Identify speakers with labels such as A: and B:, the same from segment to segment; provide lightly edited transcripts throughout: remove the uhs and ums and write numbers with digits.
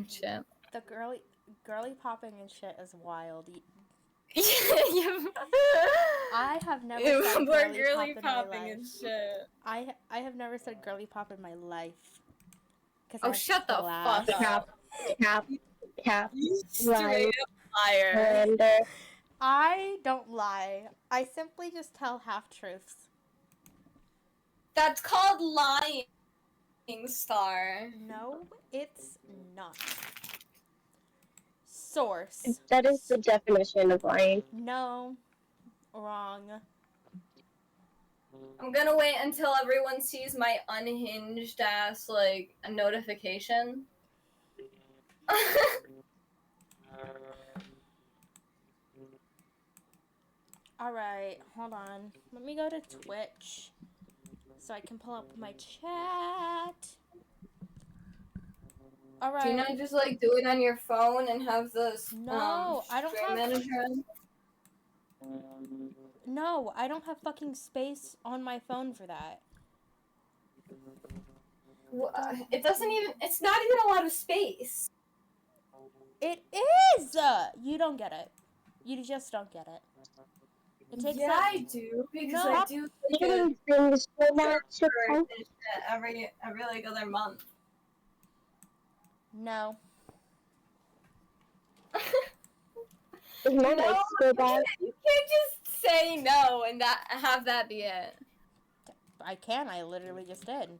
A: and shit.
B: The girly popping and shit is wild. I have never said
A: We're
B: girly pop in my life.
A: and shit.
B: I have never said girly pop in my life.
A: Oh, shut the fuck up.
C: Cap.
A: You straight up liar.
C: And
B: I don't lie. I simply just tell half-truths.
A: That's called lying, Star.
B: No, it's not. Source.
C: that is the definition of lying.
B: No. Wrong.
A: I'm gonna wait until everyone sees my unhinged ass, like, a notification.
B: Alright, hold on. Let me go to Twitch so I can pull up my chat. Alright.
A: Do you not just, like, do it on your phone and have the
B: No, I don't
A: stream
B: have...
A: manager on?
B: No, I don't have fucking space on my phone for that.
A: It doesn't even... It's not even a lot of space.
B: It is! You don't get it. You just don't get it. It takes
A: Yeah,
B: up...
A: I do, because
B: No.
A: I do like
C: Even things so much
A: every like other month.
B: No.
C: Is my
A: No,
C: mic so bad?
A: you can't just say no and have that be it.
B: I can. I literally just did.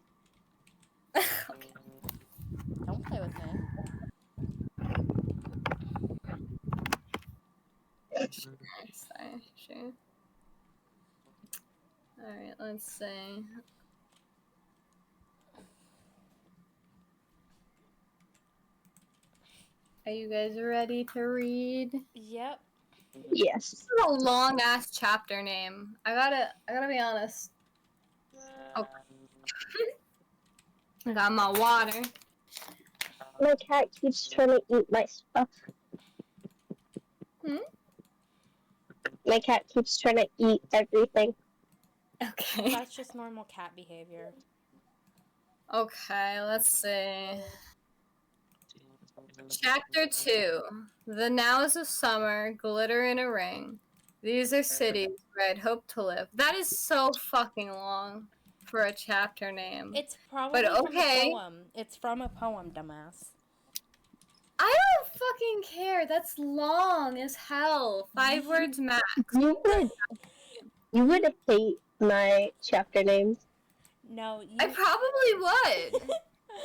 A: Okay.
B: Don't play with me.
A: Sure. Alright, let's see. Are you guys ready to read?
B: Yep.
C: Yes.
A: This is a long ass chapter name. I gotta be honest. Oh. I got my water.
C: My cat keeps trying to eat my stuff.
A: Hmm?
C: My cat keeps trying to eat everything.
A: Okay.
B: That's just normal cat behavior.
A: Okay, let's see. Chapter 2. The nows of summer glitter in a ring. These are cities where I'd hope to live. That is so fucking long for a chapter name.
B: It's probably from a poem. It's from a poem, dumbass.
A: I don't fucking care. That's long as hell. 5 words max.
C: You would hate my chapter names.
B: No, you...
A: I probably would.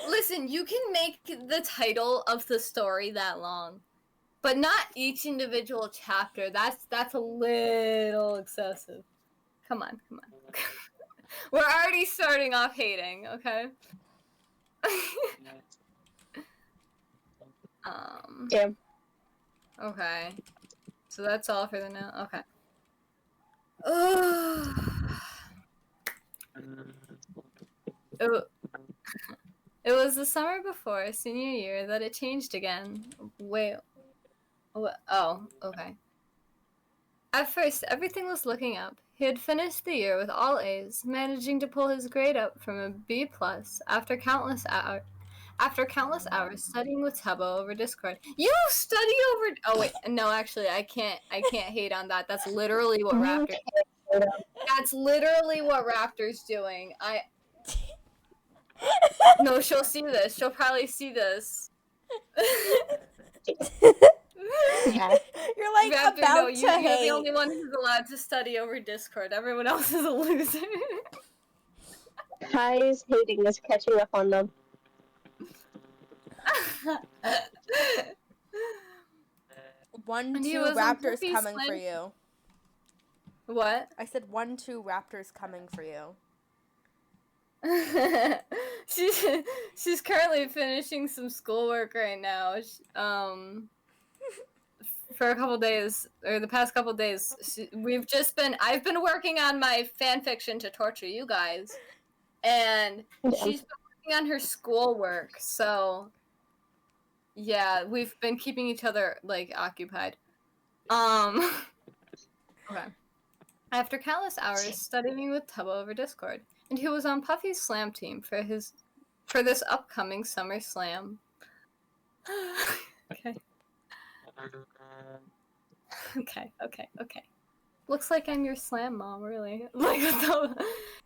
A: Listen, you can make the title of the story that long, but not each individual chapter. That's a little excessive. Come on. We're already starting off hating, okay?
C: Yeah.
A: Okay. So that's all for the now. Okay. It was the summer before senior year that it changed again. Wait. Oh, okay. At first, everything was looking up. He had finished the year with all A's, managing to pull his grade up from a B+ after countless hours studying with Tubbo over Discord. You study over... Oh, wait. No, actually, I can't hate on that. That's literally what Raptors... That's literally what Raptor's doing. No, she'll see this. She'll probably see this.
C: Yeah.
B: You're like
A: Raptor,
B: about
A: no,
B: to
A: you're
B: hate.
A: the only one who's allowed to study over Discord. Everyone else is a loser.
C: Kai's hating is catching up on them.
B: 1-2
A: he was on
B: Raptors
A: Puppy
B: coming
A: Slim.
B: for you.
A: What?
B: I said 1-2 Raptors coming for you.
A: She's currently finishing some schoolwork right now. For a couple days, or the past couple days, I've been working on my fan fiction to torture you guys, and she's been working on her schoolwork. So, yeah, we've been keeping each other like occupied. Okay. After countless hours studying with Tubbo over Discord, and he was on Puffy's slam team for this upcoming summer slam. Okay. Looks like I'm your slam mom, really. Like,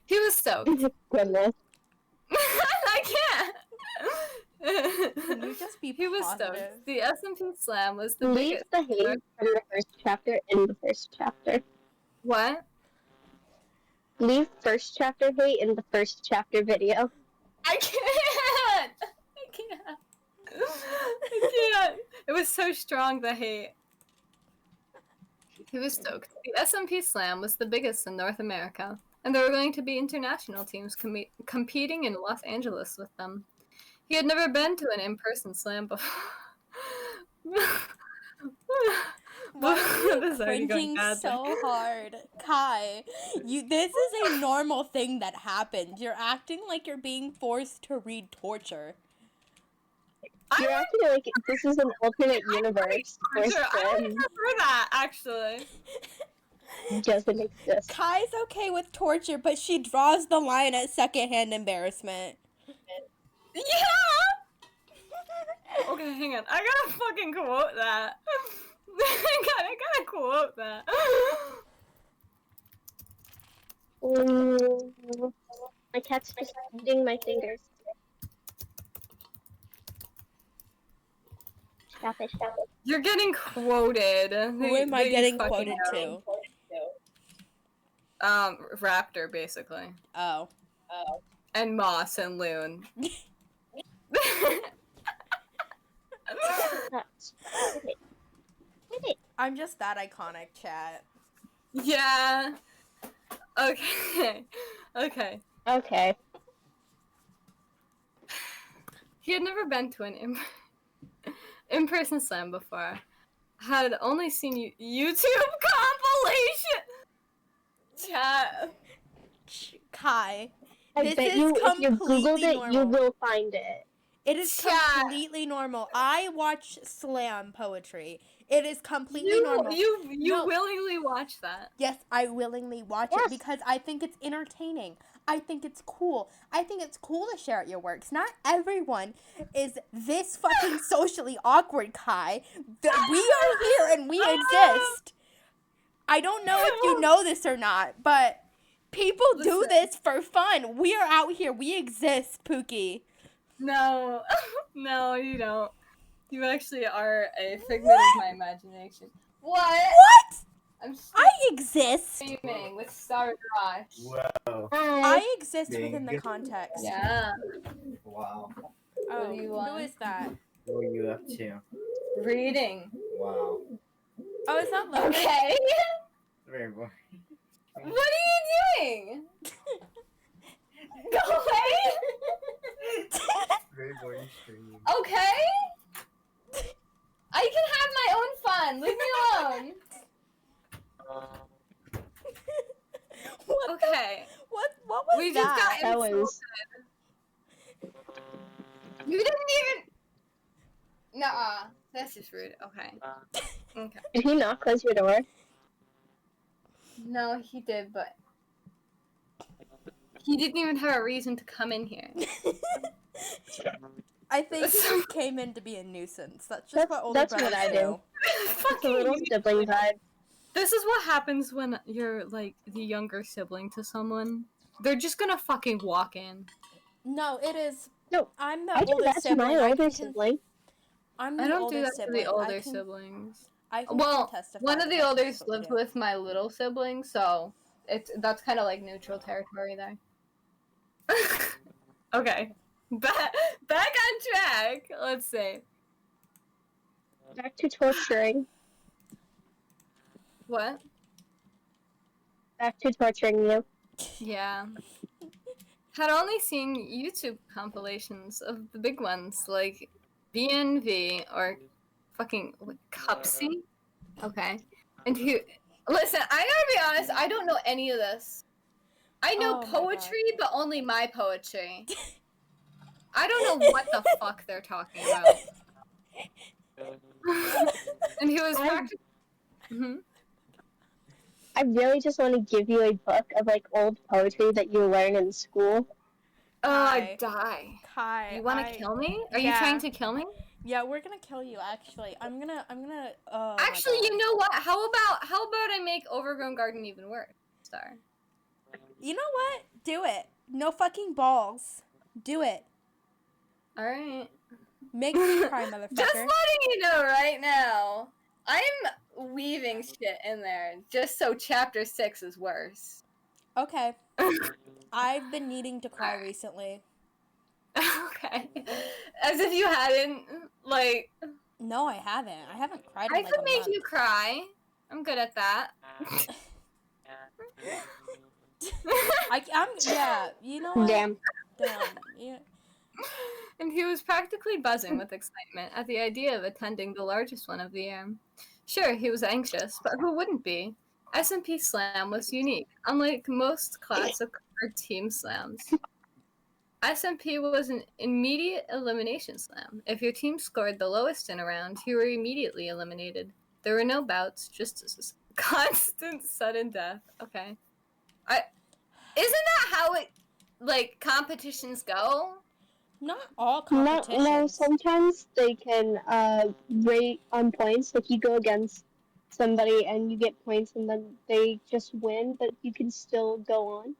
A: he was stoked.
C: Goodness.
A: I can't.
B: Can you just be
A: He was
B: positive?
A: stoked. The SMP Slam was the
C: Leave
A: biggest.
C: the hate from the first chapter in the first chapter.
A: What?
C: Leave first chapter hate in the first chapter video.
A: I can't. I can't. It was so strong, the hate. He was stoked. The SMP Slam was the biggest in North America, and there were going to be international teams competing in Los Angeles with them. He had never been to an in-person slam before.
B: Why are
A: This is
B: you
A: already going
B: cringing
A: bad.
B: so hard? Kai, this is a normal thing that happens. You're acting like you're being forced to read torture.
C: You're acting like this is an alternate universe where
A: Sure, I would
C: Slam
A: prefer that, actually.
C: doesn't exist.
B: Kai's okay with torture, but she draws the line at secondhand embarrassment.
A: Yeah! Okay, hang on. I gotta fucking quote that. I gotta quote that.
C: My cat's just eating my fingers. Stop it.
A: You're getting quoted.
B: Who am I getting quoted to?
A: Raptor, basically.
B: Oh.
A: And Moss and Loon.
B: I'm just that iconic, chat.
A: Yeah. Okay.
C: Okay.
A: He had never been to an in-person slam before. Had only seen YouTube compilation. Chat.
B: Kai,
C: I
B: this
C: bet
B: is
C: you if you
B: completely
C: Googled it,
B: normal.
C: you will find it.
B: It is
A: Chat.
B: completely normal. I watch slam poetry. It is completely normal.
A: You
B: No.
A: willingly watch that.
B: Yes, I willingly watch it
C: Yes.
B: because I think it's entertaining. I think it's cool. I think it's cool to share your works. Not everyone is this fucking socially awkward, Kai. We are here and we exist. I don't know if you know this or not, but people do
A: Listen.
B: this for fun. We are out here. We exist, Pookie.
A: No, no, you don't. You actually are a figment of my imagination. What?
B: What?
A: I'm
B: I exist.
A: streaming with Star Rosh.
D: Wow.
B: I exist
D: Dang.
B: within the context.
A: Yeah.
D: Wow.
B: Oh,
A: do you
B: who
A: want?
B: is that?
D: What are you up to?
A: Reading.
D: Wow.
B: Oh, is that Logan?
A: Okay.
D: Very boring.
A: What are you doing? Go away.
D: Very boring stream.
A: Okay. I can have my own fun. Leave me alone.
B: What?
A: Okay.
B: What was
A: We just
B: that?
A: got
C: That was
A: You didn't even. Nuh-uh. That's just rude. Okay. Okay.
C: Did he not close your door?
A: No, he did, but he didn't even have a reason to come in here.
B: I think he just came in to be a nuisance. That's just what older
C: That's what
B: brothers
C: I do. It's a
A: Fucking
C: little
A: you.
C: sibling vibe.
A: This is what happens when you're like the younger sibling to someone. They're just gonna fucking walk in.
B: No, it is.
C: No,
B: I'm the
C: I do
B: oldest
C: that to
B: sibling.
C: my
B: I
C: older
B: can
C: sibling.
B: I'm the
A: I don't do
B: oldest
A: that to
B: sibling.
A: the older
B: I can,
A: siblings.
B: I can
A: Well,
B: testify
A: one of the
B: that
A: olders
B: that's what we
A: lived
B: do.
A: with my little sibling, so that's kind of like neutral territory there. Okay, back on track. Let's see.
C: Back to torturing.
A: What?
C: Back to torturing you.
A: Yeah. Had only seen YouTube compilations of the big ones like BNV or fucking Cupsy. Okay. And who? Listen, I gotta be honest. I don't know any of this. I know
B: Oh my
A: poetry, but only my poetry. I don't know what the fuck they're talking about. And he was practicing. Mhm.
C: I really just want to give you a book of like old poetry that you learn in school.
A: Oh,
B: Hi.
A: I'd die.
B: Kai.
A: You want to kill me? Are you
B: yeah.
A: trying to kill me?
B: Yeah, we're gonna kill you. Actually, I'm gonna. Oh.
A: Actually,
B: my
A: you know what? How about I make Overgrown Garden even worse? Star.
B: You know what? Do it. No fucking balls. Do it.
A: All right.
B: Make me cry, motherfucker.
A: Just letting you know right now, I'm weaving shit in there just so chapter 6 is worse.
B: Okay. I've been needing to cry recently.
A: Okay. As if you hadn't, like...
B: No, I haven't. I haven't cried in
A: I
B: like
A: could
B: a
A: make
B: month.
A: you cry. I'm good at that.
B: Yeah, you know what?
C: Damn.
B: Yeah.
A: And he was practically buzzing with excitement at the idea of attending the largest one of the year. Sure, he was anxious, but who wouldn't be? S&P Slam was unique, unlike most classic or team slams. S&P was an immediate elimination slam. If your team scored the lowest in a round, you were immediately eliminated. There were no bouts, just constant sudden death. Okay. Isn't that how it, like, competitions go?
B: Not all
C: No,
B: competitions.
C: sometimes they can rate on points. Like you go against somebody and you get points, and then they just win, but you can still go on.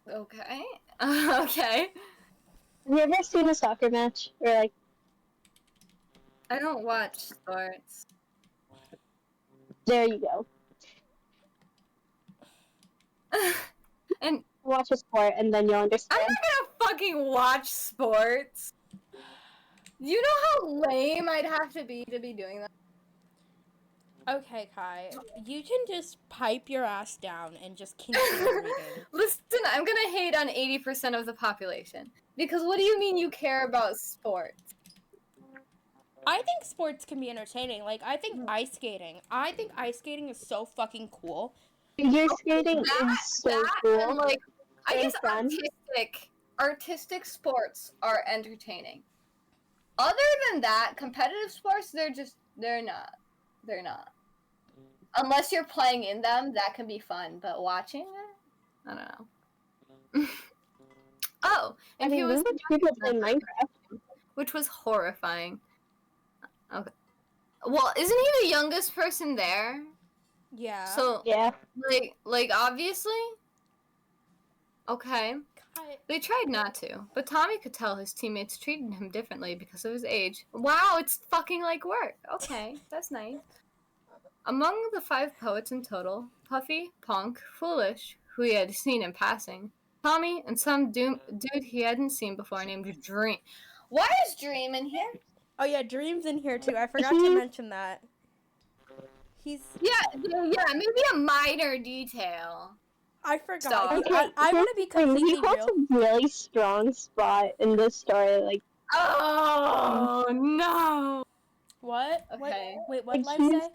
A: Okay. Okay.
C: Have you ever seen a soccer match? Or like,
A: I don't watch sports.
C: there you go.
A: And
C: Watch a sport, and then you'll
A: I'm
C: understand.
A: not gonna fucking watch sports. You know how lame I'd have to be doing that?
B: Okay, Kai. You can just pipe your ass down and just continue reading.
A: Listen, I'm gonna hate on 80% of the population. Because what do you mean you care about sports?
B: I think sports can be entertaining. Like, I think ice skating. I think ice skating is so fucking cool.
C: Figure skating is so cool.
A: And like, I
C: and
A: guess
C: fun.
A: artistic sports are entertaining. Other than that, competitive sports, they're not. They're not. Unless you're playing in them, that can be fun. But watching it, I don't know. Oh, and he was
C: people play Minecraft.
A: which was horrifying. Okay. Well, isn't he the youngest person there?
B: Yeah.
A: So
C: Yeah.
A: like obviously. Okay.
B: Kai.
A: They tried not to, but Tommy could tell his teammates treated him differently because of his age. Wow, it's fucking like work. Okay, that's nice. Among the 5 poets in total, Puffy, Punk, Foolish, who he had seen in passing, Tommy, and some dude he hadn't seen before named Dream. Why is Dream in here?
B: Oh, yeah, Dream's in here, too. I forgot to mention that. He's...
A: Yeah, maybe a minor detail.
B: I forgot.
A: Stop.
C: Okay,
B: I want to be completely
C: he holds
B: real.
C: a really strong spot in this story. Like,
A: Oh, no.
B: What?
A: Okay.
B: Wait, what did
C: Like,
B: I say?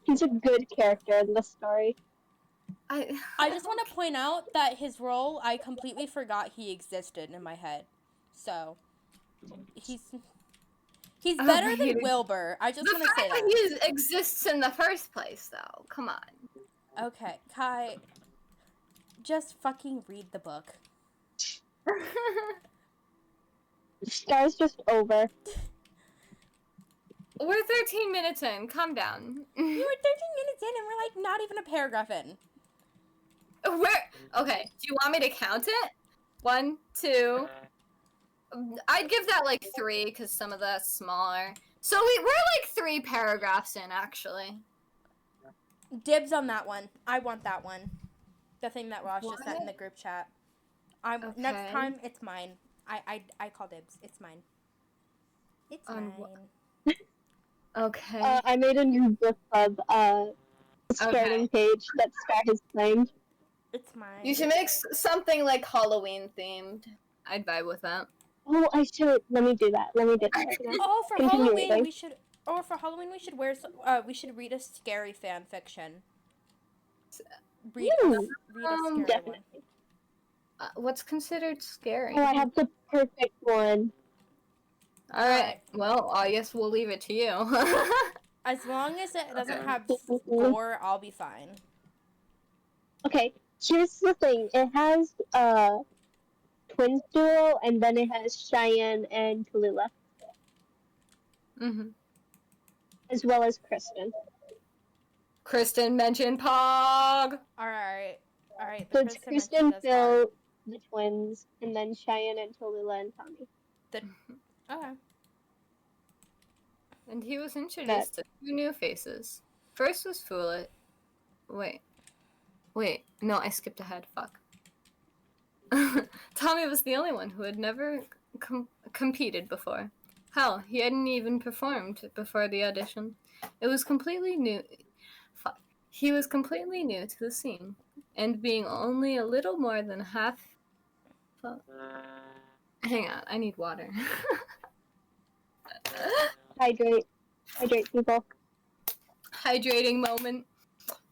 C: he's a good character in this story.
B: I just want to point out that his role, I completely forgot he existed in my head. So, he's better than Wilbur. I just want to say that.
A: He exists in the first place, though. Come on.
B: Okay, Kai, just fucking read the book.
C: Star's just over.
A: We're 13 minutes in. Calm down.
B: We were 13 minutes in and we're like not even a paragraph in.
A: Okay, do you want me to count it? 1, 2. I'd give that like 3 because some of that's smaller. So we're like 3 paragraphs in, actually.
B: Dibs on that one. I want that one. The thing that Rosh just sent in the group chat.
A: Okay.
B: Next time, it's mine. I call dibs. It's mine. It's
A: On
B: mine.
A: Okay.
C: I made a new book club starting page that Star has claimed.
B: It's mine.
A: You should make something like Halloween themed. I'd vibe with that.
C: Oh, I should. Let me do that. Right now.
B: Oh, for
C: Continue
B: Halloween
C: reading.
B: we should. Or for Halloween we should we should read a scary fan fiction. Read a scary
C: definitely.
B: one.
A: What's considered scary?
C: Oh, I have the perfect one.
A: All right. Well, I guess we'll leave it to you.
B: As long as it doesn't have gore, I'll be fine.
C: Okay, here's the thing. It has Twins Duo, and then it has Cheyenne and Tallulah.
A: Mm-hmm.
C: as well as Kristen.
A: Kristen mentioned Pog.
B: All right. The
C: So it's
B: Kristen mentioned
C: Kristen,
B: does
C: Phil, the twins, and then Cheyenne and Tallulah and Tommy.
B: Okay.
A: And he was introduced to 2 new faces. First was Foolish. Wait. No, I skipped ahead. Fuck. Tommy was the only one who had never competed before. Hell, he hadn't even performed before the audition. It was completely new. Fuck. He was completely new to the scene, and being only a little more than half. Fuck. Hang on, I need water.
C: Hydrate, people.
A: Hydrating moment.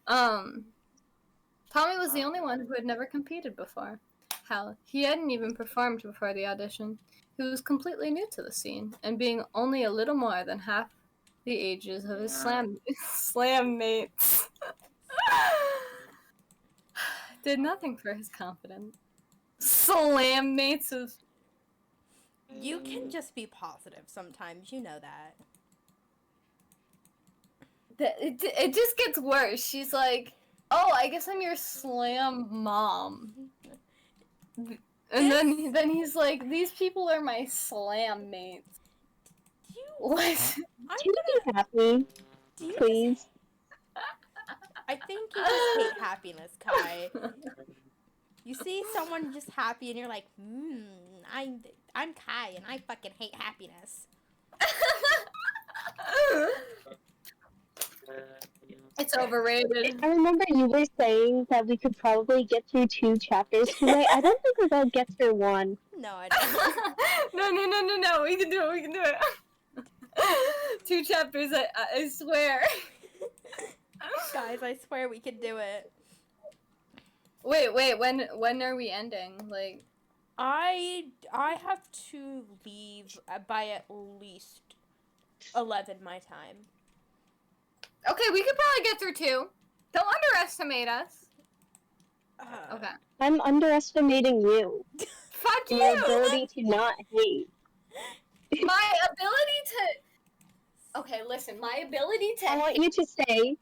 A: Tommy was the only one who had never competed before. Hell, he hadn't even performed before the audition. He was completely new to the scene, and being only a little more than half the ages of his slam mates, did nothing for his confidence. Slam mates is.
B: You can just be positive sometimes. You know that.
A: It just gets worse. She's like, "Oh, I guess I'm your slam mom." And then he's like, "These people are my slam mates." What?
C: Do you be happy, please?
B: I think you just hate happiness, Kai. You see someone just happy and you're like, I'm Kai and I fucking hate happiness.
A: It's overrated.
C: I remember you were saying that we could probably get through 2 chapters tonight. I don't think we're gonna get through 1.
B: No, I don't.
A: No. We can do it. 2 chapters, I swear.
B: Guys, I swear we could do it.
A: Wait, when are we ending? Like,
B: I have to leave by at least 11 my time.
A: okay, we could probably get through 2. Don't underestimate us. Okay.
C: I'm underestimating you.
A: Fuck you!
C: Your ability to not hate.
A: My ability to... Okay, listen, my ability to
C: I want you to say...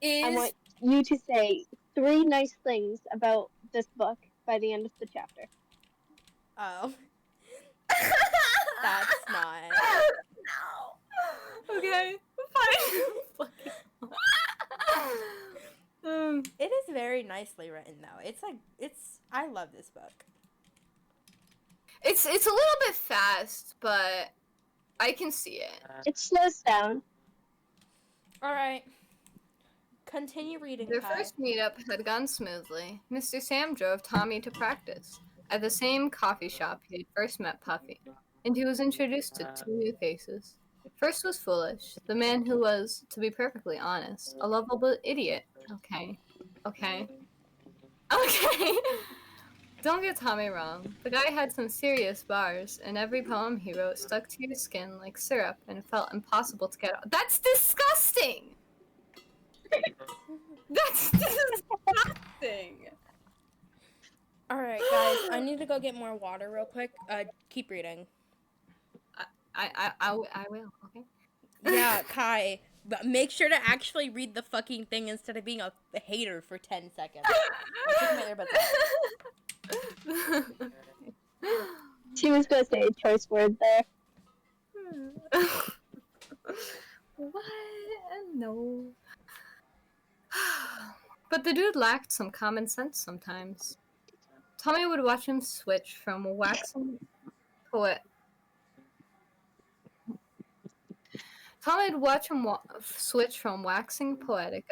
A: is...
C: I want you to say 3 nice things about this book by the end of the chapter.
B: Oh. That's not...
A: No. Okay, fine.
B: It is very nicely written, though. I love this book.
A: It's a little bit fast, but I can see it.
C: It slows down.
B: Alright. Continue reading,
A: Their
B: Kai.
A: first meetup had gone smoothly. Mr. Sam drove Tommy to practice at the same coffee shop he had first met Puffy, and he was introduced to 2 new faces. First was Foolish, the man who was, to be perfectly honest, a lovable idiot. Okay. Don't get Tommy wrong. The guy had some serious bars, and every poem he wrote stuck to your skin like syrup and felt impossible to get off. That's disgusting! That's disgusting!
B: Alright, guys, I need to go get more water real quick. Keep reading.
A: I will, okay?
B: Yeah, Kai, but make sure to actually read the fucking thing instead of being a hater for 10 seconds. I'm taking my earbuds out.
C: She was gonna say a choice word there.
A: What? No. But the dude lacked some common sense sometimes. Tommy would watch him switch from waxing poetic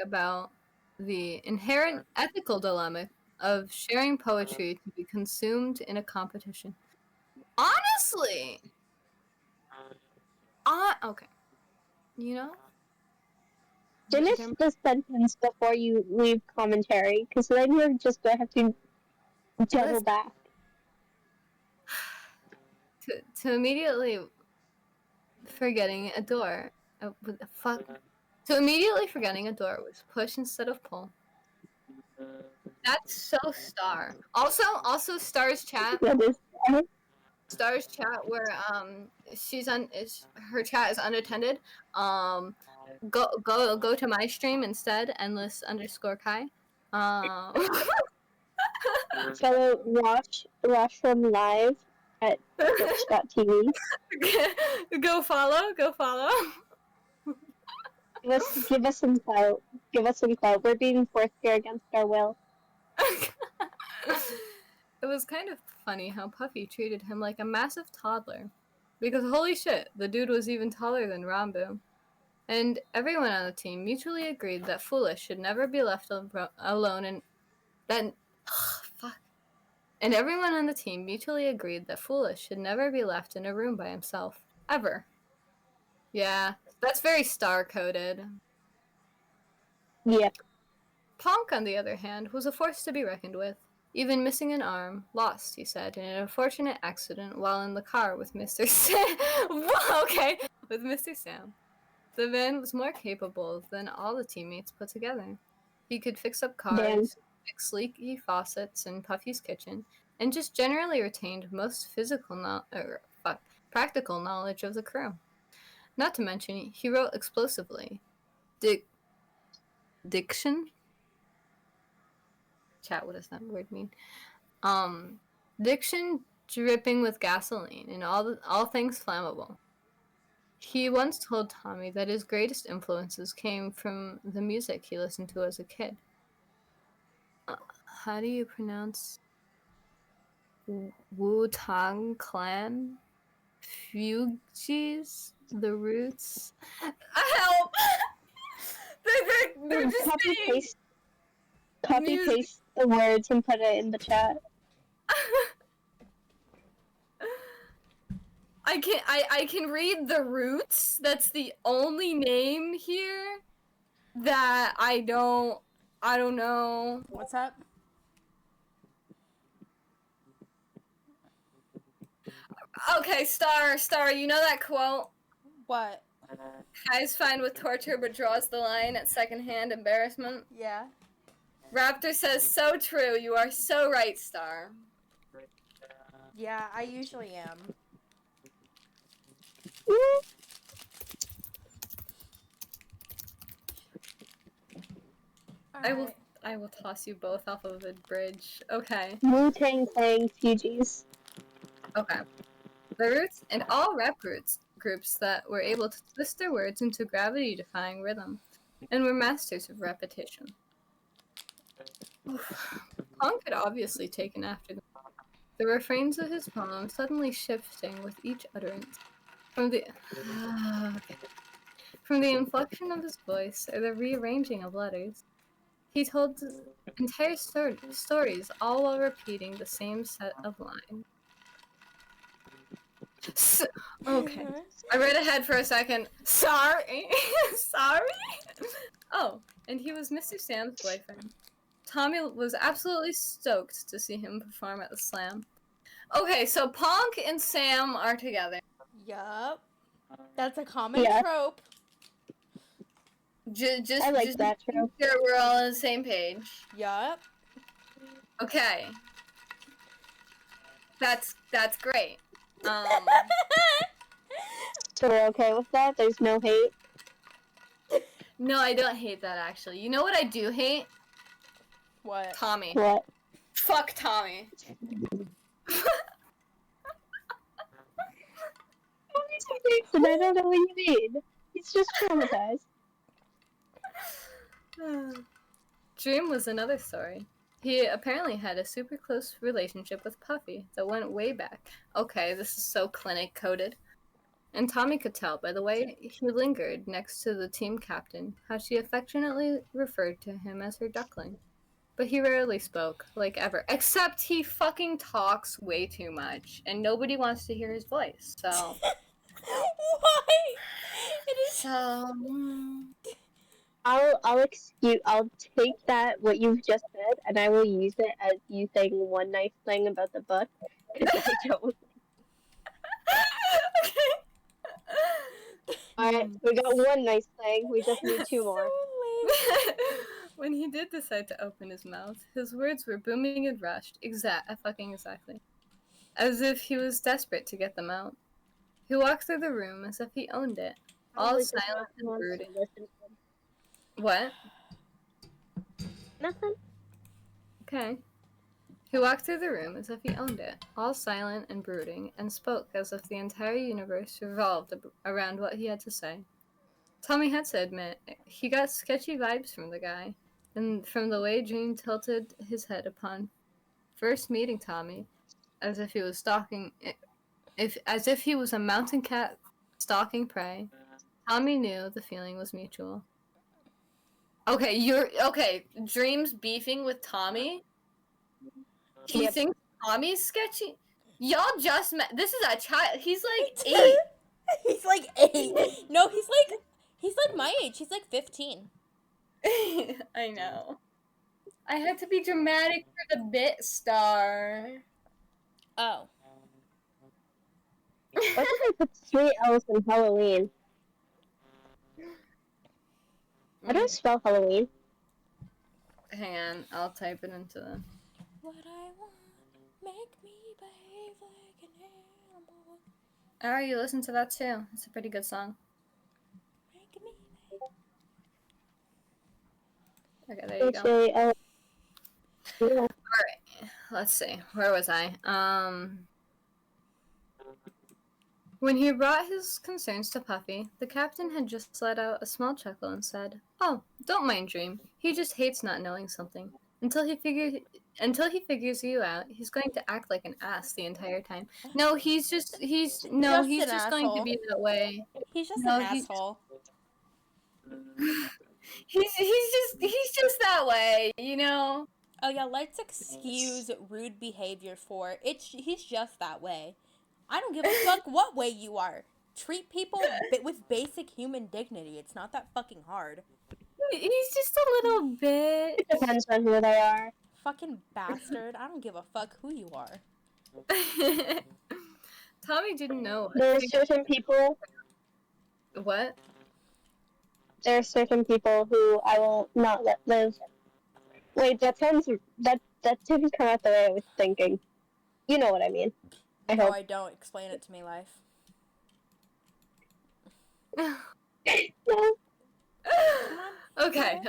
A: about the inherent ethical dilemma of sharing poetry to be consumed in a competition. Honestly, okay. You know?
C: Finish the sentence before you leave commentary, because then you're just gonna have to double back.
A: To immediately forgetting a door. To immediately forgetting a door was push instead of pull. That's so Star. Also Star's chat.
C: That is
A: Star's chat where her chat is unattended. Go to my stream instead, endless_Kai.
C: Fellow Roshum live at twitch.tv.
A: Go follow.
C: Give us some clout. Give us some clout. We're being forced here against our will.
A: It was kind of funny how Puffy treated him like a massive toddler. Because holy shit, the dude was even taller than Rambo. And everyone on the team mutually agreed that Foolish should never be left alone and then fuck. And everyone on the team mutually agreed that Foolish should never be left in a room by himself. Ever. Yeah, that's very star-coded.
C: Yep.
A: Ponk, on the other hand, was a force to be reckoned with. Even missing an arm, lost, he said, in an unfortunate accident while in the car with Mr. Sam. Okay, with Mr. Sam. The man was more capable than all the teammates put together. He could fix up cars, fix leaky faucets in Puffy's kitchen, and just generally retained most practical knowledge of the crew. Not to mention, he wrote explosively. Diction? Chat, what does that word mean? Diction dripping with gasoline and all things flammable. He once told Tommy that his greatest influences came from the music he listened to as a kid. How do you pronounce Wu-Tang Clan? Fugees? The Roots? Help! they're just
C: Copy paste the words and put it in the chat.
A: I can read The Roots. That's the only name here that I don't know.
B: What's up?
A: Okay, Star, you know that quote?
B: What?
A: Guy's fine with torture but draws the line at secondhand embarrassment.
B: Yeah.
A: Raptor says, so true, you are so right, Star.
B: Yeah, I usually am.
A: I will toss you both off of a bridge. Okay.
C: Wu-Tang Clan Fugees.
A: Okay. The Roots and all rap groups that were able to twist their words into gravity-defying rhythm and were masters of repetition. Punk had obviously taken after them. The refrains of his poem suddenly shifting with each utterance. From the inflection of his voice or the rearranging of letters, he told entire stories all while repeating the same set of lines. Okay. I read ahead for a second. Sorry. Oh, and he was Mr. Sam's boyfriend. Tommy was absolutely stoked to see him perform at the slam. Okay, so Ponk and Sam are together.
B: Yup. That's a common trope.
C: I like that trope.
A: Sure we're all on the same page.
B: Yup.
A: Okay. That's great.
C: So we're okay with that? There's no hate?
A: No, I don't hate that, actually. You know what I do hate?
B: What?
A: Tommy.
C: What?
A: Fuck Tommy.
C: And I don't know what you mean. He's just traumatized.
A: Dream was another story. He apparently had a super close relationship with Puffy that went way back. Okay, this is so clinic-coded. And Tommy could tell by the way he lingered next to the team captain how she affectionately referred to him as her duckling. But he rarely spoke, like ever. Except he fucking talks way too much, and nobody wants to hear his voice, so...
B: Why? It is
A: So...
C: I'll take that, what you've just said, and I will use it as you saying one nice thing about the book. I don't.
A: Okay.
C: Alright, we got one nice thing, we just need two more.
B: so
A: When he did decide to open his mouth, his words were booming and rushed. Fucking exactly. as if he was desperate to get them out. He walked through the room as if he owned it, all
C: Probably 'cause
A: silent
C: he
A: and
C: wants to
A: brooding.
C: listen to them.
A: What?
C: Nothing.
A: Okay. He walked through the room as if he owned it, all silent and brooding, and spoke as if the entire universe revolved around what he had to say. Tommy had to admit, he got sketchy vibes from the guy, and from the way Dream tilted his head upon first meeting Tommy, as if he was as if he was a mountain cat stalking prey. Tommy knew the feeling was mutual. Okay. Dream's beefing with Tommy. He
C: Yep.
A: thinks Tommy's sketchy. Y'all just met. This is a child. He's like 8.
B: He's like 8. No, he's like my age. He's like 15.
A: I know. I had to be dramatic for the bit star.
B: Oh.
C: Why did I put 3 L's in Halloween? How do I spell Halloween?
A: Hang on, I'll type it into the.
B: What I want, make me behave like an animal.
A: Oh, you listen to that too. It's a pretty good song.
B: Make me behave.
A: Okay, there you go.
C: H-A-L. Yeah.
A: Alright, let's see. Where was I? When he brought his concerns to Puffy, the captain had just let out a small chuckle and said, "Oh, don't mind Dream. He just hates not knowing something. Until he figures you out, he's going to act like an ass the entire time. No, he's just going to be that way.
B: He's just
A: No,
B: an asshole.
A: He's just that way, you know."
B: Oh yeah, let's excuse rude behavior for it. He's just that way. I don't give a fuck what way you are. Treat people with basic human dignity. It's not that fucking hard.
A: He's just a little bit.
C: It depends on who they are.
B: Fucking bastard. I don't give a fuck who you are.
A: Tommy didn't know.
C: There are certain people.
A: What?
C: There are certain people who I will not let live. Wait, that didn't come out the way I was thinking. You know what I mean. I
B: No,
C: hope.
B: I don't. Explain it to me, Life.
C: No.
A: Okay.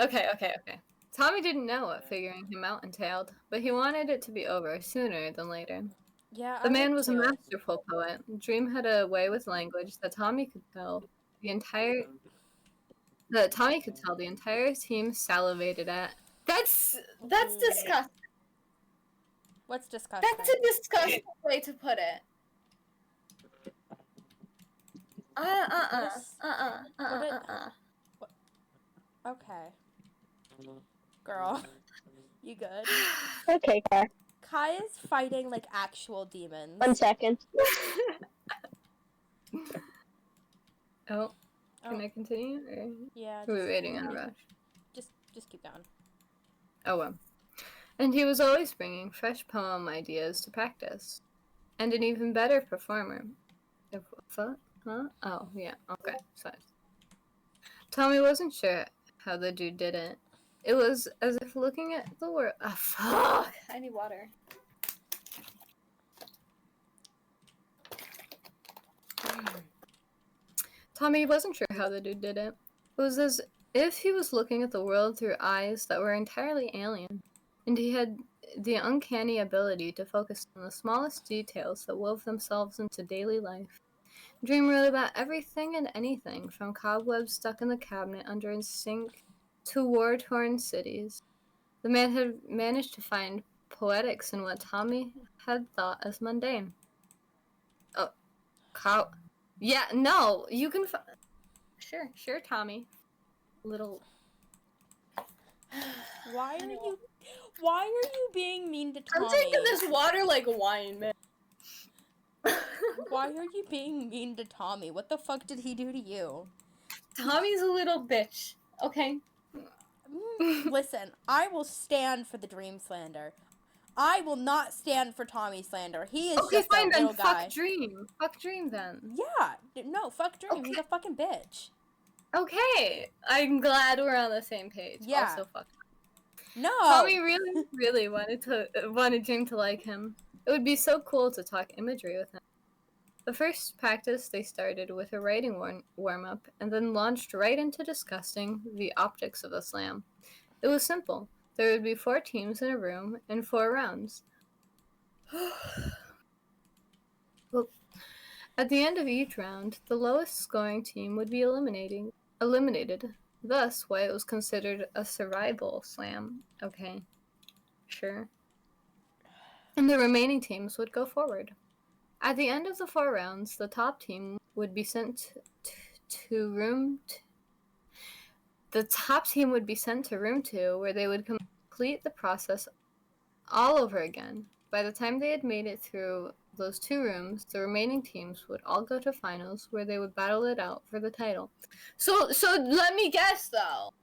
A: Tommy didn't know what figuring him out entailed, but he wanted it to be over sooner than later.
B: Yeah,
A: The man was a
B: too.
A: masterful poet. Dream had a way with language that Tommy could tell the entire team salivated at. That's disgusting.
B: What's disgusting?
A: That's a disgusting way to put it.
B: Okay. Girl, you good?
C: Okay, Car.
B: Kai is fighting like actual demons.
C: 1 second.
A: Oh, can I continue? Or
B: Yeah.
A: are we waiting on Rosh?
B: Just keep going.
A: Oh well. And he was always bringing fresh poem ideas to practice. And an even better performer. Huh? Oh, yeah, okay, sorry. Tommy wasn't sure how the dude did it. It was as if looking at the world. Ah, fuck! I need water. Tommy wasn't sure how the dude did it. It was as if he was looking at the world through eyes that were entirely alien, and he had the uncanny ability to focus on the smallest details that wove themselves into daily life. Dream wrote about everything and anything, from cobwebs stuck in the cabinet under his sink to war-torn cities. The man had managed to find poetics in what Tommy had thought as mundane. Oh, yeah, no, you can. Sure, Tommy. Little.
B: Why are you being mean to Tommy?
A: I'm taking this water like wine, man.
B: Why are you being mean to Tommy? What the fuck did he do to you?
A: Tommy's a little bitch. Okay.
B: Listen, I will stand for the Dream slander. I will not stand for Tommy slander. He is
A: Okay,
B: just
A: fine
B: a
A: then.
B: little guy.
A: Fuck Dream. Fuck Dream then.
B: Yeah, no, fuck Dream.
A: Okay.
B: He's a fucking bitch.
A: Okay, I'm glad we're on the same page.
B: Yeah.
A: Also, fuck.
B: No.
A: Tommy really wanted Dream to like him. It would be so cool to talk imagery with him. The first practice, they started with a writing warm-up and then launched right into discussing the optics of the slam. It was simple. There would be 4 teams in a room and 4 rounds. Well, at the end of each round, the lowest scoring team would be eliminated. Thus, why it was considered a survival slam. Okay, sure. And the remaining teams would go forward. At the end of the 4 rounds, the top team would be sent to room. The top team would be sent to room 2, where they would complete the process all over again. By the time they had made it through those 2 rooms, the remaining teams would all go to finals, where they would battle it out for the title. So let me guess though.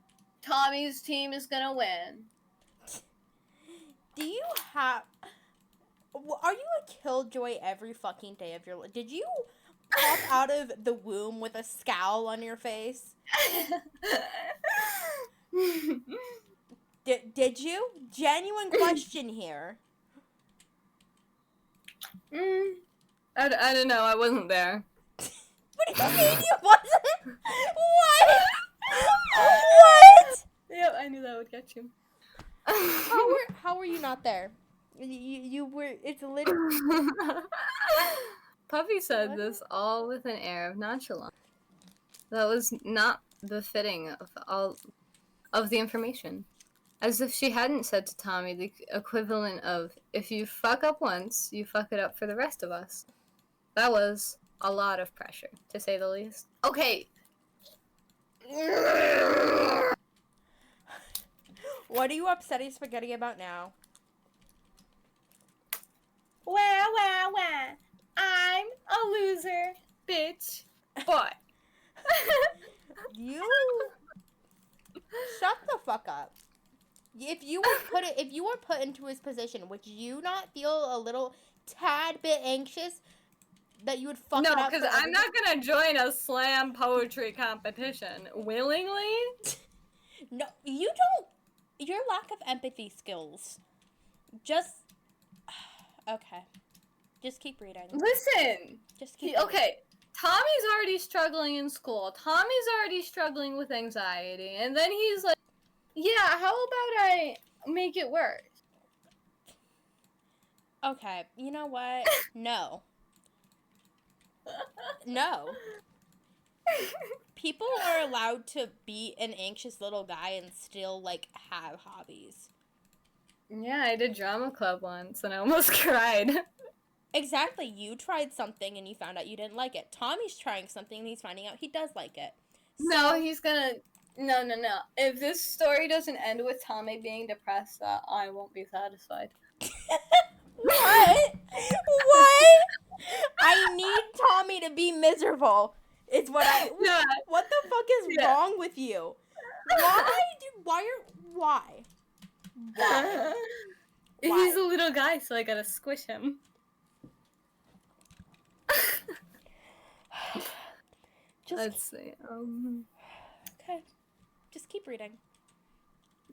A: Tommy's team is gonna win.
B: Do you have... Are you a killjoy every fucking day of your life? Did you pop out of the womb with a scowl on your face? Did you? Genuine question here.
A: I don't know. I wasn't there.
B: What do you mean you wasn't? What? What?
A: Yep, I knew that would get you.
B: How were you not there? You were. It's literally.
A: Puffy said
B: What?
A: this all with an air of nonchalance that was not befitting of all of the information. As if she hadn't said to Tommy the equivalent of, if you fuck up once, you fuck it up for the rest of us. That was a lot of pressure, to say the least. Okay.
B: What are you upsetting Spaghetti about now?
A: Wah. I'm a loser, bitch. Boy.
B: You shut the fuck up. If you were put into his position, would you not feel a little tad bit anxious that you would fuck it
A: No,
B: up?
A: because I'm not gonna join a slam poetry competition willingly.
B: No, you don't. Your lack of empathy skills. Just okay. Just keep reading.
A: Listen.
B: Just keep. Reading.
A: Okay. Tommy's already struggling in school. Tommy's already struggling with anxiety, and then he's like, "Yeah, how about I make it worse?"
B: Okay, you know what? No. No. People are allowed to be an anxious little guy and still, like, have hobbies.
A: Yeah, I did drama club once, and I almost cried.
B: Exactly. You tried something and you found out you didn't like it. Tommy's trying something and he's finding out he does like it.
A: No, he's gonna... No. If this story doesn't end with Tommy being depressed, I won't be satisfied.
B: What? What? I need Tommy to be miserable. It's what I...
A: Yeah.
B: What the fuck is wrong with you? Why?
A: He's a little guy, so I gotta squish him. Let's see.
B: Okay. Just keep reading.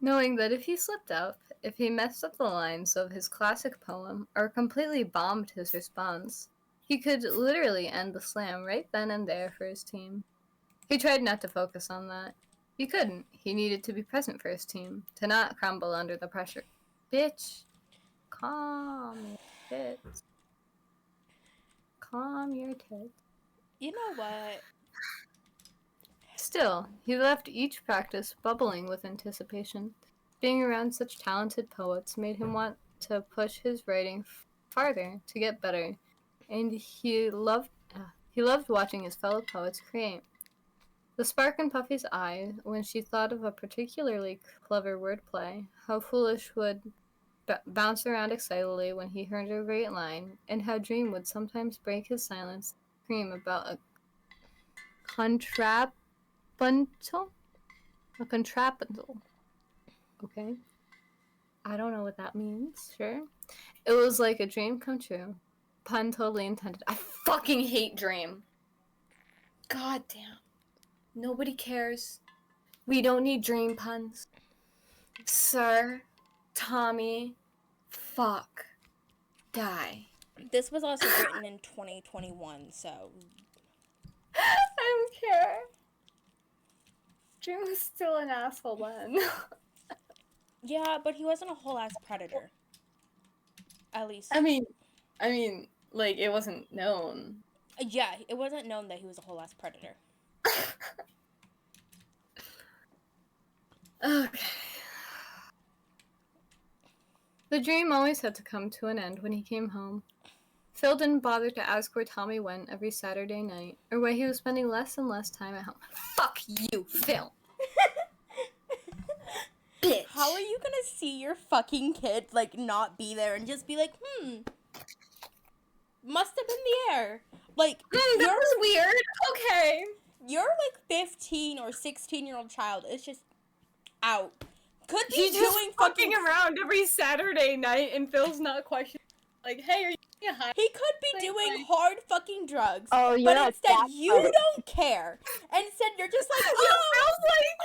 A: Knowing that if he slipped up, if he messed up the lines of his classic poem, or completely bombed his response, he could literally end the slam right then and there for his team. He tried not to focus on that. He couldn't. He needed to be present for his team, to not crumble under the pressure. Bitch. Calm your tits. Calm your tits.
B: You know what?
A: Still, he left each practice bubbling with anticipation. Being around such talented poets made him want to push his writing farther, to get better, and he loved watching his fellow poets create. The spark in Puffy's eye when she thought of a particularly clever wordplay, how Foolish would bounce around excitedly when he heard a great line, and how Dream would sometimes break his silence, scream about a contrapuntal? A contrapuntal. Okay. I don't know what that means, sure. It was like a dream come true. Pun totally intended. I fucking hate Dream. God damn. Nobody cares. We don't need dream puns. Sir. Tommy. Fuck. die.
B: This was also written in 2021, so.
A: I don't care. Dream was still an asshole then.
B: Yeah, but he wasn't a whole ass predator. At least.
A: I mean, like, it wasn't known.
B: Yeah, it wasn't known that he was a whole ass predator.
A: Okay. The dream always had to come to an end when he came home. Phil didn't bother to ask where Tommy went every Saturday night, or why he was spending less and less time at home. Fuck you, Phil! Bitch!
B: How are you gonna see your fucking kid, like, not be there and just be like, must have been the air. Like,
A: that was weird. Okay.
B: Your, like, 15 or 16-year-old child is just out. Could be
A: He's
B: doing
A: just fucking around every Saturday night, and Phil's not questioning. Like, hey, are you getting high?
B: He could be doing hard fucking drugs.
C: Oh, you're
B: but
C: not
B: instead,
C: that
B: you
C: hard.
B: don't care. And instead, you're just like,
A: Phil's like,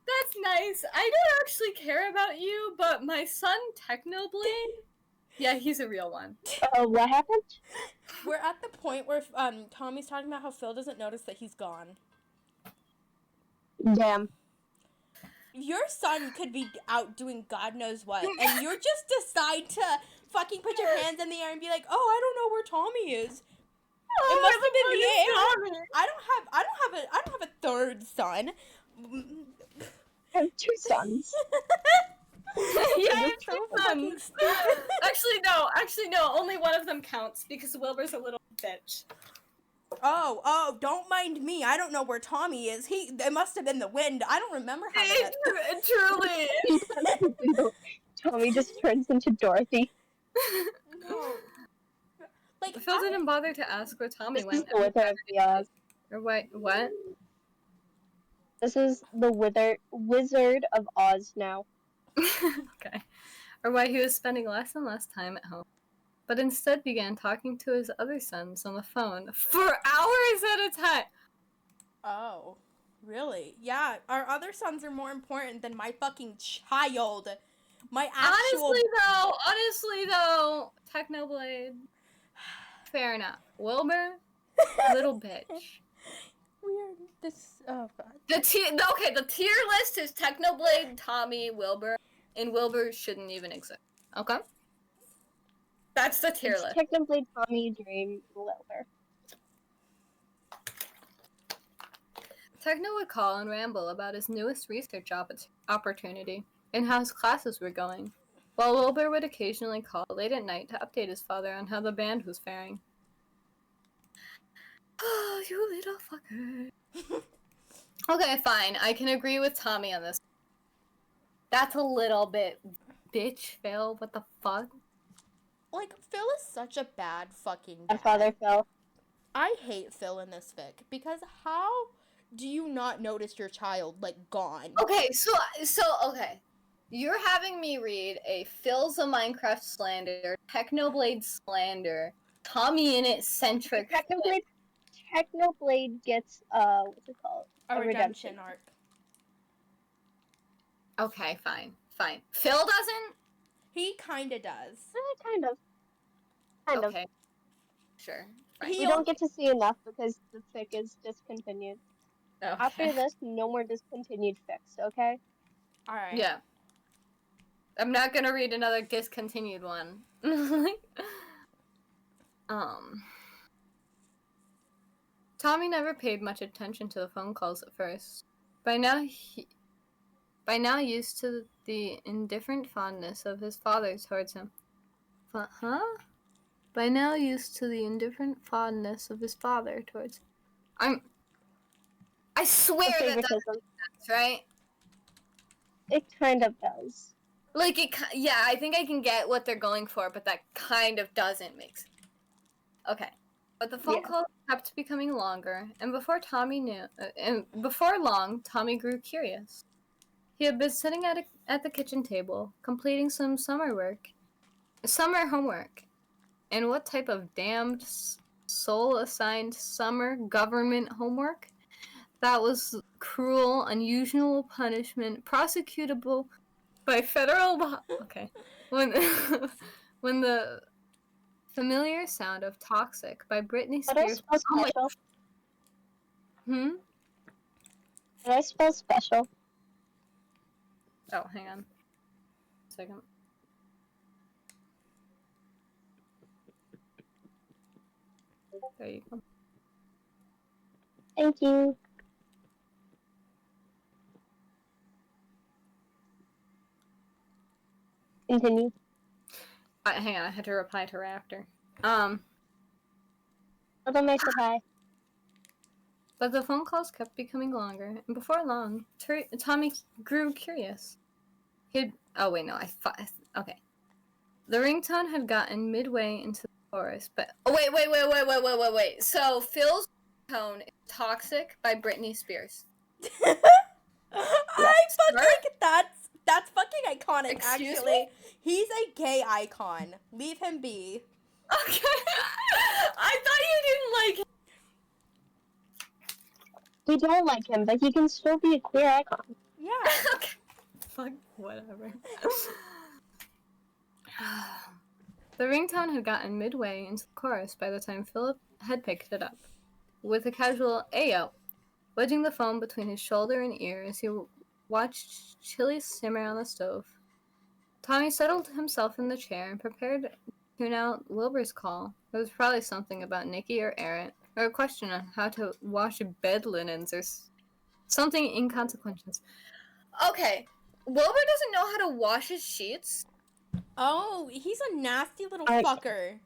A: that's nice. I don't actually care about you, but my son, Technoblade, yeah, he's a real one.
C: What happened?
B: We're at the point where Tommy's talking about how Phil doesn't notice that he's gone.
C: Damn.
B: Your son could be out doing God knows what, and you just decide to fucking put your hands in the air and be like, "Oh, I don't know where Tommy is. It must have been the air." I don't have a third son.
C: I have 2 sons.
A: Yeah,
B: You're so fucking stupid.
A: Actually no, only one of them counts, because Wilbur's a little bitch.
B: Oh, don't mind me. I don't know where Tommy is. It must have been the wind. I don't remember how
A: It truly is.
C: Tommy just turns into Dorothy.
B: No. Like,
A: Phil didn't bother to ask where Tommy
C: This is
A: went.
C: the Wither of the Oz.
A: Or what?
C: This is the Wizard of Oz now.
A: Okay. Or why he was spending less and less time at home, but instead began talking to his other sons on the phone for hours at a time.
B: Oh, really? Yeah, our other sons are more important than my fucking child. My actual...
A: Honestly though, Technoblade, fair enough. Wilbur, little bitch.
B: Weird. Oh god.
A: The tier list is Technoblade, Tommy, Wilbur, and Wilbur shouldn't even exist. Okay? That's the tier list.
C: Technoblade, Tommy, Dream, Wilbur.
A: Techno would call and ramble about his newest research opportunity and how his classes were going, while Wilbur would occasionally call late at night to update his father on how the band was faring. Oh, you little fucker. Okay, fine. I can agree with Tommy on this. That's a little bit bitch, Phil. What the fuck?
B: Like, Phil is such a bad fucking
C: My
B: dad.
C: father Phil.
B: I hate Phil in this fic, because how do you not notice your child, like, gone?
A: Okay, so okay. You're having me read a Phil's a Minecraft slander, Technoblade slander, Tommy in it centric.
C: Technoblade gets what's it called?
B: A redemption arc.
A: Okay, fine. Phil doesn't?
B: He kinda does.
C: Kind of.
A: Okay. Sure. Fine.
C: You don't get to see enough because the fic is discontinued.
A: Okay.
C: After this, no more discontinued fics, okay?
B: Alright.
A: Yeah. I'm not gonna read another discontinued one. Tommy never paid much attention to the phone calls at first. By now used to the indifferent fondness of his father towards him. By now used to the indifferent fondness of his father towards him. I swear that doesn't make sense, right?
C: It kind of does.
A: Like, yeah, I think I can get what they're going for, but that kind of doesn't make sense. Okay. But the phone calls kept becoming longer, and before long, Tommy grew curious. He had been sitting at the kitchen table, completing some summer homework. And what type of damned soul-assigned summer government homework? That was cruel, unusual punishment, prosecutable by federal when the familiar sound of Toxic by Britney
C: What I
A: Spears.
C: spell
A: Oh my.
C: special?
A: Hmm?
C: What I spell special?
A: Oh, hang on. A second. There you go.
C: Thank you. Continue.
A: Hang on, I had to reply to her after.
C: Tell them I said hi.
A: But the phone calls kept becoming longer, and before long, Tommy grew curious. Oh wait, no, okay. The ringtone had gotten midway into the chorus, but wait. So Phil's ringtone is "Toxic" by Britney Spears.
B: That's fucking iconic.
A: Excuse
B: actually,
A: me?
B: he's a gay icon. Leave him be.
A: Okay, I thought you didn't like him.
C: We don't like him, but he can still be a queer icon.
B: Yeah.
A: Okay. Fuck, whatever. The ringtone had gotten midway into the chorus by the time Philip had picked it up. With a casual "Ayo," wedging the phone between his shoulder and ear as he watched chilies simmer on the stove, Tommy settled himself in the chair and prepared to tune out Wilbur's call. It was probably something about Nikki or Aaron, or a question on how to wash bed linens or something inconsequential. Okay, Wilbur doesn't know how to wash his sheets?
B: Oh, he's a nasty little
C: I-
B: fucker.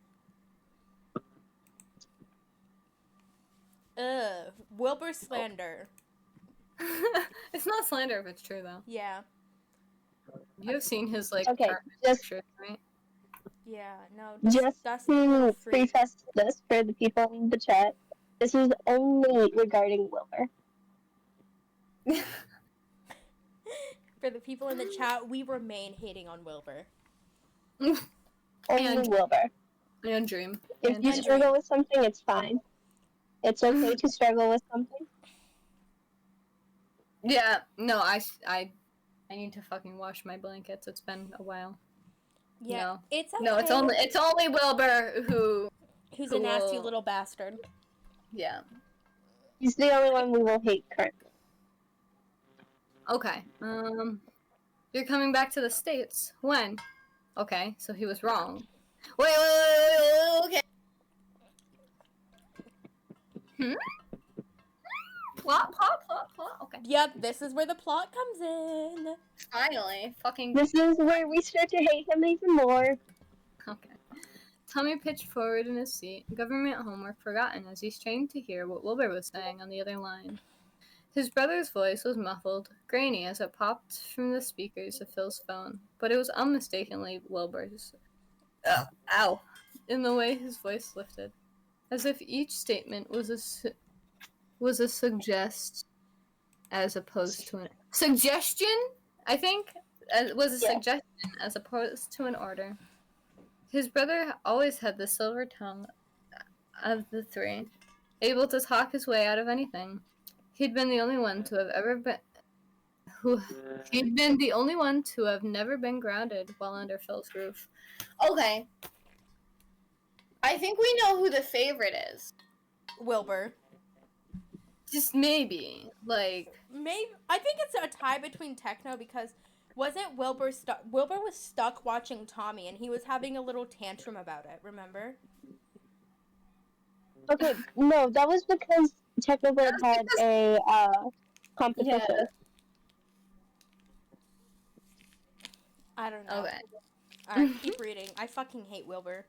B: Ugh. Wilbur slander.
A: It's not slander if it's true, though.
B: Yeah.
A: You have seen his, like,
C: Okay,
A: apartment
C: just-
A: pictures, right?
B: Yeah, no.
C: Just
B: Dusty little
C: to
B: freak.
C: preface this for the people in the chat, this is only regarding Wilbur.
B: For the people in the chat, we remain hating on Wilbur.
C: Only
A: And-
C: Wilbur.
A: And Dream.
C: If
A: And
C: you
A: Dream.
C: struggle with something, it's fine. It's okay to struggle with something.
A: Yeah, no, I need to fucking wash my blankets. It's been a while.
B: Yeah.
A: No.
B: It's okay.
A: No, it's only Wilbur
B: Who's
A: who
B: a nasty
A: will-
B: little bastard.
A: yeah.
C: He's the only one we will hate currently.
A: Okay. You're coming back to the States. When? Okay, so he was wrong. Wait, okay. Plot. Okay.
B: Yep, this is where the plot comes in.
A: Finally, fucking.
C: This is where we start to hate him even more.
A: Okay. Tommy pitched forward in his seat, government homework forgotten as he strained to hear what Wilbur was saying on the other line. His brother's voice was muffled, grainy as it popped from the speakers of Phil's phone, but it was unmistakably Wilbur's. Ow. In the way his voice lifted, as if each statement was a suggest as opposed to an suggestion, I think, was a suggestion as opposed to an order. His brother always had the silver tongue of the three, able to talk his way out of anything. He'd been the only one to have never been grounded while under Phil's roof. Okay. I think we know who the favorite is.
B: Wilbur.
A: Just maybe. Like,
B: Maybe I think it's a tie between Techno because wasn't Wilbur stuck? Wilbur was stuck watching Tommy and he was having a little tantrum about it. Remember?
C: Okay, no, that was because Technoblade had a competition.
A: Yeah.
B: I don't know.
A: Okay.
B: Alright, keep reading. I fucking hate Wilbur.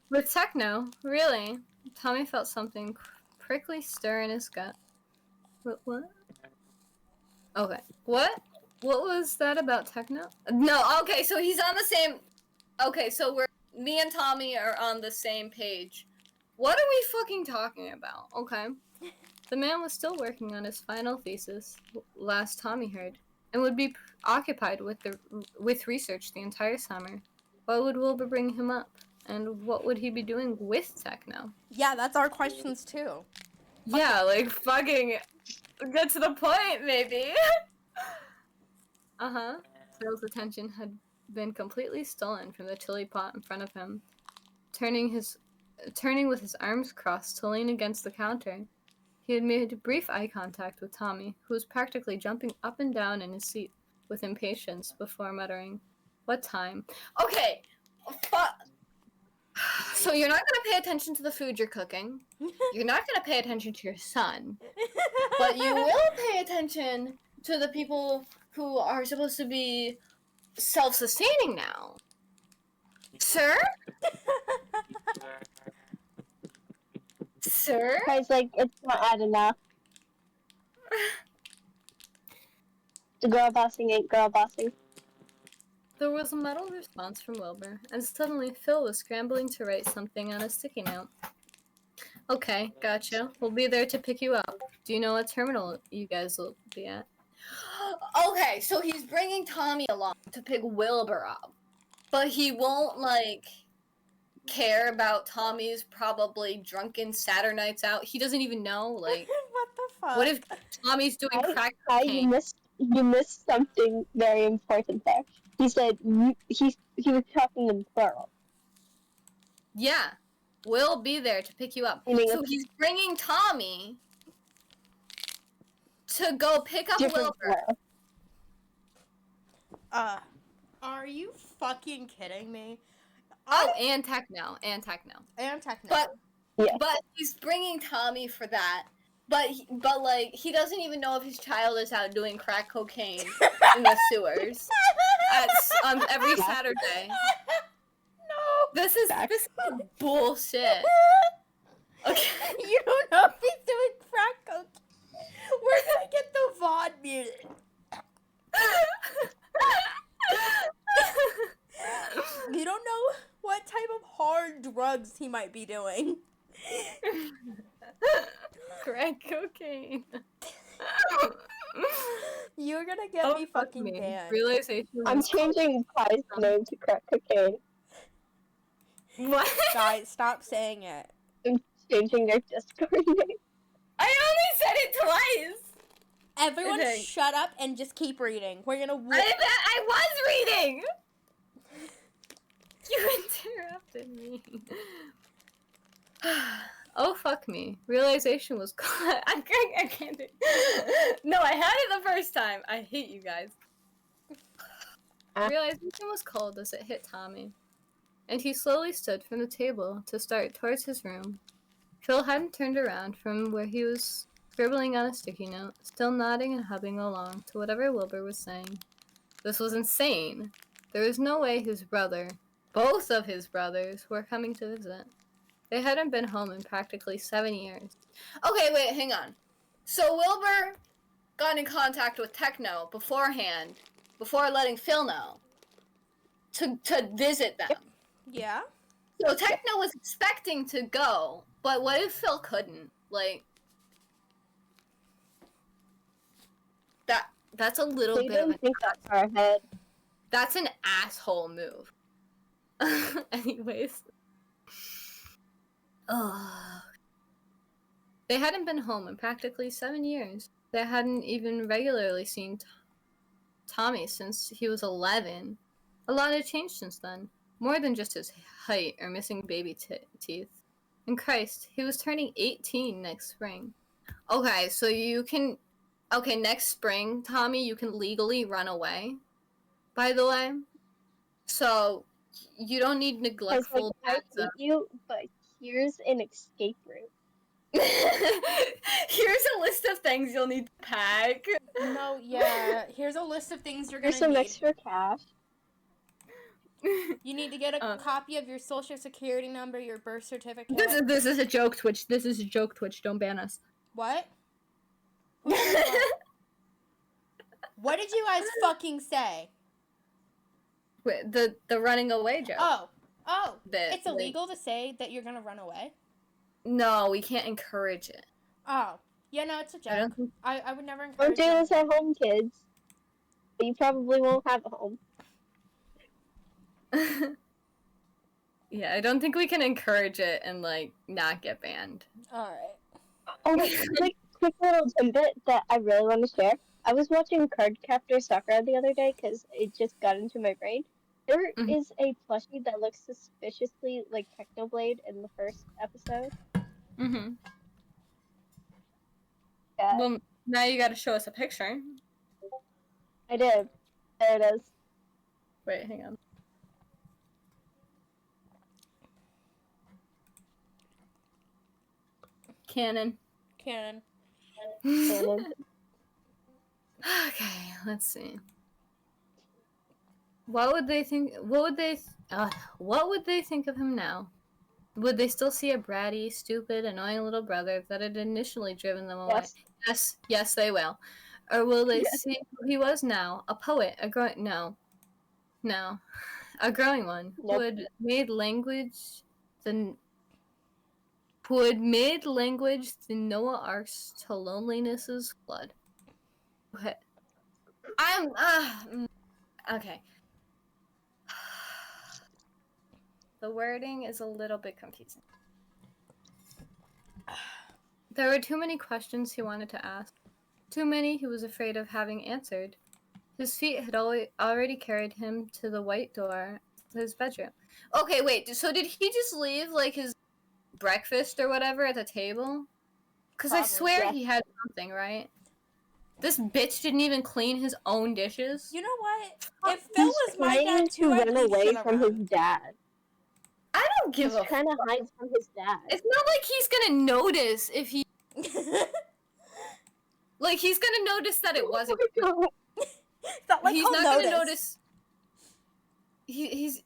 A: With Techno, really, Tommy felt something prickly stir in his gut. What? Okay. What? What was that about Techno? No, okay, so he's on the same... Okay, so me and Tommy are on the same page. What are we fucking talking about? Okay. The man was still working on his final thesis, last Tommy heard, and would be occupied with research the entire summer. Why would Wilbur bring him up? And what would he be doing with Techno?
B: Yeah, that's our questions too.
A: Yeah, like, fucking get to the point, maybe. Uh-huh. Phil's attention had been completely stolen from the chili pot in front of him. Turning with his arms crossed to lean against the counter, he had made brief eye contact with Tommy, who was practically jumping up and down in his seat with impatience before muttering, "What time?" Okay, so you're not gonna pay attention to the food you're cooking. You're not gonna pay attention to your son. But you will pay attention to the people who are supposed to be self-sustaining now. Sir? Sir?
C: Kai's like, it's not adding up. The girl bossing ain't girl bossing.
A: There was a muddled response from Wilbur, and suddenly Phil was scrambling to write something on a sticky note. Okay, gotcha. We'll be there to pick you up. Do you know what terminal you guys will be at? Okay, so he's bringing Tommy along to pick Wilbur up. But he won't, care about Tommy's probably drunken Saturday nights out. He doesn't even know,
B: What the fuck?
A: what if Tommy's doing crack
C: Kai,
A: cocaine?
C: you missed something very important there. He said he was talking in plural.
A: Yeah, we'll be there to pick you up. So he's bringing Tommy to go pick up
C: Different
A: Wilbur.
C: plural.
B: Are you fucking kidding me?
A: Oh, and techno.
B: And techno.
A: But he's bringing Tommy for that. But he doesn't even know if his child is out doing crack cocaine in the sewers every Saturday.
B: No.
A: This is bullshit. Okay.
B: You don't know if he's doing crack cocaine. We're gonna get the VOD muted. You don't know what type of hard drugs he might be doing.
A: Crack cocaine.
B: You're gonna get me fucking banned.
A: Realization.
C: I'm changing Kai's name to crack cocaine.
A: What?
B: Guys, stop saying it.
C: I'm changing their Discord name.
A: I only said it twice.
B: Everyone
A: Okay.
B: shut up and just keep reading. We're gonna
A: I was reading. You interrupted me. Oh, fuck me. Realization was caught. I can't do it. No, I had it the first time. I hate you guys. Realization was cold as it hit Tommy, and he slowly stood from the table to start towards his room. Phil hadn't turned around from where he was scribbling on a sticky note, still nodding and humming along to whatever Wilbur was saying. This was insane. There was no way his brother, both of his brothers, were coming to visit. They hadn't been home in practically 7 years. Okay, wait, hang on. So Wilbur got in contact with Techno beforehand, before letting Phil know, to visit them.
B: Yeah?
A: So Techno was expecting to go, but what if Phil couldn't? That's a little
C: They
A: bit of
C: don't
A: an
C: think that far ahead.
A: That's an asshole move. Anyways. Ugh. They hadn't been home in practically 7 years. They hadn't even regularly seen Tommy since he was 11. A lot had changed since then. More than just his height or missing baby teeth. And Christ, he was turning 18 next spring. Okay, so you can... Okay, next spring, Tommy, you can legally run away. By the way. So, you don't need neglectful...
C: I hate you, but here's an escape route.
A: Here's a list of things you'll need to pack.
B: No, yeah. Here's a list of things you're gonna
C: Here's some
B: need.
C: extra cash.
B: You need to get a copy of your social security number, your birth certificate.
A: This is a joke, Twitch. This is a joke, Twitch. Don't ban us.
B: What? What did you guys fucking say?
A: Wait, the running away joke.
B: Oh.
A: That,
B: It's illegal to say that you're gonna run away?
A: No, we can't encourage it.
B: Oh. Yeah, no, it's a
A: I
B: joke.
A: don't think...
B: I would never
C: Don't
B: encourage
C: do
B: it.
C: this at home, kids. But you probably won't have a home.
A: Yeah, I don't think we can encourage it and, not get banned.
B: Alright.
C: Oh, quick little tidbit that I really want to share. I was watching Cardcaptor Sakura the other day because it just got into my brain. There
A: Mhm.
C: is a plushie that looks suspiciously like Technoblade in the first episode.
A: Mm-hmm.
C: Yeah,
A: Well, now you gotta show us a picture.
C: I did. There it is.
A: Wait, hang on. Canon.
B: Canon.
C: Canon.
A: Okay, let's see. What would they think? What would they think of him now? Would they still see a bratty, stupid, annoying little brother that had initially driven them away?
C: Yes.
A: Yes, they will. Or will they
C: Yes.
A: see who he was now? A poet, a growing a growing one who
C: Nope.
A: had made language the Noah Arks to loneliness's flood. Okay. Okay. The wording is a little bit confusing. There were too many questions he wanted to ask. Too many he was afraid of having answered. His feet had already carried him to the white door to his bedroom. Okay, wait, so did he just leave, like, his breakfast or whatever at the table? Because I
B: Probably.
A: swear
C: Yeah.
A: he had something, right? This bitch didn't even clean his own dishes.
B: You know what? If Phil
C: He's
B: was my
C: trying
B: dad
C: to
B: too, I'd
C: run
B: leave
C: away
B: shit
C: from his
B: around.
C: dad.
A: I don't give
C: He's
A: a
C: trying to hide from his dad.
A: It's not like he's gonna notice if he... Like, he's gonna notice that it wasn't...
C: Oh my God.
B: It's not like
A: he's
B: he'll
A: not
B: notice.
A: gonna notice... He's...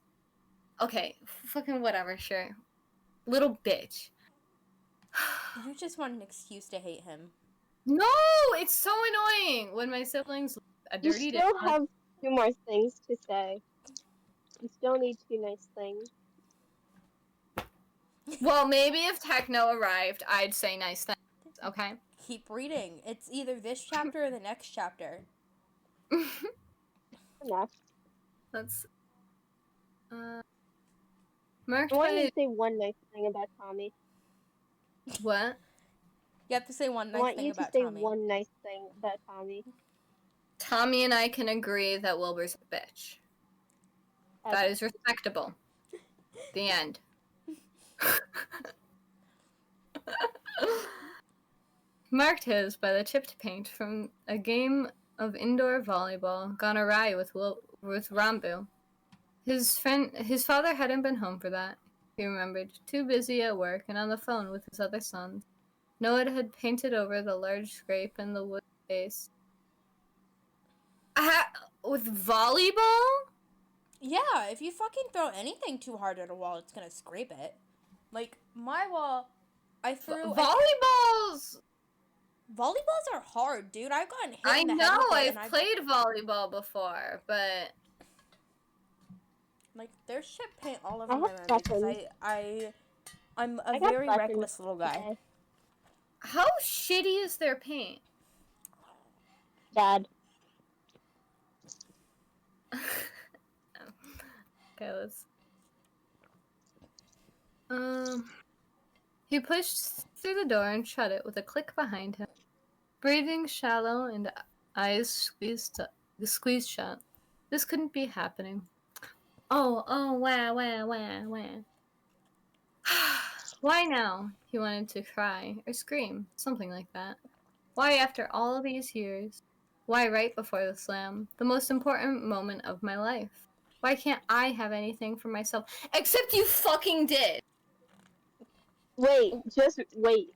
A: Okay, fucking whatever, sure. Little bitch.
B: You just want an excuse to hate him.
A: No, it's so annoying when my siblings a
C: You
A: dirty
C: still
A: dick.
C: have 2 more things to say. You still need 2 nice things.
A: Well, maybe if Techno arrived, I'd say nice things. Okay.
B: Keep reading. It's either this chapter or the next chapter.
C: Enough.
A: Let's. Marked
C: I want you
A: by
C: to say one nice thing about Tommy.
A: what?
B: You have to say one
C: I
B: nice
C: want
B: thing
C: you to
B: about
C: say
B: Tommy.
C: one nice thing about Tommy.
A: Tommy and I can agree that Wilbur's a bitch. That is respectable. The end. Marked his by the chipped paint from a game of indoor volleyball gone awry with Rambu. His father hadn't been home for that. He remembered, too busy at work and on the phone with his other sons. Noah had painted over the large scrape in the wood face. With volleyball?
B: Yeah, if you fucking throw anything too hard at a wall, it's gonna scrape it. Like, my wall, I threw...
A: Volleyballs!
B: Volleyballs are hard, dude. I've gotten hit
A: I
B: in the head
A: know,
B: with it,
A: I've
B: and
A: played volleyball before, but...
B: Like, there's shit paint all over
C: I
B: my
C: have
B: room because
C: buttons.
B: I'm a
C: I got
B: very
C: buttons
B: reckless little guy.
C: today.
A: How shitty is their paint?
C: Dad.
A: Okay, let's... He pushed through the door and shut it with a click behind him. Breathing shallow and eyes squeezed shut. This couldn't be happening. Oh, wow. Why now? He wanted to cry or scream, something like that. Why after all these years? Why right before the slam? The most important moment of my life. Why can't I have anything for myself? Except you fucking did!
C: Wait, just wait.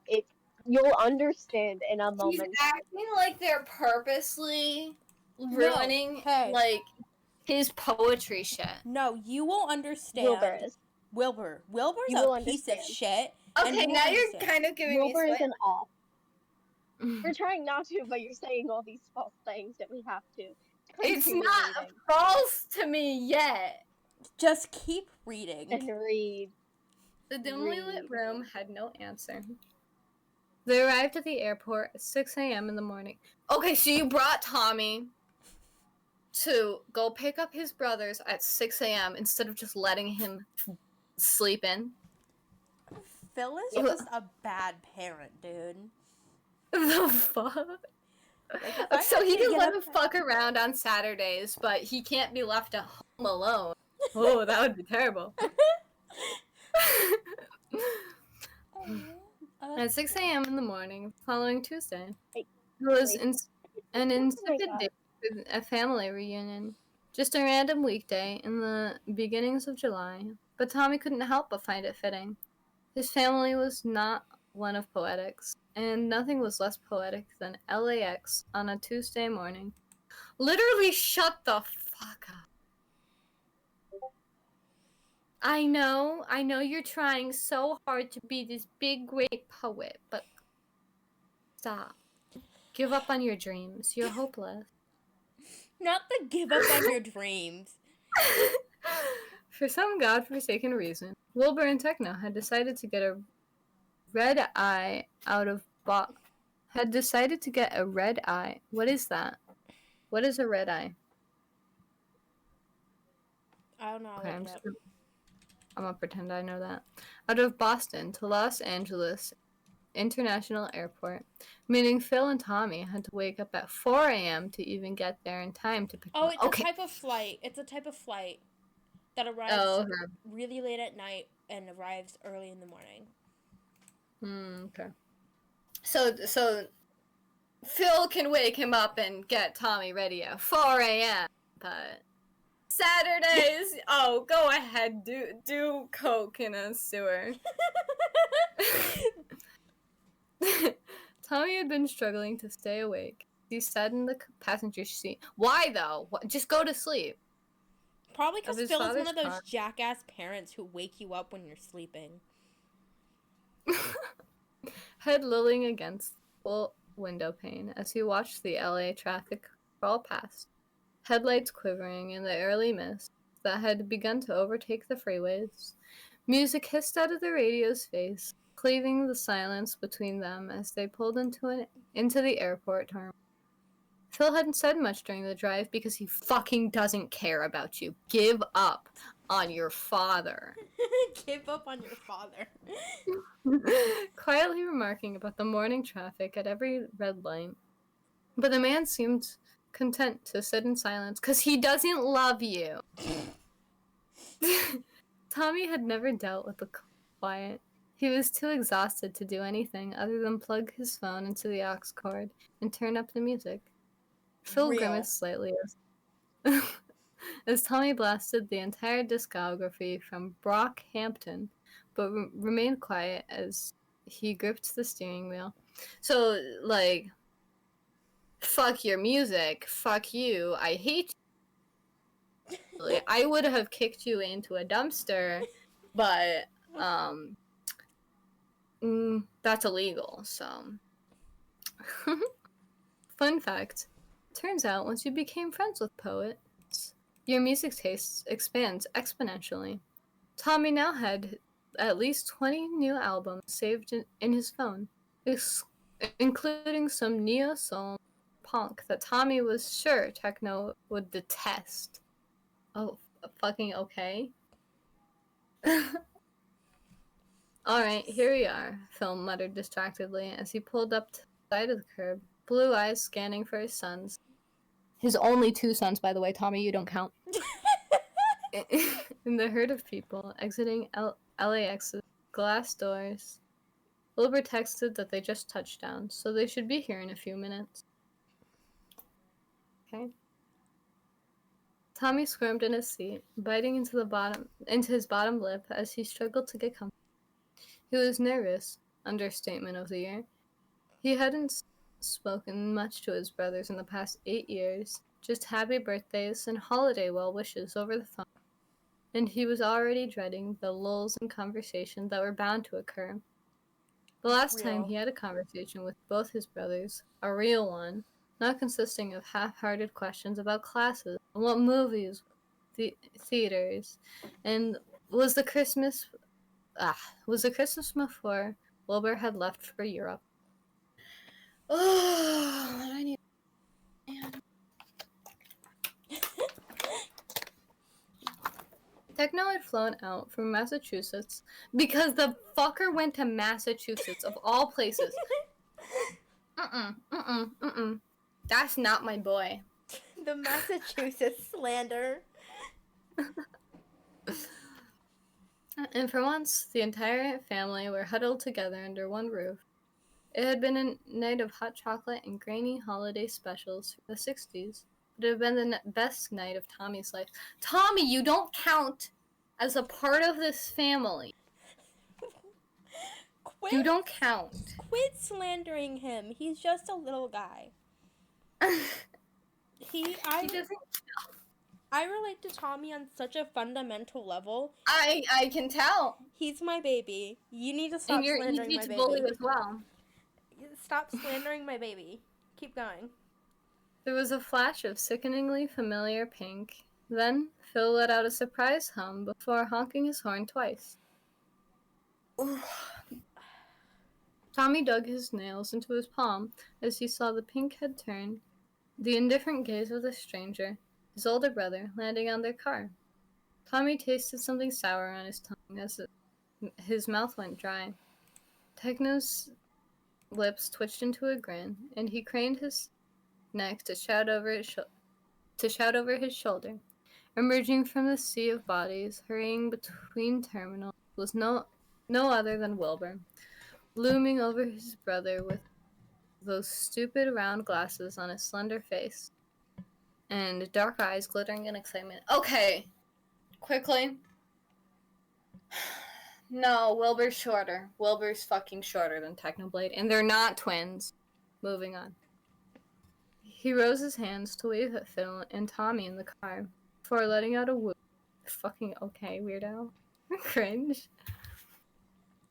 C: You'll understand in a
A: He's
C: moment.
A: acting like they're purposely ruining,
B: hey.
A: like, his poetry shit.
B: No, you will understand.
C: Wilbur is.
B: Wilbur's
C: You
B: a
C: will
B: piece
C: understand.
B: of shit. and
A: Okay,
B: you will
A: now you're
B: understand.
A: kind of giving
C: Wilbur
A: me
C: is an off.
A: sweat.
C: You're trying not to, but you're saying all these false things that we have to.
A: It's
C: Continue
A: not
C: reading
A: false to me yet.
B: Just keep reading.
C: and read.
A: The dimly lit
C: Read.
A: room had no answer. They arrived at the airport at 6 a.m. in the morning. Okay, so you brought Tommy to go pick up his brothers at 6 a.m. instead of just letting him sleep in.
B: Phil is
A: Yeah.
B: just a bad parent, dude.
A: The fuck?
B: Like, if I
A: So
B: had
A: he
B: to
A: can
B: get
A: let
B: up
A: him fuck around on Saturdays, but he can't be left at home alone. Oh, that would be terrible. At 6 a.m. in the morning, following Tuesday, it was an insipid day for a family reunion. Just a random weekday in the beginnings of July, but Tommy couldn't help but find it fitting. His family was not one of poetics, and nothing was less poetic than LAX on a Tuesday morning. Literally, shut the fuck up. I know you're trying so hard to be this big, great poet, but stop. Give up on your dreams. You're hopeless.
B: Not the give up on your dreams.
A: For some godforsaken reason, Wilbur and Techno had decided to get a red eye out of had decided to get a red eye. What is that? What is a red eye?
B: I don't know.
A: Okay, I'm gonna pretend I know that. Out of Boston to Los Angeles International Airport, meaning Phil and Tommy had to wake up at 4 a.m. to even get there in time to pick them up.
B: It's a type of flight. It's a type of flight that arrives really late at night and arrives early in the morning.
A: Okay. So Phil can wake him up and get Tommy ready at 4 a.m. But Saturdays, oh, go ahead, do coke in a sewer. Tommy had been struggling to stay awake. He sat in the passenger seat. Why though? Just go to sleep.
B: Probably because Phil is one of those jackass parents who wake you up when you're sleeping.
A: Head lolling against the full window pane as he watched the LA traffic crawl past. Headlights quivering in the early mist that had begun to overtake the freeways. Music hissed out of the radio's face, cleaving the silence between them as they pulled into the airport terminal. Phil hadn't said much during the drive because he fucking doesn't care about you. Give up on your father.
B: Give up on your father.
A: Quietly remarking about the morning traffic at every red light. But the man seemed content to sit in silence because he doesn't love you. Tommy had never dealt with the quiet. He was too exhausted to do anything other than plug his phone into the aux cord and turn up the music. Phil grimaced slightly as Tommy blasted the entire discography from Brockhampton, but remained quiet as he gripped the steering wheel. So, like, fuck your music, fuck you, I hate you. I would have kicked you into a dumpster, but, that's illegal, so. Fun fact. Turns out once you became friends with poets, your music taste expands exponentially. Tommy now had at least 20 new albums saved in his phone, including some neo-soul punk that Tommy was sure Techno would detest. Oh, fucking okay. Alright, here we are, Phil muttered distractedly as he pulled up to the side of the curb, blue eyes scanning for his sons. His only 2 sons, by the way, Tommy, you don't count. In the herd of people exiting LAX's glass doors, Wilbur texted that they just touched down, so they should be here in a few minutes. Okay. Tommy squirmed in his seat, biting into his bottom lip as he struggled to get comfortable. He was nervous, understatement of the year. He hadn't spoken much to his brothers in the past 8 years, just happy birthdays and holiday well wishes over the phone, and he was already dreading the lulls in conversation that were bound to occur. The last time he had a conversation with both his brothers, a real one, not consisting of half-hearted questions about classes, and what movies, theaters, and was the Christmas before Wilbur had left for Europe. Oh, I need. Techno had flown out from Massachusetts because the fucker went to Massachusetts of all places. That's not my boy.
B: The Massachusetts slander.
A: And for once, the entire family were huddled together under one roof. It had been a night of hot chocolate and grainy holiday specials from the 60s, but it had been the best night of Tommy's life. Tommy, you don't count as a part of this family. You don't count.
B: Quit slandering him. He's just a little guy.
A: He doesn't.
B: I relate to Tommy on such a fundamental level.
A: I can tell.
B: He's my baby. You need to stop
A: And you're
B: slandering
A: easy
B: my
A: to
B: baby.
A: bully as well.
B: Stop slandering my baby. Keep going.
A: There was a flash of sickeningly familiar pink. Then Phil let out a surprised hum before honking his horn twice. Tommy dug his nails into his palm as he saw the pink head turn, the indifferent gaze of the stranger, his older brother, landing on their car. Tommy tasted something sour on his tongue as his mouth went dry. Techno's lips twitched into a grin, and he craned his neck to shout over his shoulder. Emerging from the sea of bodies, hurrying between terminals, was no other than Wilbur, looming over his brother with those stupid round glasses on his slender face, and dark eyes glittering in excitement. Okay, quickly. No, Wilbur's shorter. Wilbur's fucking shorter than Technoblade, and they're not twins. Moving on. He rose his hands to wave at Phil and Tommy in the car before letting out a whoop. Fucking okay, weirdo. Cringe.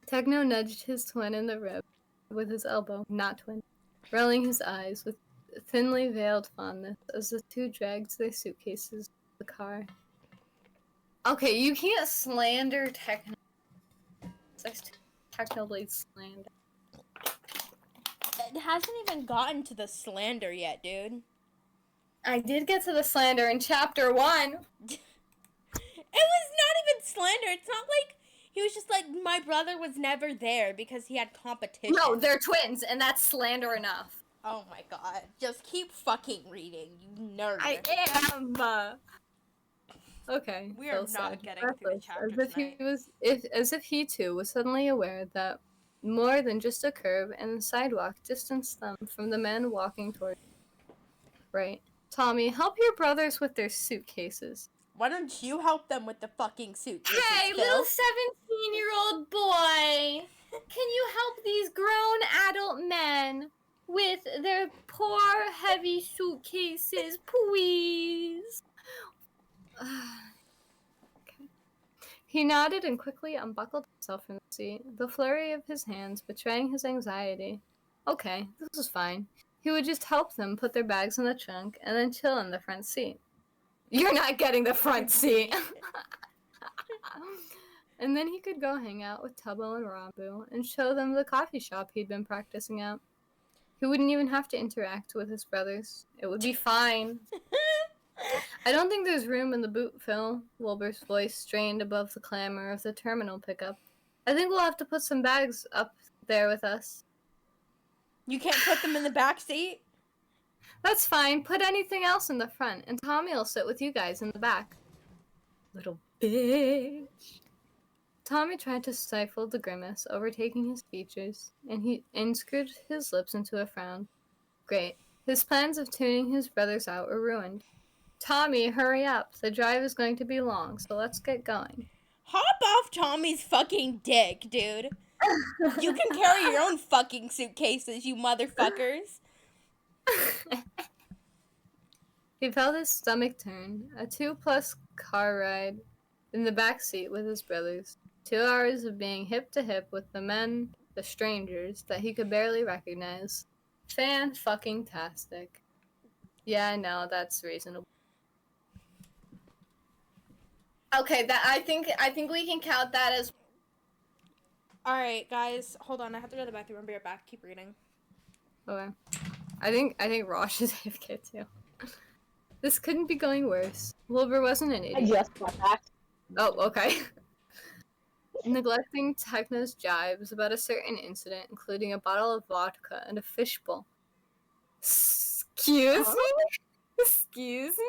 A: Techno nudged his twin in the rib with his elbow, not twin, rolling his eyes with thinly veiled fondness as the two dragged their suitcases to the car. Okay, you can't slander Techno. Technoblade slander.
B: It hasn't even gotten to the slander yet, dude.
A: I did get to the slander in chapter 1.
B: It was not even slander. It's not like he was just like, my brother was never there because he had competition.
A: No, they're twins, and that's slander enough.
B: Oh my god. Just keep fucking reading, you nerd.
A: I am. Okay.
B: We are
A: Phil
B: not
A: said,
B: getting through the chapter
A: as if he too was suddenly aware that more than just a curve and the sidewalk distanced them from the men walking toward him. Right. Tommy, help your brothers with their suitcases.
B: Why don't you help them with the fucking suitcases,
A: Hey,
B: Phil?
A: little 17-year-old boy! Can you help these grown adult men with their poor, heavy suitcases, please? Okay. He nodded and quickly unbuckled himself from the seat, the flurry of his hands betraying his anxiety. Okay, this was fine. He would just help them put their bags in the trunk and then chill in the front seat. You're not getting the front seat! And then he could go hang out with Tubbo and Rambu and show them the coffee shop he'd been practicing at. He wouldn't even have to interact with his brothers. It would be fine. I don't think there's room in the boot, Phil. Wilbur's voice strained above the clamor of the terminal pickup. I think we'll have to put some bags up there with us.
B: You can't put them in the back seat?
A: That's fine. Put anything else in the front, and Tommy will sit with you guys in the back. Little bitch. Tommy tried to stifle the grimace overtaking his features, and he screwed his lips into a frown. Great. His plans of tuning his brothers out were ruined. Tommy, hurry up. The drive is going to be long, so let's get going.
B: Hop off Tommy's fucking dick, dude. You can carry your own fucking suitcases, you motherfuckers.
A: He felt his stomach turn. A 2+ car ride in the back seat with his brothers. 2 hours of being hip to hip with the men, the strangers, that he could barely recognize. Fan-fucking-tastic. Yeah, I know, that's reasonable. Okay, that I think we can count that as.
B: Alright, guys, hold on. I have to go to the bathroom. I'll be right back. Keep reading.
A: Okay. I think Rosh is AFK too. This couldn't be going worse. Wilbur wasn't an idiot.
C: I just got back.
A: Oh, okay. Neglecting Techno's jibes about a certain incident, including a bottle of vodka and a fishbowl. Excuse me? Excuse me?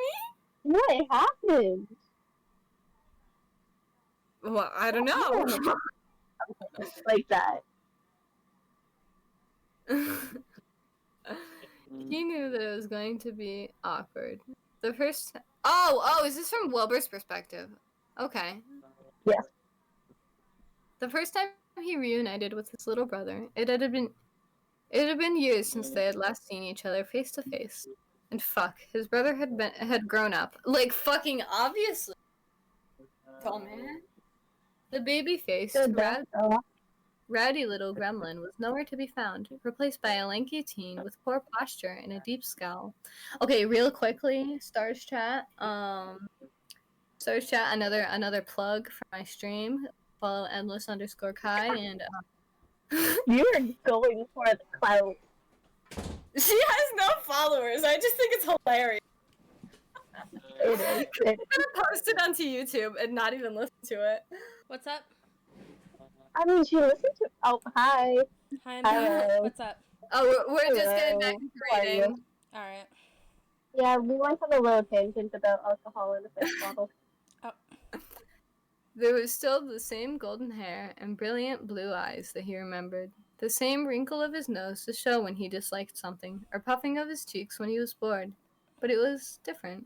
C: What happened?
A: Well, I don't know.
C: Like that.
A: He knew that it was going to be awkward. The first. Oh, is this from Wilbur's perspective? Okay.
C: Yes.
A: The first time he reunited with his little brother, it had been years since they had last seen each other face to face. And fuck, his brother had grown up. Like fucking obviously. Tall man. The baby-faced, ratty little gremlin was nowhere to be found, replaced by a lanky teen with poor posture and a deep scowl. Okay, real quickly, Stars Chat. Stars Chat, another plug for my stream. Follow endless_Kai and
C: You are going for the clout.
A: she has no followers. I just think it's hilarious.
C: It is.
A: I'm gonna post it onto YouTube and not even listen to it.
B: What's up?
C: I mean, she listened to. Oh, hi.
B: Hi,
C: Hello.
B: what's up?
A: Oh, we're just getting back
C: Hello.
A: into
C: How are you?
A: reading.
B: Alright.
C: Yeah, we went on a little tangent about alcohol in the first bottle.
A: There was still the same golden hair and brilliant blue eyes that he remembered. The same wrinkle of his nose to show when he disliked something, or puffing of his cheeks when he was bored. But it was different.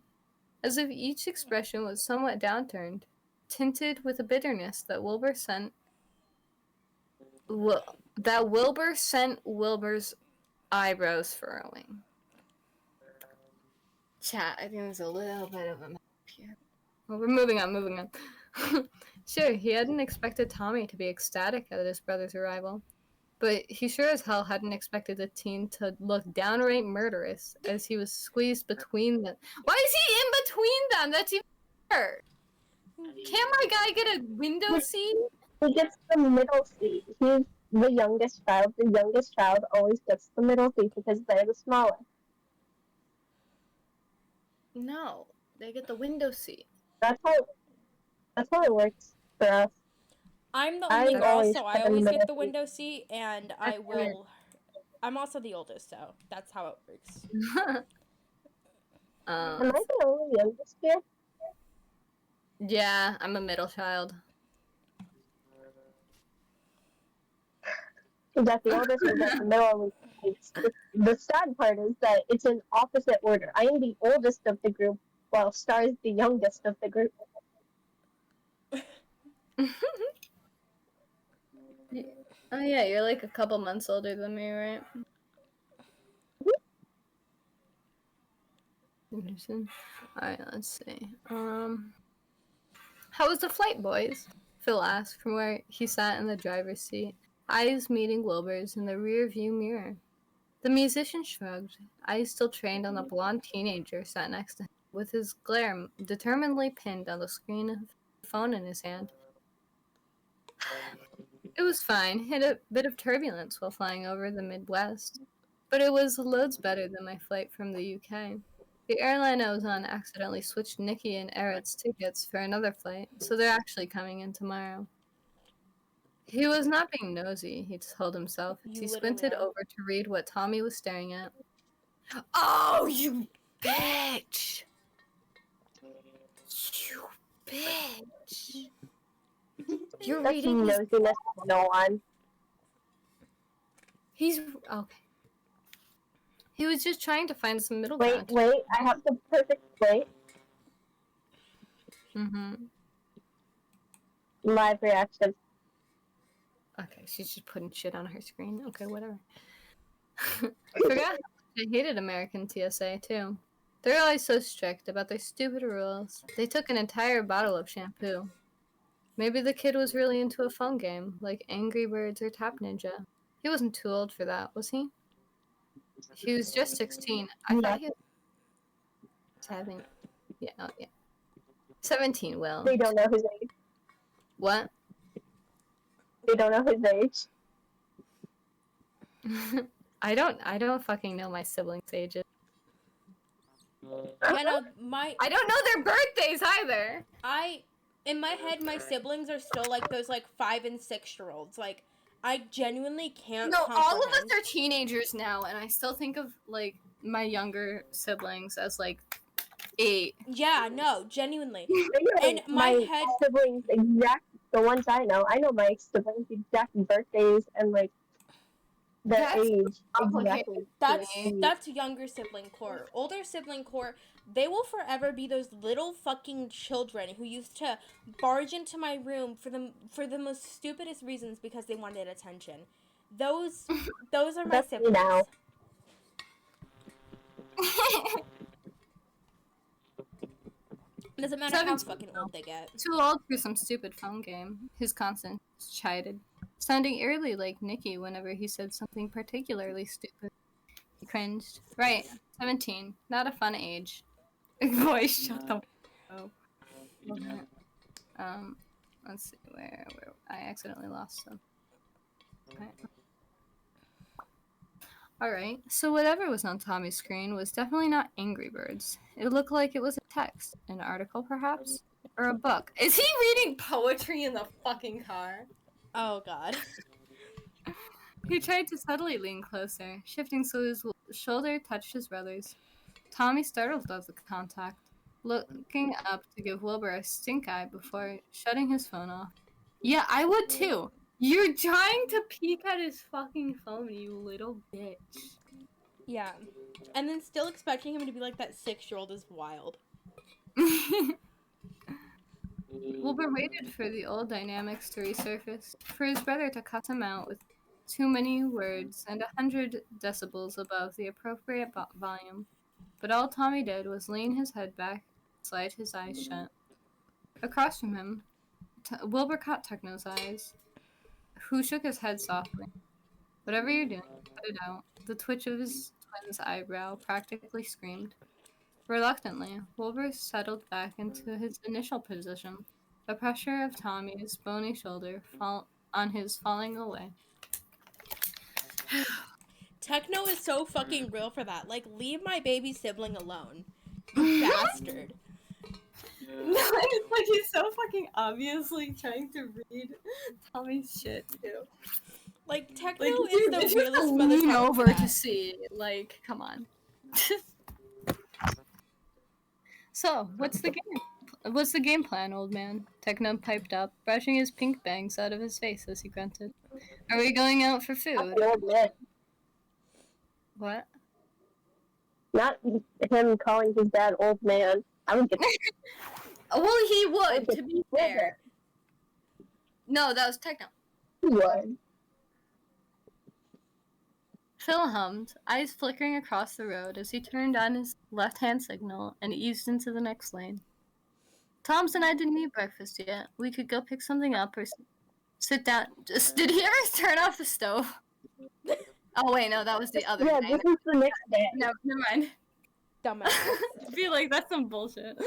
A: As if each expression was somewhat downturned, tinted with a bitterness that Wilbur sent Wilbur's eyebrows furrowing. Chat, I think there's a little bit of a map here. Well, we're moving on. Sure, he hadn't expected Tommy to be ecstatic at his brother's arrival, but he sure as hell hadn't expected the teen to look downright murderous as he was squeezed between them. Why is he in between them? That's even weird. Can't my guy get a window seat?
C: He gets the middle seat. He's the youngest child. The youngest child always gets the middle seat because they're the smallest.
A: No, they get the window seat.
C: That's how it works for us.
B: I'm the only
C: I'm
B: girl,
C: always
B: so I
C: in the
B: always
C: middle
B: get the
C: seat.
B: window seat, and I'm also the oldest, so that's how it works.
C: Am I the only youngest here?
A: Yeah, I'm a middle child.
C: Is that the oldest or is that the middle? The sad part is that it's in opposite order. I am the oldest of the group, while Star is the youngest of the group.
A: Oh yeah, you're like a couple months older than me, right? Interesting. Alright, let's see. How was the flight, boys? Phil asked from where he sat in the driver's seat, eyes meeting Wilbur's in the rear view mirror. The musician shrugged, eyes still trained on the blonde teenager sat next to him, with his glare determinedly pinned on the screen of the phone in his hand. It was fine. Hit a bit of turbulence while flying over the Midwest, but it was loads better than my flight from the UK. The airline I was on accidentally switched Nikki and Eric's tickets for another flight, so they're actually coming in tomorrow. He was not being nosy, he told himself as
B: You
A: he
B: literally
A: squinted
B: are.
A: over to read what Tommy was staring at. Oh, you bitch! You bitch! You're
C: That's
A: reading his...
C: nosiness 101.
A: He's... Okay. He was just trying to find some middle
C: Wait,
A: ground.
C: I have the perfect plate.
A: Mm-hmm.
C: Live reaction.
A: Okay, she's just putting shit on her screen. Okay, whatever. I forgot I hated American TSA, too. They're always so strict about their stupid rules. They took an entire bottle of shampoo. Maybe the kid was really into a phone game, like Angry Birds or Tap Ninja. He wasn't too old for that, was he? He was just 16. I thought he was 7. Yeah, oh, yeah. 17, Will.
C: They don't know his age.
A: What?
C: They don't know his age.
A: I don't fucking know my siblings' ages.
B: Yeah, no,
A: I don't know their birthdays either.
B: In my head, my siblings are still like those like 5 and 6-year-olds. Like, I genuinely can't.
A: No,
B: comprehend.
A: all of us are teenagers now, and I still think of like my younger siblings as like 8.
B: Yeah, no, genuinely.
C: Anyway,
B: In my head,
C: siblings exact the ones I know my siblings' exact birthdays and like their
A: That's
C: age
A: complicated.
C: exactly.
B: That's younger sibling core. Older sibling core, they will forever be those little fucking children who used to barge into my room for the most stupidest reasons because they wanted attention. Those are my
C: That's me
B: siblings.
C: now.
B: It doesn't matter how
A: 17
B: fucking old they get.
A: Too old for some stupid phone game, his conscience chided, sounding eerily like Nicky whenever he said something particularly stupid. He cringed. Right, 17. Not a fun age. Voice, shut the up. Okay. Let's see where I accidentally lost them. Okay. Alright, so whatever was on Tommy's screen was definitely not Angry Birds. It looked like it was a text, an article perhaps, or a book. Is he reading poetry in the fucking car?
B: Oh god.
A: He tried to subtly lean closer, shifting so his shoulder touched his brother's. Tommy startled at the contact, looking up to give Wilbur a stink eye before shutting his phone off. Yeah, I would too. You're trying to peek at his fucking phone, you little bitch.
B: Yeah. And then still expecting him to be like that 6-year-old is wild.
A: Wilbur waited for the old dynamics to resurface, for his brother to cut him out with too many words and 100 decibels above the appropriate volume. But all Tommy did was lean his head back, slide his eyes shut. Across from him, Wilbur caught Techno's eyes, who shook his head softly. Whatever you're doing, cut it out. The twitch of his twin's eyebrow practically screamed. Reluctantly, Wilbur settled back into his initial position, the pressure of Tommy's bony shoulder on his falling away.
B: Techno is so fucking real for that. Like, leave my baby sibling alone. You bastard.
A: No, it's like he's so fucking obviously trying to read Tommy's shit too.
B: Like, Techno
A: Like,
B: is
A: dude,
B: the
A: just
B: realest
A: lean
B: motherfucker
A: over
B: for
A: to
B: that.
A: see. Like, come on. So, what's the game? What's the game plan, old man? Techno piped up, brushing his pink bangs out of his face as he grunted. Are we going out for food?
C: The old man.
A: What?
C: Not him calling his dad old man. I would get
A: Well, he would,
C: Okay,
A: to be
C: with
A: fair. No, that was Techno.
C: would.
A: Phil hummed, eyes flickering across the road as he turned on his left-hand signal and eased into the next lane. Tom's and I didn't eat breakfast yet. We could go pick something up or sit down. Did he ever turn off the stove? Oh, wait, no, that was the other
C: Yeah,
A: day.
C: this is the next day.
A: No, never mind.
B: Dumbass.
A: I feel like that's some bullshit.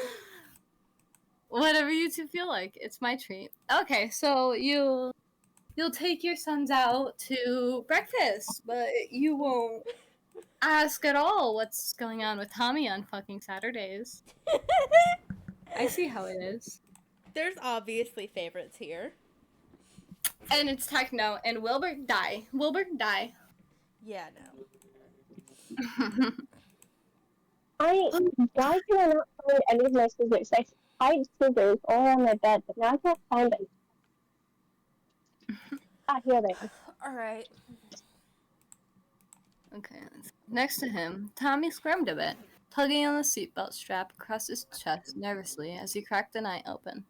A: Whatever you two feel like. It's my treat. Okay, so you'll take your sons out to breakfast, but you won't ask at all what's going on with Tommy on fucking Saturdays. I see how it is.
B: There's obviously favorites here.
A: And it's Techno, and Wilbur die. Wilbur die.
B: Yeah, no.
C: Why can I not find any of my scissors? I hide scissors all on my bed, but now I can't find them. Ah, here they are.
B: Alright.
A: Okay. Next to him, Tommy squirmed a bit, tugging on the seatbelt strap across his chest nervously as he cracked an eye open.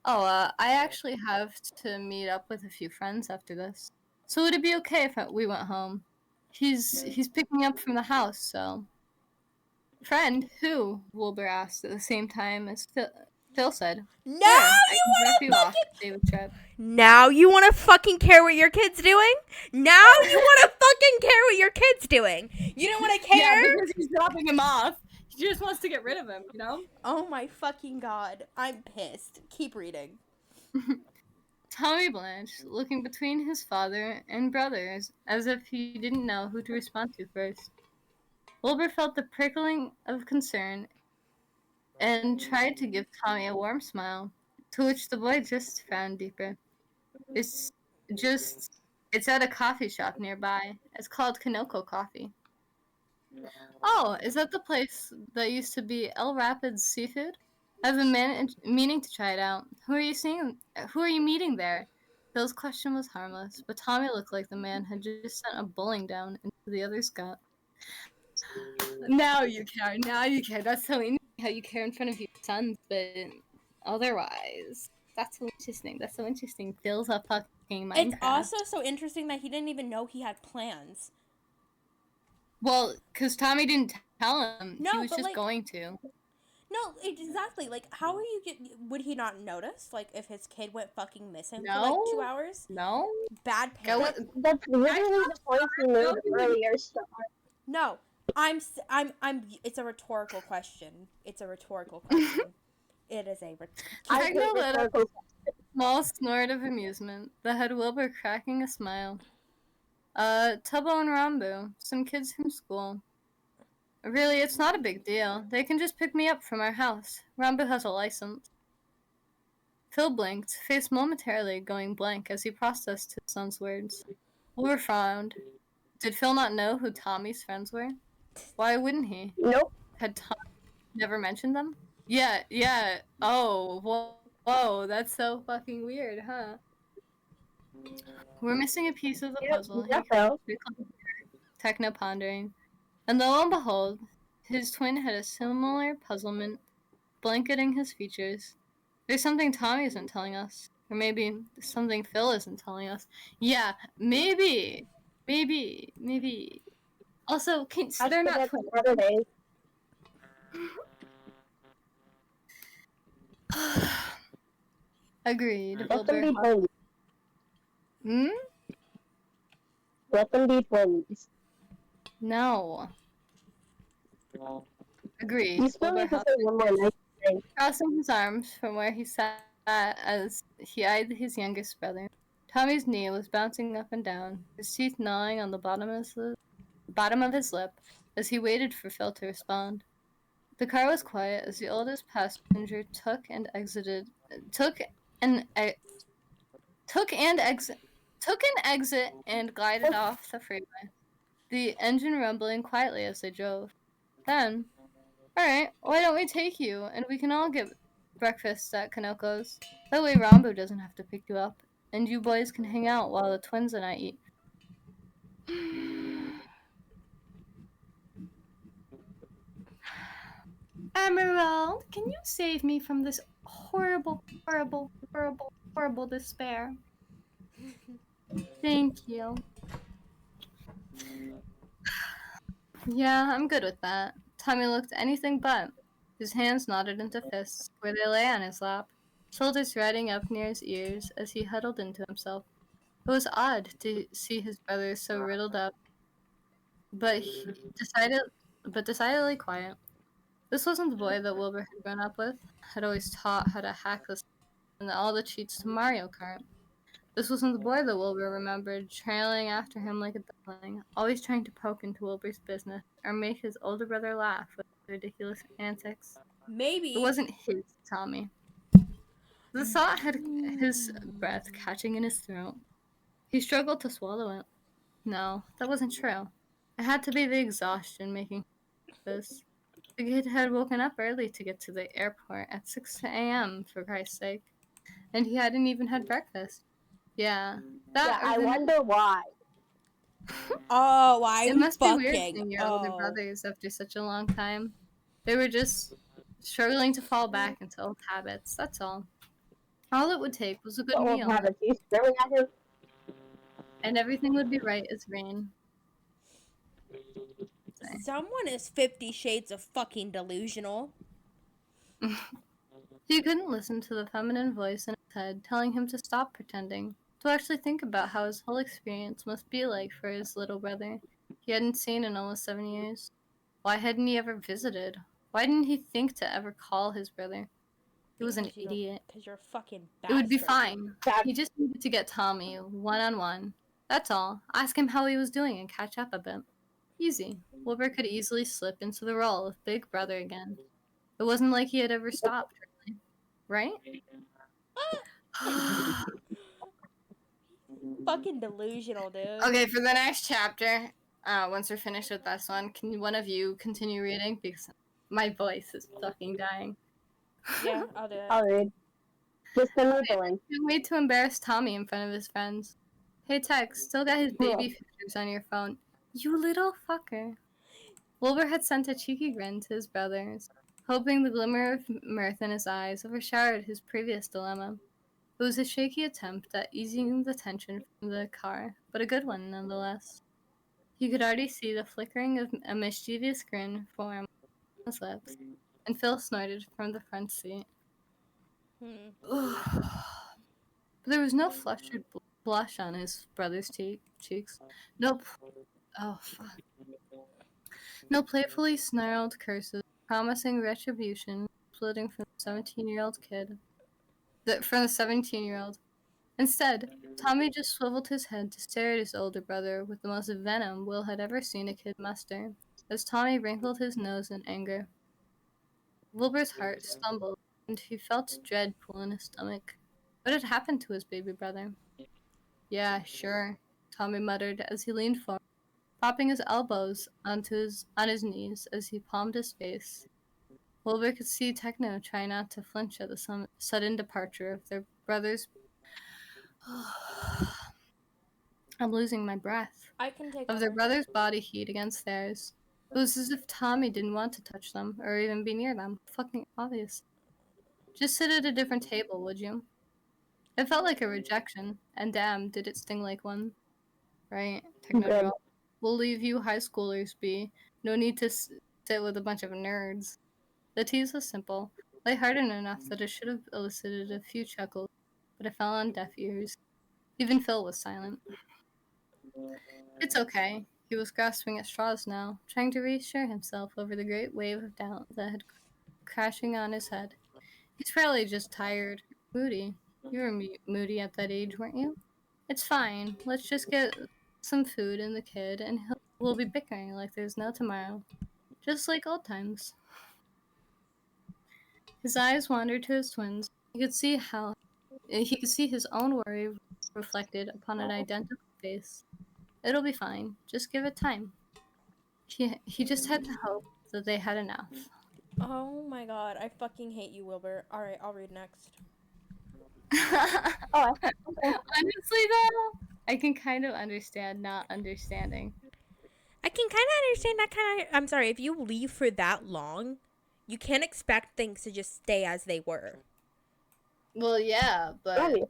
A: Oh, I actually have to meet up with a few friends after this. So would it be okay if we went home? He's picking me up from the house, so... Friend? Who? Wilbur asked at the same time as Phil said.
B: Now
A: I
B: you
A: can drop
B: wanna
A: you off
B: fucking...
A: at David Trip.
B: Now you wanna fucking care what your kid's doing? Now you wanna fucking care what your kid's doing? You don't wanna care?
A: Yeah, because he's dropping him off. He just wants to get rid of him, you know?
B: Oh my fucking god. I'm pissed. Keep reading.
A: Tommy blanched, looking between his father and brothers as if he didn't know who to respond to first. Wilbur felt the prickling of concern and tried to give Tommy a warm smile, to which the boy just frowned deeper. It's at a coffee shop nearby. It's called Kanoko Coffee. Oh, is that the place that used to be El Rapids Seafood? I've been meaning to try it out. Who are you seeing? Who are you meeting there? Phil's question was harmless, but Tommy looked like the man had just sent a bowling down into the other's gut. Now you care. Now you care. That's so interesting how you care in front of your sons, but otherwise, that's so interesting. That's so interesting. Phil's a fucking Minecraft.
B: It's also so interesting that he didn't even know he had plans.
A: Well, because Tommy didn't tell him.
B: No,
A: he was
B: but,
A: just
B: like,
A: going to.
B: No, exactly. Like, how are you would he not notice? Like, if his kid went fucking missing for like 2 hours?
A: No.
B: Bad
A: Go
B: parent.
A: with,
C: That's literally the point he made earlier. So
B: No, I'm. It's a rhetorical question. It's a rhetorical question. It is a
C: I
A: Techno
C: hate
A: let out
C: rhetorical
A: a small snort of amusement that had Wilbur cracking a smile. Tubbo and Rambo, some kids from school. Really, it's not a big deal. They can just pick me up from our house. Rambo has a license. Phil blinked, face momentarily going blank as he processed his son's words. Wilbur frowned. Did Phil not know who Tommy's friends were? Why wouldn't he?
C: Nope.
A: Had Tom never mentioned them? Yeah. Oh, whoa, that's so fucking weird, huh? We're missing a piece of the puzzle.
C: Yeah, Phil.
A: Techno pondering. And lo and behold, his twin had a similar puzzlement blanketing his features. There's something Tommy isn't telling us. Or maybe something Phil isn't telling us. Yeah, maybe. Also, they're not twins.
C: Saturdays.
A: Agreed.
C: Let them be
A: Wilbur.
C: twins.
A: Hmm?
C: Let them be twins.
A: No. Agreed.
C: You still
A: Wilbur
C: need to say one more nice thing.
A: crossing his arms from where he sat as he eyed his youngest brother. Tommy's knee was bouncing up and down, his teeth gnawing on the bottom of his lip as he waited for Phil to respond. The car was quiet as the oldest passenger took an exit and glided off the freeway, the engine rumbling quietly as they drove. Then, alright, why don't we take you and we can all get breakfast at Kanoko's? That way Rambo doesn't have to pick you up, and you boys can hang out while the twins and I eat. Emerald, can you save me from this horrible despair? Thank you. Yeah, I'm good with that. Tommy looked anything but. His hands knotted into fists, where they lay on his lap, shoulders riding up near his ears as he huddled into himself. It was odd to see his brother so riddled up, but decidedly quiet. This wasn't the boy that Wilbur had grown up with, had always taught how to hack the and all the cheats to Mario Kart. This wasn't the boy that Wilbur remembered, trailing after him like a duckling, always trying to poke into Wilbur's business or make his older brother laugh with ridiculous antics.
B: Maybe.
A: It wasn't his Tommy. The thought had his breath catching in his throat. He struggled to swallow it. No, that wasn't true. It had to be the exhaustion making this. The kid had woken up early to get to the airport at 6 a.m., for Christ's sake. And he hadn't even had breakfast. Yeah.
C: I wonder why.
B: Oh, I'm
A: It must be weird
B: fucking.
A: seeing your older brothers after such a long time. They were just struggling to fall back into old habits, that's all. All it would take was a good meal,
C: Habits. You staring at him?
A: and everything would be right as rain.
B: Someone is 50 Shades of fucking delusional.
A: He couldn't listen to the feminine voice in his head telling him to stop pretending, to actually think about how his whole experience must be like for his little brother he hadn't seen in almost 7 years. Why hadn't he ever visited? Why didn't he think to ever call his brother? He was an idiot.
B: Because you're a fucking bastard.
A: It would be fine. He just needed to get Tommy one-on-one. That's all. Ask him how he was doing and catch up a bit. Easy. Wilbur could easily slip into the role of big brother again. It wasn't like he had ever stopped, really. Right?
B: Fucking delusional, dude.
A: Okay, for the next chapter, once we're finished with this one, can one of you continue reading? Because my voice is fucking dying.
B: Yeah, I'll do it.
C: I'll read. Just send me the link.
A: Can't wait to embarrass Tommy in front of his friends. Hey Tex, still got his baby pictures on your phone. You little fucker. Wilbur had sent a cheeky grin to his brothers, hoping the glimmer of mirth in his eyes overshadowed his previous dilemma. It was a shaky attempt at easing the tension from the car, but a good one nonetheless. He could already see the flickering of a mischievous grin form on his lips, and Phil snorted from the front seat. But there was no flustered blush on his brother's cheeks. Nope. Oh, fuck. No playfully snarled curses promising retribution splitting from the 17-year-old kid. From the 17-year-old. Instead, Tommy just swiveled his head to stare at his older brother with the most venom Will had ever seen a kid muster, as Tommy wrinkled his nose in anger. Wilbur's heart stumbled, and he felt dread pool in his stomach. What had happened to his baby brother? Yeah, sure, Tommy muttered as he leaned forward, propping his elbows on his knees as he palmed his face. Wilbur could see Techno try not to flinch at the sudden departure of their brother's. I'm losing my breath.
B: I can take
A: Of their
B: over.
A: brother's body heat against theirs. It was as if Tommy didn't want to touch them, or even be near them. Fucking obvious. Just sit at a different table, would you? It felt like a rejection, and damn, did it sting like one. Right, Techno
C: Good.
A: Girl. We'll leave you high schoolers be. No need to sit with a bunch of nerds. The tease was simple, lighthearted enough that it should have elicited a few chuckles, but it fell on deaf ears. Even Phil was silent. It's okay. He was grasping at straws now, trying to reassure himself over the great wave of doubt that had crashing on his head. He's probably just tired. Moody. You were moody at that age, weren't you? It's fine. Let's just get some food in the kid, and we'll be bickering like there's no tomorrow. Just like old times. His eyes wandered to his twins. He could see his own worry reflected upon an identical face. It'll be fine. Just give it time. He just had to hope that they had enough.
B: Oh my god, I fucking hate you, Wilbur. Alright, I'll read next.
C: Oh,
A: Honestly, though, I can kind of understand not understanding.
B: I can kind of understand that kind of. I'm sorry, if you leave for that long, you can't expect things to just stay as they were.
A: Well, yeah, but
C: obviously.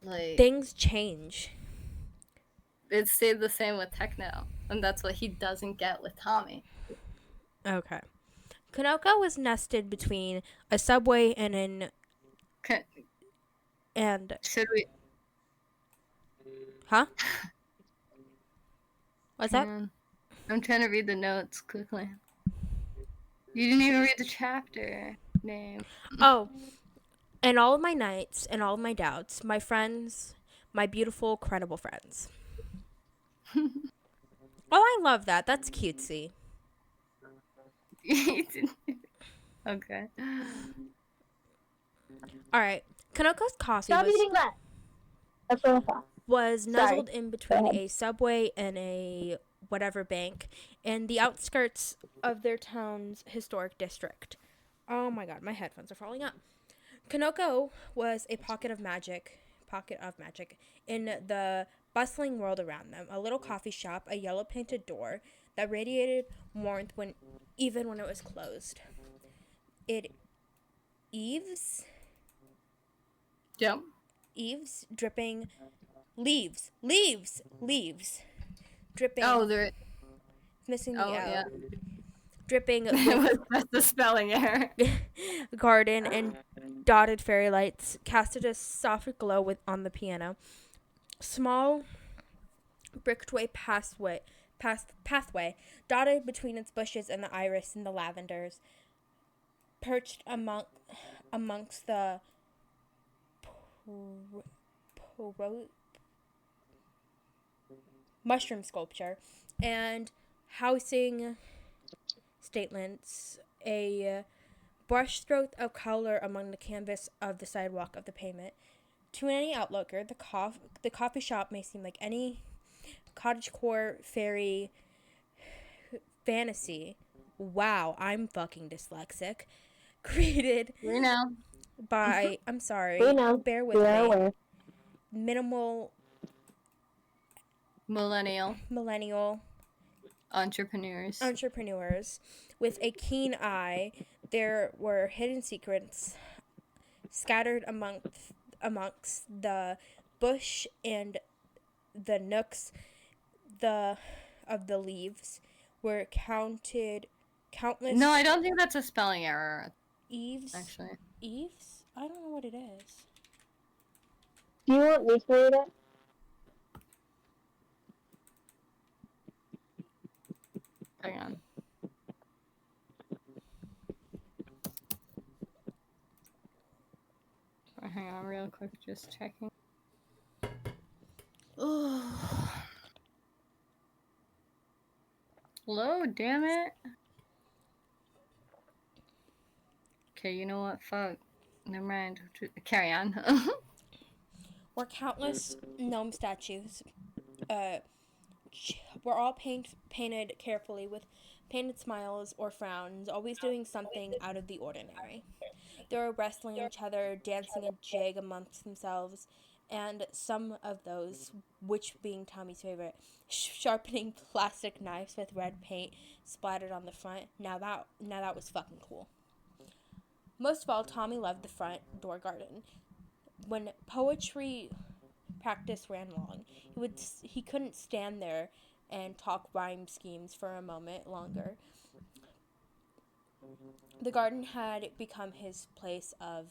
A: like
B: Things change.
A: it stayed the same with Techno, and that's what he doesn't get with Tommy.
B: Okay. Konoko was nested between a subway and an. And.
A: Should we?
B: Huh? What's that?
A: I'm trying to read the notes quickly. You didn't even read the chapter name.
B: Oh. And all of my nights and all of my doubts, my friends, my beautiful, credible friends. Oh, I love that. That's cutesy.
A: Okay.
B: All right. Kanoko's coffee
C: Stop eating that. That's what I thought.
B: was nuzzled
C: Sorry.
B: in between
C: ahead.
B: a subway and a whatever bank in the outskirts of their town's historic district. Oh my god, my headphones are falling out. Kanoko was a pocket of magic in the bustling world around them. A little coffee shop, a yellow painted door that radiated warmth even when it was closed. Eaves dripping leaves dripping.
A: Oh, they're
B: Missing the L.
A: yeah.
B: Dripping
A: That's the spelling error.
B: garden and dotted fairy lights casted a soft glow on the piano. Small bricked pathway dotted between its bushes and the iris and the lavenders, perched amongst the mushroom sculpture and housing statelets, a brushstroke of color among the canvas of the sidewalk of the pavement. To any outlooker, the coffee shop may seem like any cottagecore fairy fantasy. Wow, I'm fucking dyslexic. created
A: We know.
B: by, I'm
C: We
B: sorry,
C: know.
B: bear
C: We
B: with
C: are
B: me,
C: aware.
B: minimal
A: Millennial
B: millennial
A: entrepreneurs.
B: entrepreneurs with a keen eye. There were hidden secrets scattered amongst the bush and the nooks of the leaves were countless
A: No, I don't think that's a spelling error,
B: eaves.
A: actually.
B: Eaves? I don't know what it is.
C: Do you want me to read it?
A: Hang on. Hang on real quick, just checking. Load, damn it. Okay, you know what? Fuck. Never mind. Carry on.
B: Were countless gnome statues. Were all painted carefully with painted smiles or frowns, always doing something out of the ordinary. They were wrestling each other, dancing a jig amongst themselves, and some of those, which being Tommy's favorite, sharpening plastic knives with red paint splattered on the front. Now that was fucking cool. Most of all, Tommy loved the front door garden. When poetry practice ran long, he couldn't stand there and talk rhyme schemes for a moment longer. The garden had become his place of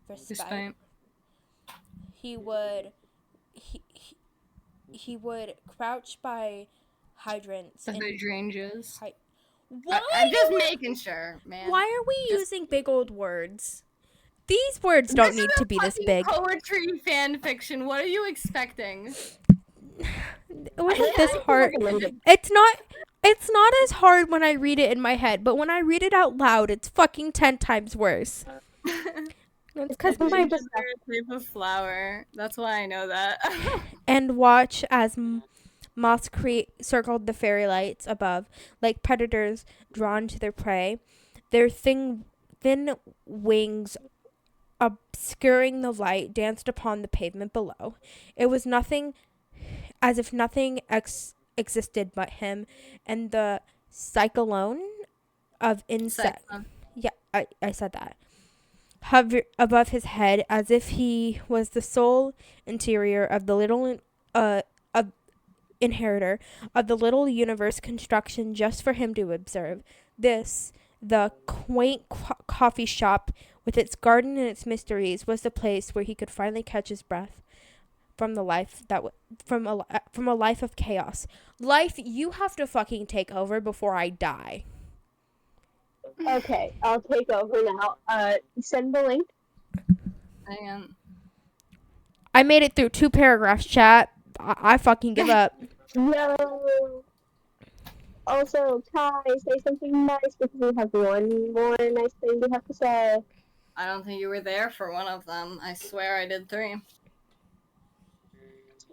B: respite.
A: Despite.
B: He would he would crouch by hydrants
A: The
B: and
A: hydrangeas.
B: why
A: I'm just making sure, man.
B: why are we
A: Just-
B: using big old words? These words don't need to be this big.
A: Poetry fan fiction. What are you expecting?
B: It wasn't this
C: I
B: hard.
C: recommend it.
B: It's not as hard when I read it in my head, but when I read it out loud, it's fucking 10 times worse. That's because
C: It's
B: my
C: just
A: type of flower. That's why I know that.
B: and watch as moths circled the fairy lights above, like predators drawn to their prey. Their thin wings obscuring the light danced upon the pavement below. It was nothing, as if nothing existed but him and the cyclone of insects. Yeah, I said that. Hover above his head as if he was the sole interior of the little inheritor of the little universe construction just for him to observe. The quaint coffee shop with its garden and its mysteries, was the place where he could finally catch his breath from the life from a life of chaos. Life you have to fucking take over before I die.
C: Okay, I'll take over now. Send the link.
A: Hang on.
B: I made it through 2 paragraphs, chat. I fucking give up.
C: No. Also, Kai, say something nice because we have one more nice thing we have to say.
A: I don't think you were there for one of them. I swear I did 3.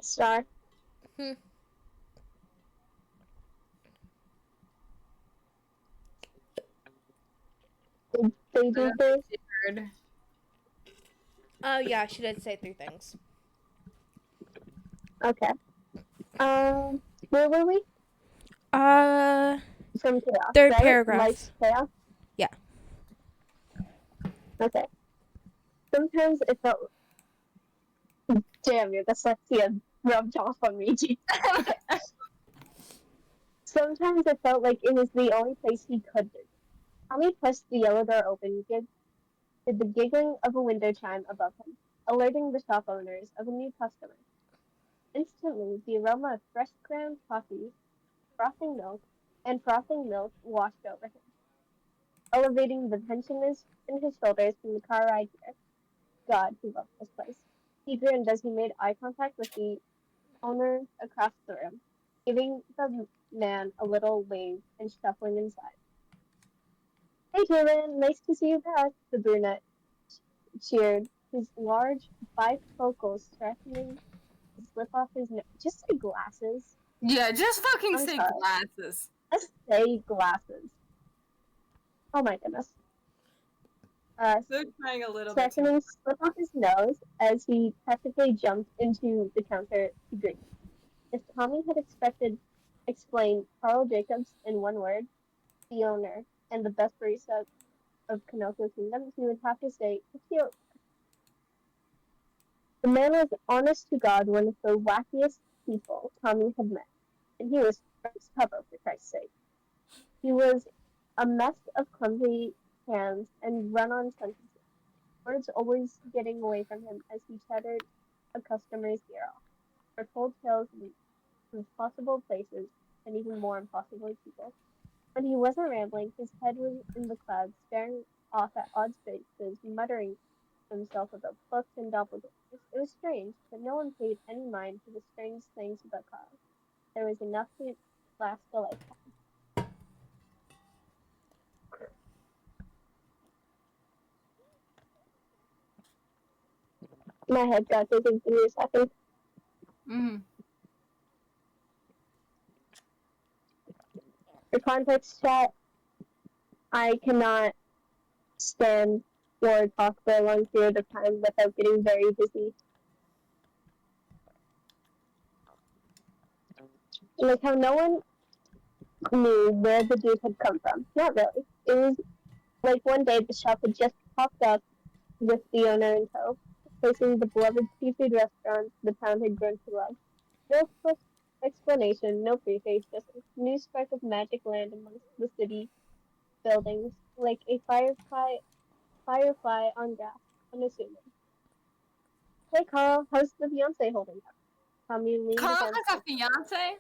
C: Star.
B: Hmm.
C: Did they do this?
B: Oh yeah, she did say 3 things.
C: Okay. Where were we? From chaos.
B: 3rd
C: right?
B: paragraph.
C: Life's chaos?
B: Yeah.
C: Okay. Sometimes it felt. Damn, your dyslexia rubbed off on me. Okay. Sometimes it felt like it was the only place he could be. Tommy pressed the yellow door open, did the giggling of a window chime above him, alerting the shop owners of a new customer. Instantly, the aroma of fresh ground coffee, frothing milk washed over him, elevating the tension in his shoulders from the car ride here. God, he loved this place. He grinned as he made eye contact with the owner across the room, giving the man a little wave and shuffling inside. Hey, Kevin, nice to see you back, the brunette cheered, his large bifocals threatening to slip off his nose. Just say glasses.
A: Yeah, just fucking
C: I'm
A: say
C: sorry.
A: glasses.
C: Just say glasses. Oh my goodness.
A: They're trying a little bit too.
C: Threatening slip off his nose as he practically jumped into the counter to drink. If Tommy had explained Carl Jacobs in one word, the owner and the best barista of Pinocchio Kingdom, he would have to say, cute. The man was honest to God one of the wackiest people Tommy had met, and he was front cover for Christ's sake. He was a mess of clumsy hands and run-on sentences, words always getting away from him as he chattered a customer's ear off, or told tales of impossible places and even more impossible people. When he wasn't rambling, his head was in the clouds, staring off at odd spaces, muttering to himself about books and doppelgangers. It was strange, but no one paid any mind to the strange things about Carl. There was enough to last a lifetime. My head got dizzy. Give me a second.
A: Mm-hmm.
C: For context, chat, I cannot stand or talk for a long period of time without getting very dizzy. Like how no one knew where the dude had come from. Not really. It was like one day the shop had just popped up with the owner in tow, replacing the beloved seafood restaurant the town had grown to love. No quick explanation, no preface, just a new spark of magic land amongst the city buildings, like a firefly on grass, unassuming. Hey Carl, how's the fiance holding up? Tommy leaned
A: Carl
C: against
A: has
C: the
A: a fiance?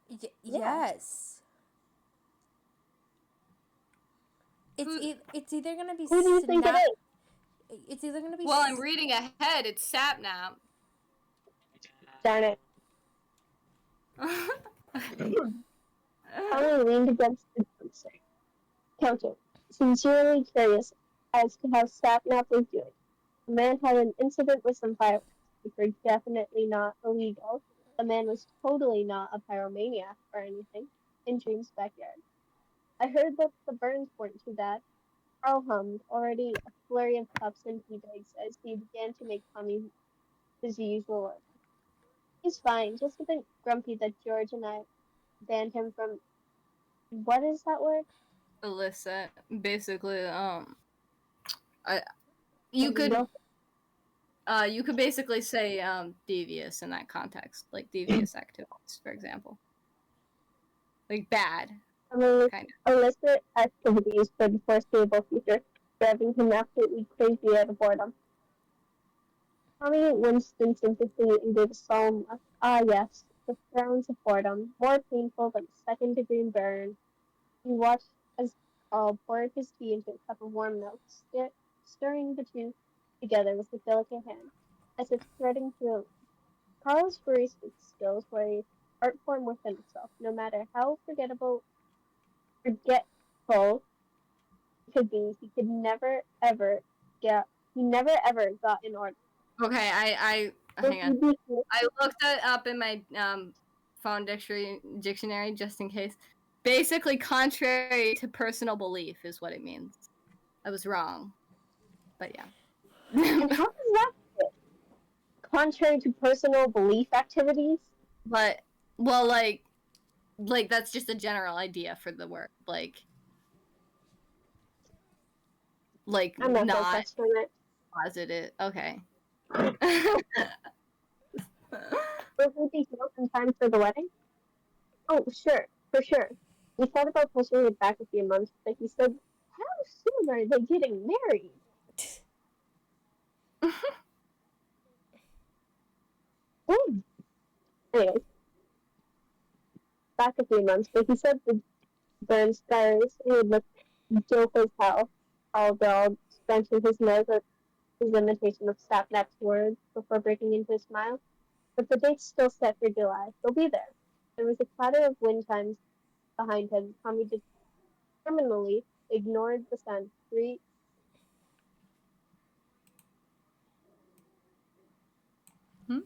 C: yeah.
B: Yes.
A: Who?
B: It's either gonna be
C: Who do you think it
B: Snap.
C: is?
B: It's either gonna be.
A: Well, I'm reading ahead. It's Sapnap.
C: Darn it. Tommy leaned against the counter, sincerely curious as to how Sapnap was doing. The man had an incident with some fireworks, which were definitely not illegal. The man was totally not a pyromaniac or anything in Dream's backyard. I heard that the burns weren't too bad. Carl hummed, already a flurry of cups and tea bags as he began to make Tommy his usual order. He's fine, just a bit grumpy that George and I banned him from what is that word?
A: Illicit. Basically, I you could
C: Illegal.
A: you could basically say devious in that context, like devious activities, for example, like bad kind
C: Illicit activities for the foreseeable future, driving him absolutely crazy out of boredom. Tommy winced in sympathy and gave a solemn laugh. Ah, yes, the frowns of boredom, more painful than a second-degree burn. He watched as Carl poured his tea into a cup of warm milk, stirring the two together with a delicate hand, as if threading through. Carl's barista skills were an art form within itself, no matter how forgetful he could be. He could never ever get. He never ever got an order.
A: of. Okay, I hang on. I looked it up in my phone dictionary just in case. Basically, contrary to personal belief is what it means. I was wrong, but yeah.
C: And how does that fit? Contrary to personal belief activities?
A: But well, like that's just a general idea for the word, like
C: I'm not gonna
A: not
C: question it.
A: positive. Okay.
C: Will we be healed in time for the wedding? Oh, sure, for sure. We thought about pushing it back a few months, but he said, how soon are they getting married? Mm. Anyways, back a few months, but he said the burn scars would look dope as hell. All dog scrunching his nose at his imitation of Sapnap's words before breaking into a smile. But the date's still set for July. They'll be there. There was a clatter of wind chimes behind him. Tommy determinedly ignored the sound. Three.
A: Hmm?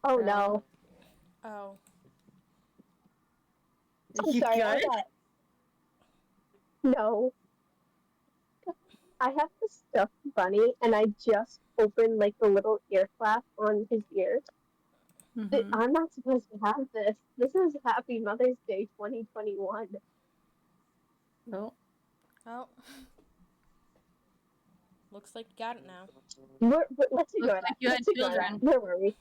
C: Oh no.
B: Oh.
C: I'm
A: You
C: sorry, I
A: good?
C: got no. I have this stuffed bunny, and I just opened like the little ear flap on his ear.
A: Mm-hmm.
C: I'm not supposed to have this. This is Happy Mother's Day 2021.
A: No.
B: Oh. Looks like you got it now.
C: Let's
A: Looks
C: ignore that.
A: like you had
C: Let's ignore that.
A: children.
C: Where were we?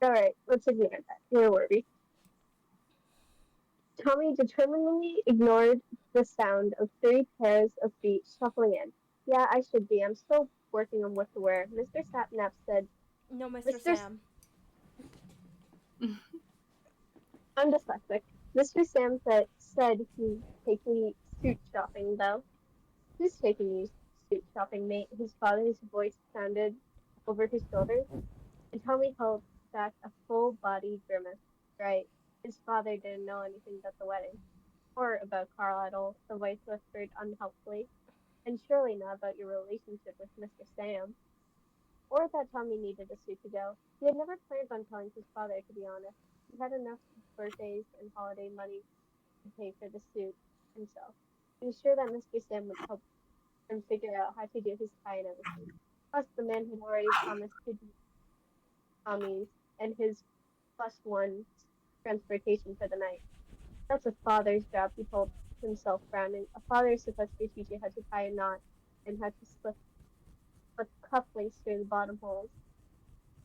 C: All right, let's ignore that. Where were we? Tommy determinedly ignored the sound of 3 pairs of feet shuffling in. Yeah, I should be. I'm still working on what to wear. Mr. Sapnap said,
B: No, Mr.
C: Mr.
B: Sam.
C: I'm dyslexic. Mr. Sam said he'd take me suit shopping, though. Who's taking you suit shopping, mate? His father's voice sounded over his shoulder, and Tommy held back a full-bodied grimace. Right. His father didn't know anything about the wedding, or about Carl at all, the voice whispered unhelpfully, and surely not about your relationship with Mr. Sam, or that Tommy needed a suit to go. He had never planned on telling his father, to be honest. He had enough birthdays and holiday money to pay for the suit himself. He was sure that Mr. Sam would help him figure out how to do his tie and everything. Plus, the man had already promised to do Tommy's and his +1 transportation for the night. That's a father's job, he told himself, frowning. A father is supposed to teach you how to tie a knot and how to slip cufflinks through the bottom holes.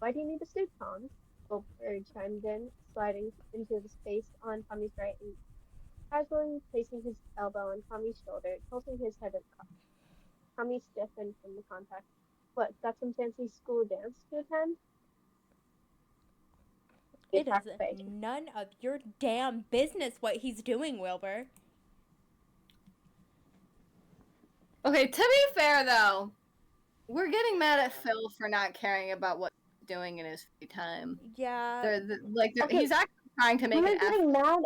C: Why do you need a suit, Tom? Wilbur chimed in, sliding into the space on Tommy's right and casually placing his elbow on Tommy's shoulder, tilting his head at the cuff. Tommy stiffened from the contact. What, got some fancy school dance to attend? He
B: It is
C: attacked Faye.
B: none of your damn business what he's doing, Wilbur.
A: Okay, to be fair though, we're getting mad at Phil for not caring about what he's doing in his free time.
B: Yeah.
C: Okay,
A: He's actually trying to make
C: we're
A: an effort.
C: getting mad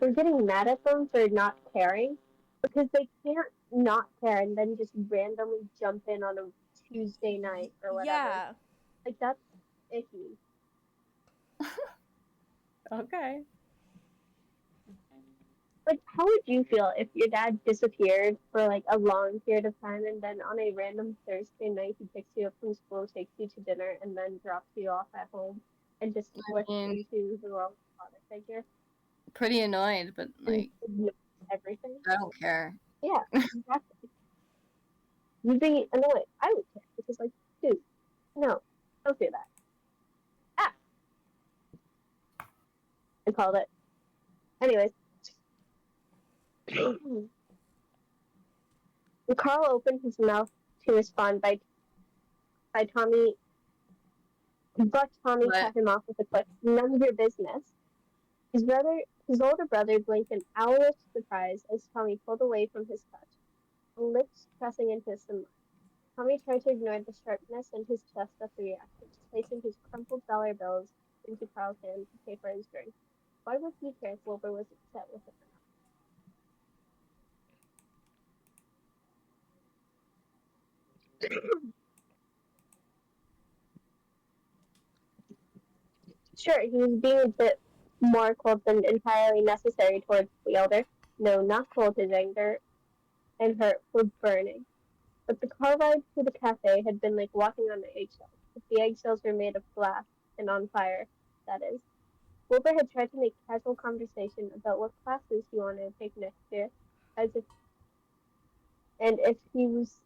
C: we're getting mad at them for not caring because they can't not care and then just randomly jump in on a Tuesday night or whatever.
B: Yeah.
C: Like, that's icky.
A: Okay.
C: Like, how would you feel if your dad disappeared for like a long period of time and then on a random Thursday night he picks you up from school, takes you to dinner, and then drops you off at home and just slips
A: mean-
C: into the role of father figure
A: Pretty annoyed, but
C: and
A: like
C: ignores everything?
A: I don't care.
C: Yeah, exactly. You'd be annoyed. I would care because, like, dude, no, don't do that. Ah, I called it. Anyways, Carl opened his mouth to respond by Tommy, but Tommy
A: But
C: cut him off with a quick, "None of your business." His older brother blinked in owlish surprise as Tommy pulled away from his touch, lips pressing into his smile. Tommy tried to ignore the sharpness in his chest at the reaction, placing his crumpled dollar bills into Carl's hand to pay for his drink. Why would he care if Wilbur was upset with him? Sure, he was being a bit more cold than entirely necessary towards the elder. No, not cold, his anger and hurt were burning. But the car ride to the cafe had been like walking on eggshells. If the eggshells were made of glass and on fire, that is. Wilbur had tried to make casual conversation about what classes he wanted to take next year, as if and if he was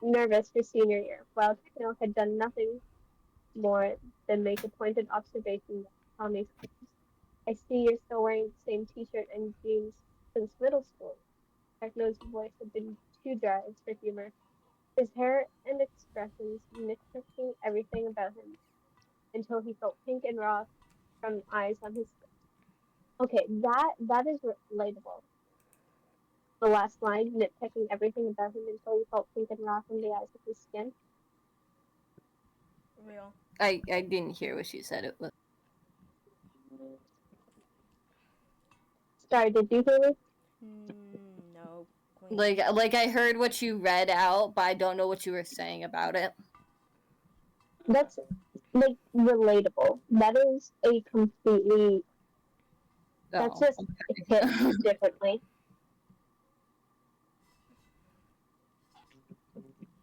C: nervous for senior year, while Techno had done nothing more than make a pointed observation that Tommy's claims. I see you're still wearing the same t-shirt and jeans since middle school. Techno's voice had been too dry for humor. His hair and expressions nitpicking everything about him until he felt pink and raw from eyes on his skin. Okay, that is relatable. The last line, nitpicking everything about him until he felt pink and raw from the eyes of his skin.
B: Real.
A: I didn't hear what she said. It was
C: Sorry, did you hear me?
B: No, Queen.
A: like I heard what you read out, but I don't know what you were saying about it.
C: That's like relatable. That is a completely that's
A: Oh,
C: just hit
A: okay.
C: differently.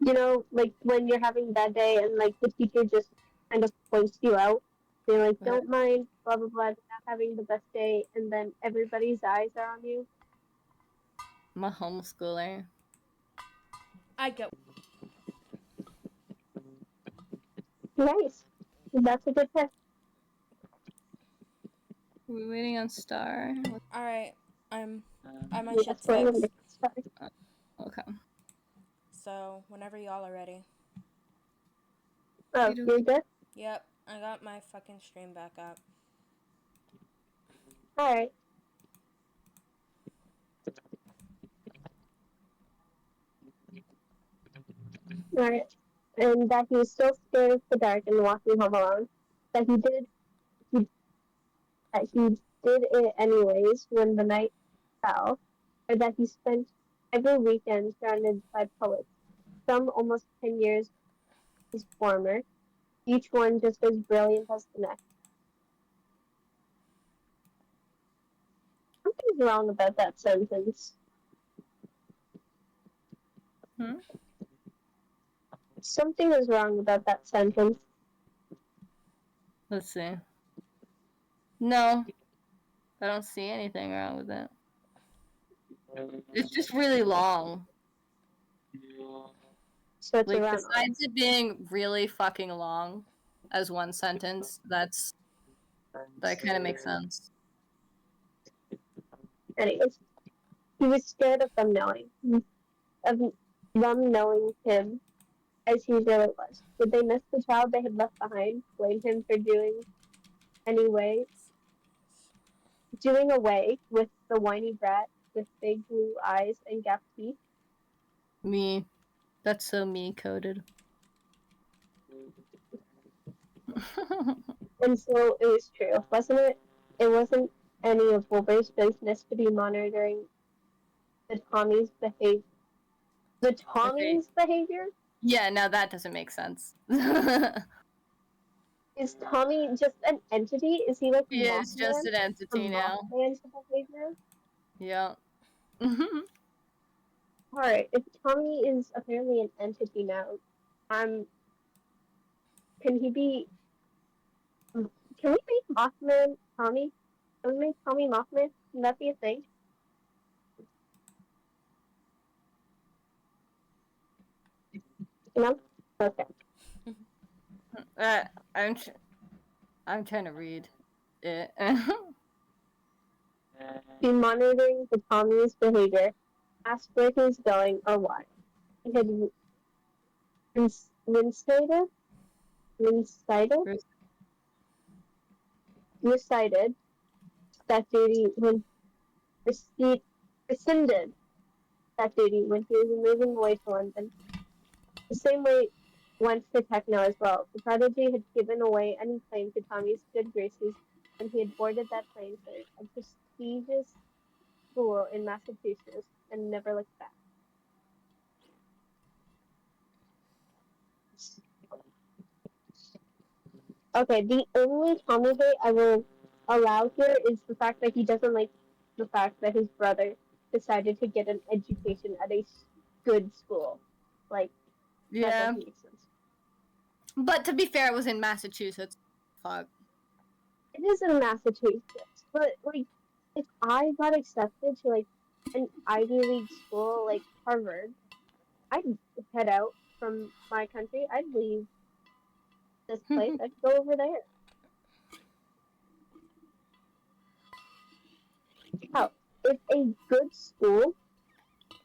C: You know, like when you're having a bad day and like the teacher just kind of points you out. They're like,
A: Right.
C: don't mind, blah blah blah, you're not having the best day, and then everybody's eyes are on you.
A: I'm a homeschooler.
B: I get.
C: Nice. That's a good pick.
A: We're waiting on Star.
B: All right, I'm on
C: Yes,
B: shit
C: we're
B: six.
C: gonna start.
A: Okay.
B: So whenever y'all are ready.
C: Oh, you're good?
B: Yep, I got my fucking stream back up.
C: Alright. Alright. And that he was still scared of the dark and walking home alone. That he, that he did it anyways when the night fell. Or that he spent every weekend surrounded by poets, some almost 10 years his former, each one just as brilliant as the next. Something's wrong about that sentence.
A: Hmm?
C: Something is wrong about that sentence.
A: Let's see. No, I don't see anything wrong with it. It's just really long.
C: So it's
A: Like,
C: around.
A: besides it being really fucking long as one sentence, that kind of makes sense.
C: Anyways, he was scared of them knowing him as he really was. Would they miss the child they had left behind? Blame him for doing away with the whiny brat with big blue eyes and gap teeth?
A: Me. That's so me coded.
C: And so it was true, wasn't it? It wasn't any of Wilbur's business to be monitoring the Tommy's behavior. The
A: Okay.
C: Tommy's behavior?
A: Yeah, now that doesn't make sense.
C: Is Tommy just an entity? Is he like
A: He is just
C: Mothman?
A: an
C: A
A: entity now.
C: Mothman's behavior?
A: Yeah.
C: Alright, if Tommy is apparently an entity now, um, can he be? Can we make Mothman Tommy? Can we make Tommy Mothman? Can that be a thing? No. Okay.
A: uh, I'm I'm trying to read it.
C: Be monitoring the Tommy's behavior, ask where he's going or why. He had recited, recited that duty when rescinded that duty when he was moving away to London. The same way went for Techno as well. The prodigy had given away any claim to Tommy's good graces when he had boarded that plane for a prestigious school in Massachusetts and never looked back. Okay, the only Tommy hate I will allow here is the fact that he doesn't like the fact that his brother decided to get an education at a good school. Like, that
A: Yeah.
C: doesn't make sense.
A: But to be fair, it was in Massachusetts. Fuck.
C: It is in Massachusetts, but like, if I got accepted to like an Ivy League school like Harvard, I'd head out from my country. I'd leave this place. I'd go over there. Hell, if a good school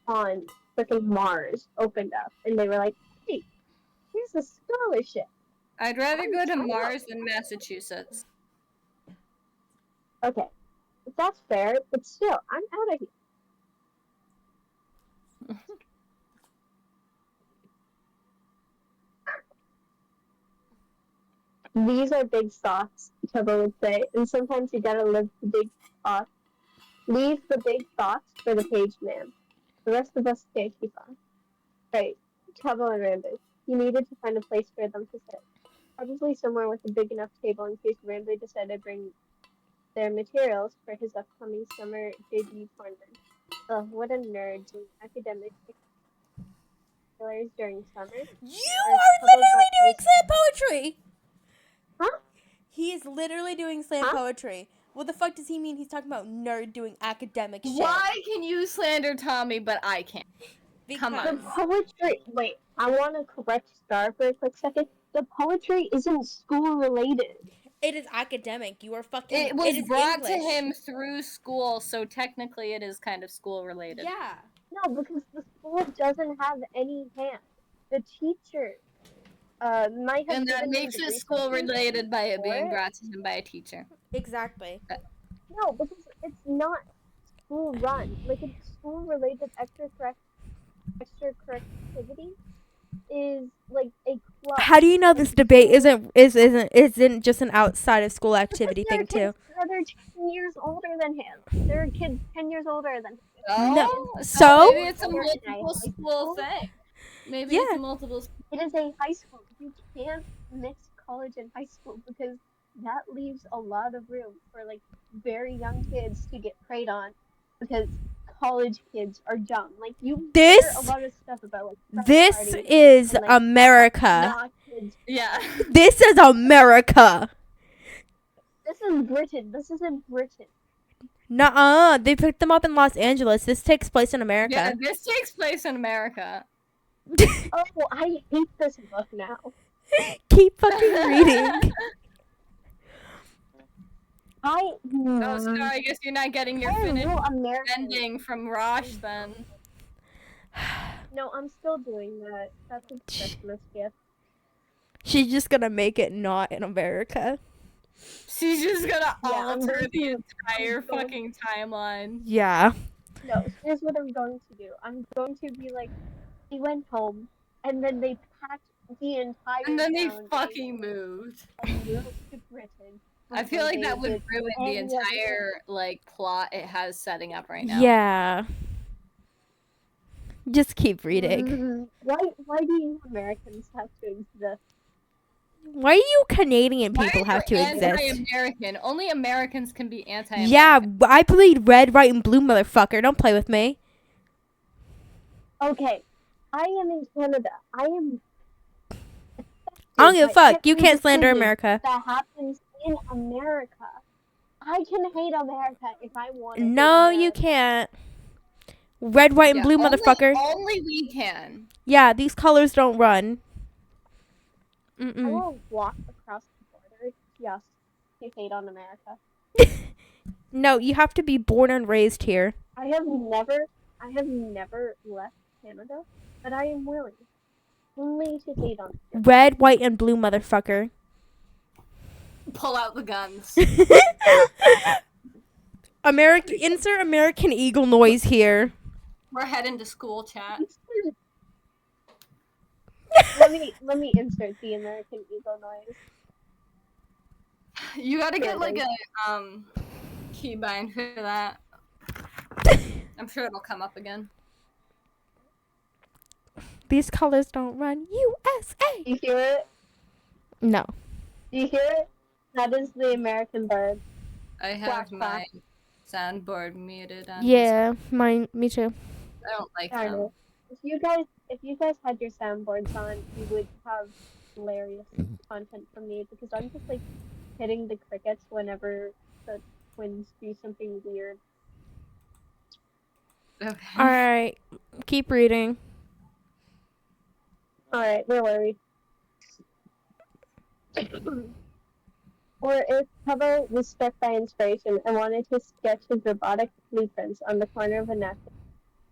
C: on freaking Mars opened up and they were like, "Hey, here's a scholarship,"
A: I'd rather
C: I'm
A: go to
C: out.
A: Mars than Massachusetts.
C: Okay, that's fair, but still, I'm out of here. These are big thoughts, Trevor would say, and sometimes you gotta live the big thoughts. Leave the big thoughts for the page man. The rest of us can't keep on. Right, Trouble and Rambus. He needed to find a place for them to sit. Probably somewhere with a big enough table in case Ramsey decided to bring their materials for his upcoming summer debut tournament. Ugh, what a nerd doing academic extracurriculars during summer.
B: You
C: Our
B: are
C: couple got
B: literally doing
C: this.
B: slam poetry.
C: Huh?
B: He is literally doing slam
C: Huh?
B: poetry. What the fuck does he mean? He's talking about nerd doing academic shit.
A: Why can you slander Tommy, but I can't? Come
C: The
A: on.
C: poetry. Wait, I want to correct Star for a quick second. The poetry isn't school related.
B: It is academic. You are fucking.
A: It was
B: is
A: brought to
B: English.
A: him through school, so technically it is kind of school related.
B: Yeah.
C: No, because the school doesn't have any hand. The teacher might have
A: And that
C: given him
A: makes
C: the
A: it school
C: resources
A: related by it
C: for
A: being
C: it.
A: brought to him by a teacher.
B: Exactly.
C: No, because it's not school run. Like it's school related extracurriculity is like a club.
B: How do you know this
C: Like,
B: debate
C: school-
B: isn't just an outside of school
C: Because
B: activity
C: there are
B: thing too?
C: kids that are 10 years older than him. There are kids 10 years older than him.
B: No.
A: Oh,
B: So?
A: maybe it's a
C: Older in
A: multiple
C: high
A: school
C: school.
A: thing. Maybe
B: Yeah.
A: it's a multiple.
C: It is a high school. You can't mix college and high school because that leaves a lot of room for like very young kids to get preyed on because college kids are dumb. Like you hear a
B: This
C: lot of stuff about like frat
B: this
C: parties
B: is
C: and like
B: America.
C: not kids.
A: Yeah.
B: This is America.
C: This is Britain. This isn't Britain.
B: Nuh-uh. They picked them up in Los Angeles. This takes place in
A: Yeah,
B: America.
A: this takes place in America.
C: Oh, I hate this book now.
B: Keep fucking reading.
C: I
A: Oh, sorry, I guess you're not getting your
C: I
A: finished
C: know American.
A: ending from Rosh then.
C: No, I'm still doing that. That's a Christmas gift.
B: She's just gonna make it not in America.
A: She's just gonna
C: Yeah, I'm
A: alter
C: going
A: the
C: to-
A: entire
C: I'm going-
A: fucking timeline.
B: Yeah.
C: No, here's what I'm going to do. I'm going to be like, he went home, and then they packed the entire
A: And then they
C: town
A: fucking moved.
C: and moved to Britain.
A: I feel
C: before
A: like
C: they
A: that would
C: did
A: ruin the
C: any other
A: entire like plot it has setting up right now.
B: Yeah. Just keep
C: thing.
B: reading.
C: Why do you Americans have to exist?
B: Why do you Canadian
A: Why
B: people
A: are
B: have to
A: you
B: exist?
A: Anti-American. Only Americans can be anti-American.
B: Yeah, I played red, white, and blue, motherfucker. Don't play with me.
C: Okay, I am in Canada. I am.
B: I don't give a
C: by
B: fuck. You
C: every
B: can't slander
C: decision
B: America.
C: that happens in America. I can hate America if I want to.
B: No, you can't. Red, white, and
A: Yeah,
B: blue,
A: only,
B: motherfucker.
A: Only we can.
B: Yeah, these colors don't run.
C: I
B: Mm-mm.
C: will walk across the border just to hate on America.
B: No, you have to be born and raised here.
C: I have never left Canada, but I am willing only to hate on it.
B: Red, white, and blue, motherfucker.
A: Pull out the guns.
B: Insert American Eagle noise here.
A: We're heading to school, chat.
C: let me insert the American Eagle noise.
A: You gotta get
C: There it
A: like a keybind for that. I'm sure it'll come up again.
B: These colors don't run. USA.
C: Do you hear it?
B: No.
C: Do you hear it? That is the American bird.
A: I have
C: Quack,
A: my
C: quack.
A: soundboard muted on.
B: Yeah, me too.
A: I don't like
C: Darn
A: them.
C: it. If you guys had your soundboards on, you would have hilarious content from me because I'm just like hitting the crickets whenever the twins do something weird.
A: Okay.
B: Alright, keep reading.
C: Alright, where were we? Or if Hubble was struck by inspiration and wanted to sketch his robotic blueprints on the corner of a napkin.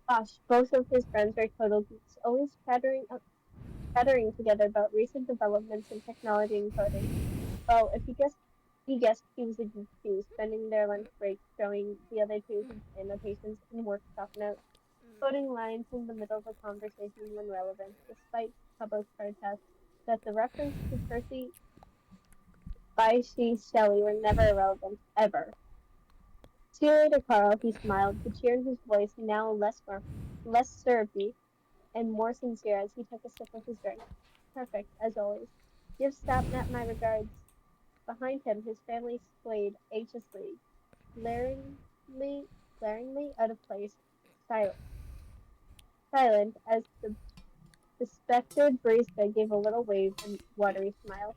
C: Gosh, both of his friends are total geeks, always chattering together about recent developments in technology and coding. Well, if he guessed he was a geek too, spending their lunch break showing the other two his annotations and workshop notes, quoting lines in the middle of a conversation when relevant, despite Hubble's protest that the reference to Percy Bysshe Shelley were never irrelevant, ever. See you later, Carl, he smiled, the cheer in his voice now less syrupy and more sincere as he took a sip of his drink. Perfect, as always. Give Sapnap my regards. Behind him, his family swayed anxiously, glaringly, glaringly out of place, silent, silent as the suspected barista gave a little wave and watery smile.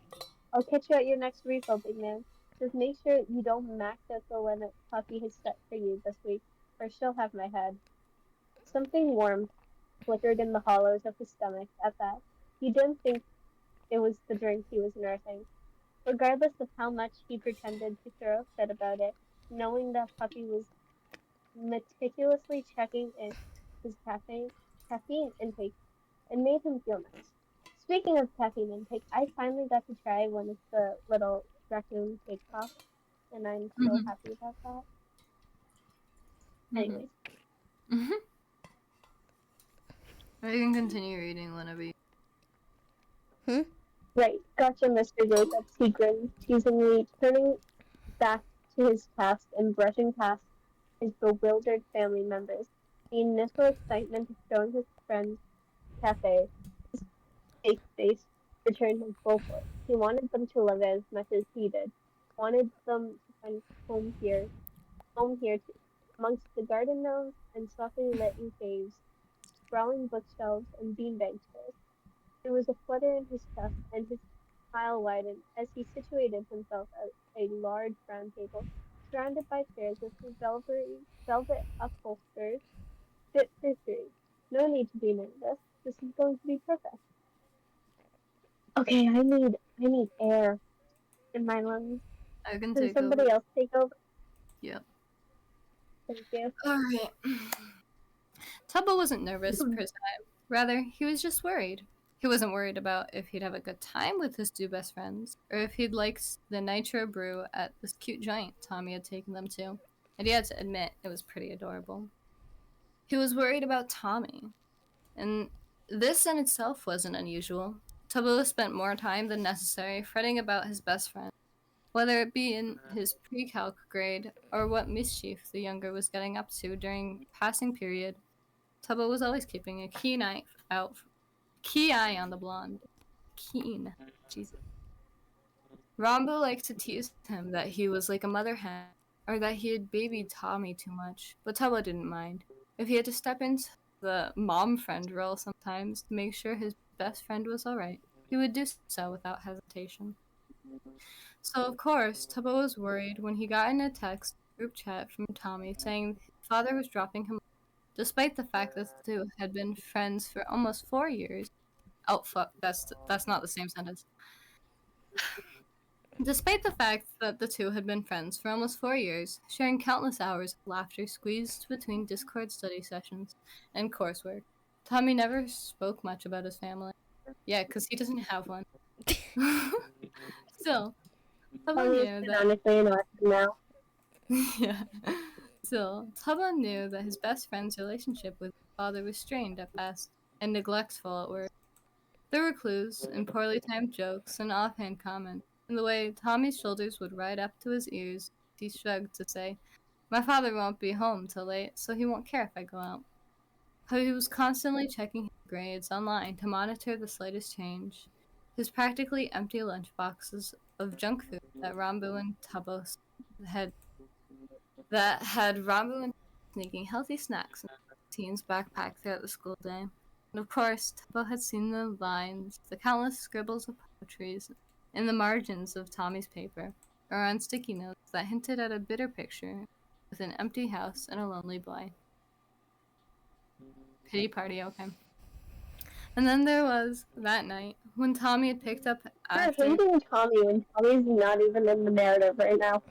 C: I'll catch you at your next refill, big man. Just make sure you don't max out the limit Puffy has set for you this week, or she'll have my head. Something warm flickered in the hollows of his stomach at that. He didn't think it was the drink he was nursing. Regardless of how much he pretended to throw a fit about it, knowing that Puppy was meticulously checking in his caffeine intake, it made him feel nice. Speaking of caffeine intake, I finally got to try one of the little raccoon cake pops, and I'm so
A: Mhm.
C: happy about that.
A: Mhm.
C: Anyways,
A: Mhm. I can continue reading whenever you.
B: Hmm?
C: right, gotcha, Mr. Jacobs, he grinned, teasingly, turning back to his task and brushing past his bewildered family members. The initial excitement of showing his friends cafe, his fake face returned in full force. He wanted them to love it as much as he did. Wanted them to find home here too, amongst the garden gnomes and softly lit caves, sprawling bookshelves and beanbag chairs. There was a flutter in his chest, and his smile widened as he situated himself at a large round table, surrounded by chairs with velvet upholsters fit for three. No need to be nervous. This is going to be perfect. Okay, I need air in my lungs.
A: I can
C: Can
A: take over.
C: somebody else take over?
A: Yep.
C: Thank you.
A: Alright. Tubbo wasn't nervous per se. Rather, he was just worried. He wasn't worried about if he'd have a good time with his two best friends, or if he'd like the nitro brew at this cute joint Tommy had taken them to. And he had to admit it was pretty adorable. He was worried about Tommy, and this in itself wasn't unusual. Tubbo spent more time than necessary fretting about his best friend, whether it be in his pre-calc grade or what mischief the younger was getting up to during passing period. Tubbo was always keeping a key eye on the blonde. Keen. Jesus. Rombo liked to tease him that he was like a mother hen, or that he had babied Tommy too much, but Tubbo didn't mind. If he had to step into the mom friend role sometimes to make sure his best friend was alright, he would do so without hesitation. So, of course, Tubbo was worried when he got in a text group chat from Tommy saying his father was dropping him, despite the fact that the two had been friends for almost 4 years. Oh fuck, that's not the same sentence. Despite the fact that the two had been friends for almost 4 years, sharing countless hours of laughter squeezed between Discord study sessions and coursework, Tommy never spoke much about his family. Yeah, because he doesn't have one. Still, Tubbo
C: Tommy is
A: knew that.
C: canonically an orphan now.
A: Yeah. Still, Tubbo knew that his best friend's relationship with his father was strained at best and neglectful at worst. There were clues and poorly timed jokes and offhand comments, in the way Tommy's shoulders would ride up to his ears. He shrugged to say, "My father won't be home till late, so he won't care if I go out." How he was constantly checking his grades online to monitor the slightest change. His practically empty lunchboxes of junk food that Rambo and Tubbo had Rambo and sneaking healthy snacks in the teens' backpack throughout the school day. And of course, Tubbo had seen the lines, the countless scribbles of poetries in the margins of Tommy's paper, or on sticky notes that hinted at a bitter picture with an empty house and a lonely boy. Pity party, okay. And then there was that night when Tommy had picked up
C: You're
A: after.
C: hating Tommy when Tommy's not even in the narrative right now.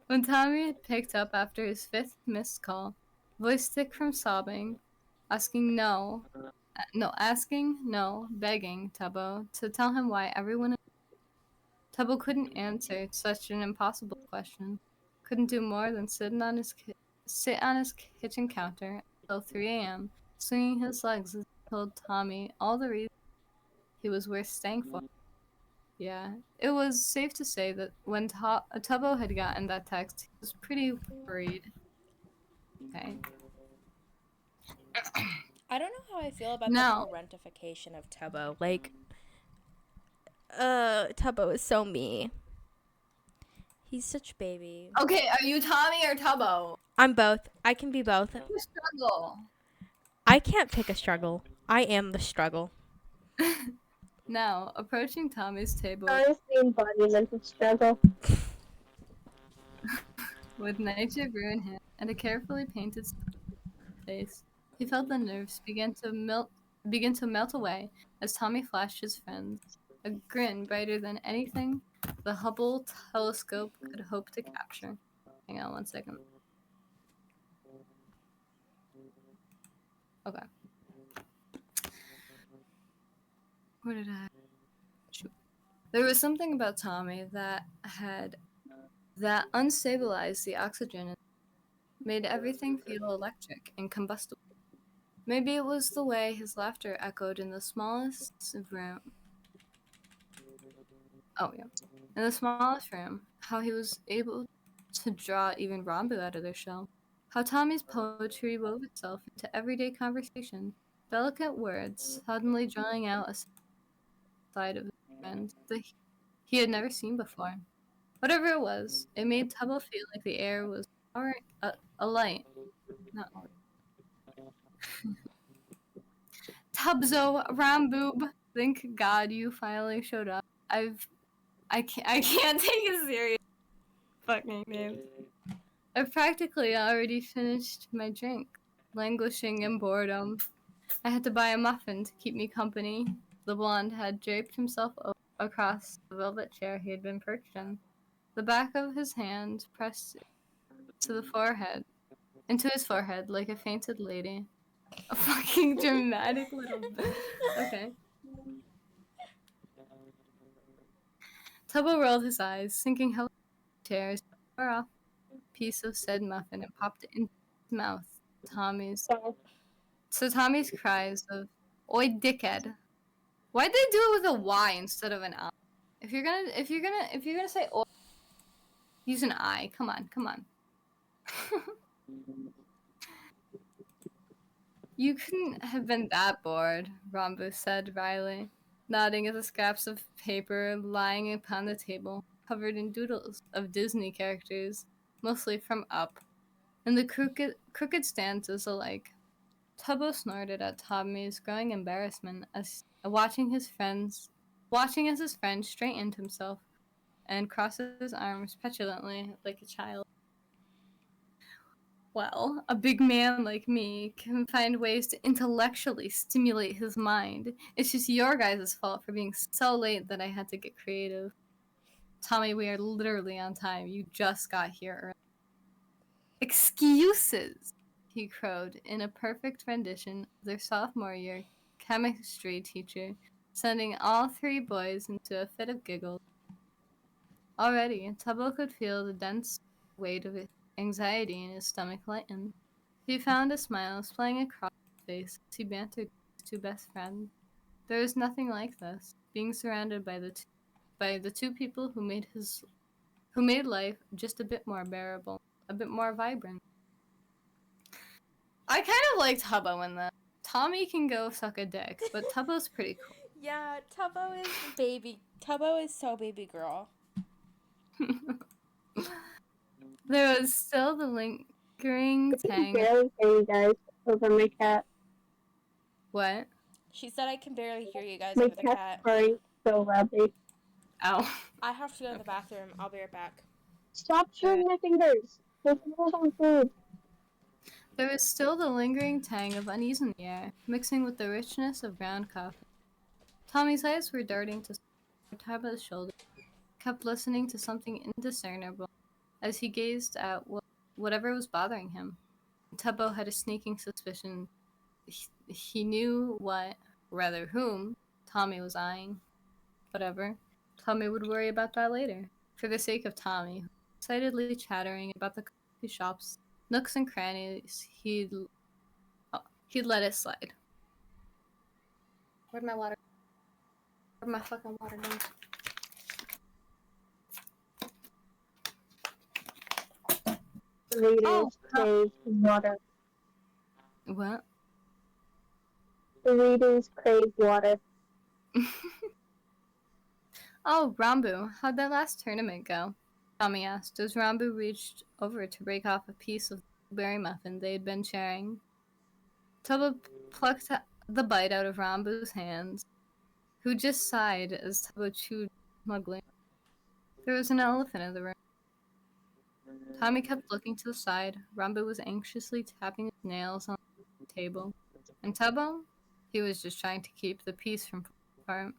A: When Tommy had picked up after his fifth missed call, voice thick from sobbing, asking no, begging Tubbo to tell him why everyone. Tubbo couldn't answer such an impossible question. Couldn't do more than sit on his kitchen counter until 3 a.m., swinging his legs as he told Tommy all the reasons he was worth staying for. Yeah, it was safe to say that when Tubbo had gotten that text, he was pretty worried. Okay.
B: I don't know how I feel about the
A: No.
B: parentification of Tubbo. Like, Tubbo is so me. He's such a baby.
A: Okay, are you Tommy or Tubbo?
B: I'm both. I can be both.
A: You struggle.
B: I can't pick a struggle. I am the struggle.
A: Now, approaching Tommy's table
C: Honestly, embodiment of struggle.
A: with nature brew in hand and a carefully painted face, he felt the nerves begin to melt away as Tommy flashed his friend a grin brighter than anything the Hubble telescope could hope to capture. Hang on 1 second. Okay. Where did I? Shoot. There was something about Tommy that unstabilized the oxygen and made everything feel electric and combustible. Maybe it was the way his laughter echoed in the smallest room. Oh, yeah. In the smallest room, how he was able to draw even Rambu out of their shell. How Tommy's poetry wove itself into everyday conversation, delicate words suddenly drawing out a side of his friend that he had never seen before. Whatever it was, it made Tubbo feel like the air was a light. Not Tubzo Ramboob. Thank God you finally showed up. I can't take a serious fucking name. I've practically already finished my drink, languishing in boredom. I had to buy a muffin to keep me company. The blonde had draped himself across the velvet chair he had been perched in. The back of his hand pressed to the forehead, into his forehead like a fainted lady. A fucking dramatic little. Okay. Tubbo rolled his eyes, sinking heavily in the chair, tore off a piece of said muffin and popped it into his mouth. Tommy's Tommy's cries of "Oi, dickhead!" Why'd they do it with a Y instead of an I? If you're gonna say "oi," use an I. Come on, come on. You couldn't have been that bored, Rambo said wryly, nodding at the scraps of paper lying upon the table, covered in doodles of Disney characters, mostly from Up, and the crooked stanzas alike. Tubbo snorted at Tommy's growing embarrassment as watching as his friend straightened himself and crossed his arms petulantly like a child. Well, a big man like me can find ways to intellectually stimulate his mind. It's just your guys' fault for being so late that I had to get creative. Tommy, we are literally on time. You just got here early. Excuses, he crowed in a perfect rendition of their sophomore year chemistry teacher, sending all three boys into a fit of giggles. Already, Tubbo could feel the dense weight of anxiety in his stomach lighten. He found a smile playing across his face as he bantered his two best friends. There was nothing like this, being surrounded by the two people who made life just a bit more bearable, a bit more vibrant. I kind of liked Tubbo in that. Tommy can go suck a dick, but Tubbo's pretty cool.
B: Yeah, Tubbo is baby. Tubbo is so baby girl.
A: There was still the lingering
C: I can
A: tang.
C: barely hear you guys over my cat.
A: What?
B: She said I can barely hear you guys
C: My
B: over the
C: cat's
B: cat.
C: purring so loudly.
A: Ow.
B: I have to go to the bathroom. I'll be right back.
C: Stop chewing my fingers. There's fingers on food.
A: There was still the lingering tang of unease in the air, mixing with the richness of ground coffee. Tommy's eyes were darting to Tubbo's shoulder, kept listening to something indiscernible as he gazed at whatever was bothering him. Tubbo had a sneaking suspicion he knew whom, Tommy was eyeing. Whatever. Tommy would worry about that later. For the sake of Tommy, excitedly chattering about the coffee shops, nooks and crannies, he'd let it slide. Where'd my water? Where'd my fucking water go?
C: Readers
A: Oh,
C: crave water.
A: what?
C: The readers crave water.
A: Oh, Rambu, how'd that last tournament go? Tommy asked as Rambu reached over to break off a piece of blueberry muffin they'd been sharing. Tubbo plucked the bite out of Rambu's hands, who just sighed as Tubbo chewed smugly. There was an elephant in the room. Tommy kept looking to the side. Rambu was anxiously tapping his nails on the table. And Tubbo? He was just trying to keep the piece from falling apart.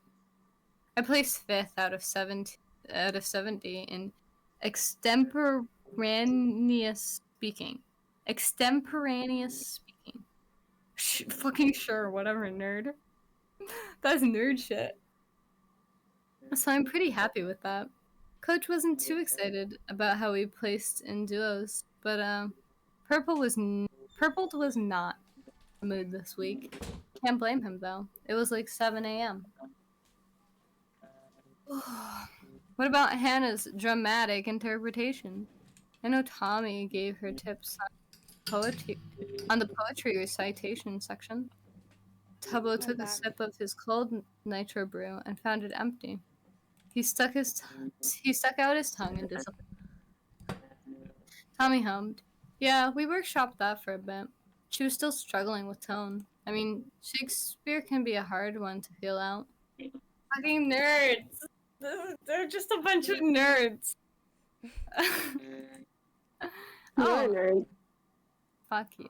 A: I placed 5th out of 70 in extemporaneous speaking. Extemporaneous speaking. Fucking sure, whatever, nerd. That's nerd shit. So I'm pretty happy with that. Coach wasn't too excited about how we placed in duos, but Purpled was not in the mood this week. Can't blame him though. It was like 7 a.m. What about Hannah's dramatic interpretation? I know Tommy gave her tips on the poetry recitation section. Tubbo took a sip of his cold nitro brew and found it empty. He stuck out his tongue in disappointment. Tommy hummed. Yeah, we workshopped that for a bit. She was still struggling with tone. I mean, Shakespeare can be a hard one to feel out. Fucking nerds! They're just a bunch of nerds.
C: You're a
A: Oh,
C: nerd.
A: fuck you.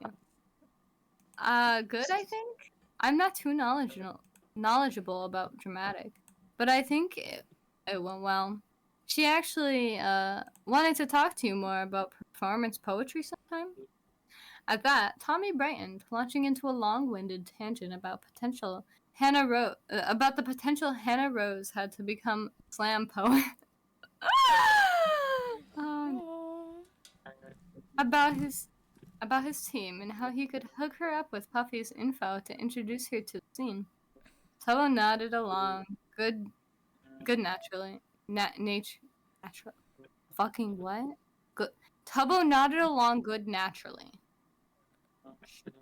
A: Good, I think? I'm not too knowledgeable about dramatic, but I think it went well. She actually wanted to talk to you more about performance poetry sometime. At that, Tommy brightened, launching into a long-winded tangent about about the potential Hannah Rose had to become a slam poet. about his team and how he could hook her up with Puffy's info to introduce her to the scene. Tubbo nodded along, good naturally. Natural. Fucking what? Good. Tubbo nodded along good naturally.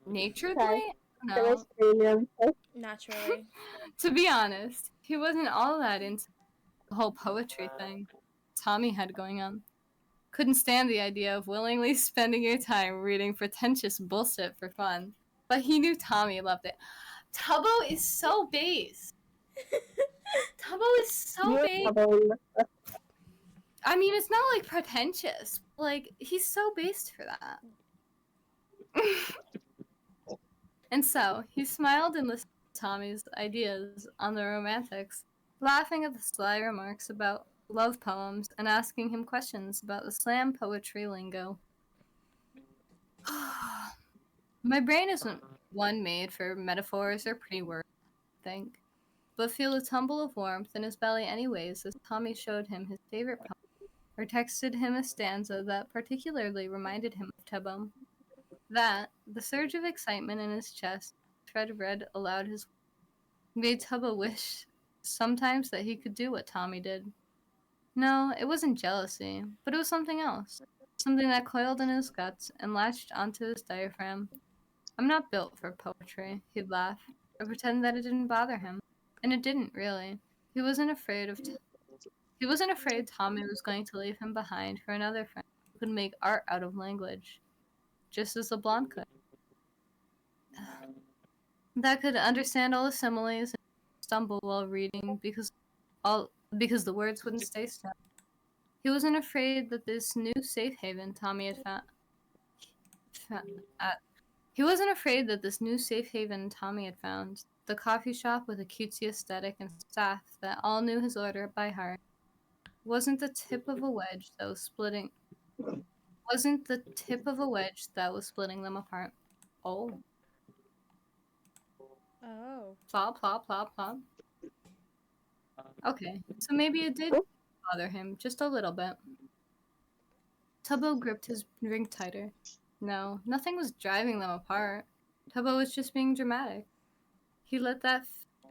A: Naturedly?
C: Okay.
A: No.
B: Naturally.
A: To be honest, he wasn't all that into the whole poetry thing Tommy had going on. Couldn't stand the idea of willingly spending your time reading pretentious bullshit for fun. But he knew Tommy loved it. Tubbo is so base. Tubbo is so
C: You're
A: base.
C: probably
A: I mean, it's not like pretentious. Like, he's so based for that. And so, he smiled and listened to Tommy's ideas on the romantics, laughing at the sly remarks about love poems and asking him questions about the slam poetry lingo. My brain isn't one made for metaphors or pretty words, I think, but feel a tumble of warmth in his belly anyways as Tommy showed him his favorite poem or texted him a stanza that particularly reminded him of Tubbo. That, the surge of excitement in his chest, Fred read aloud his made Tubbo wish sometimes that he could do what Tommy did. No, it wasn't jealousy, but it was something else. Something that coiled in his guts and latched onto his diaphragm. I'm not built for poetry, he'd laugh, or pretend that it didn't bother him. And it didn't, really. He wasn't afraid Tommy was going to leave him behind for another friend who could make art out of language, just as the blonde could. That could understand all the similes and stumble while reading because the words wouldn't stay still. He wasn't afraid that this new safe haven Tommy had found. He wasn't afraid that this new safe haven Tommy had found, the coffee shop with a cutesy aesthetic and staff that all knew his order by heart, wasn't the tip of a wedge that was splitting them apart. Oh.
B: Oh.
A: Plop, plop, plop, plop. Okay, so maybe it did bother him, just a little bit. Tubbo gripped his drink tighter. No, nothing was driving them apart. Tubbo was just being dramatic. He let that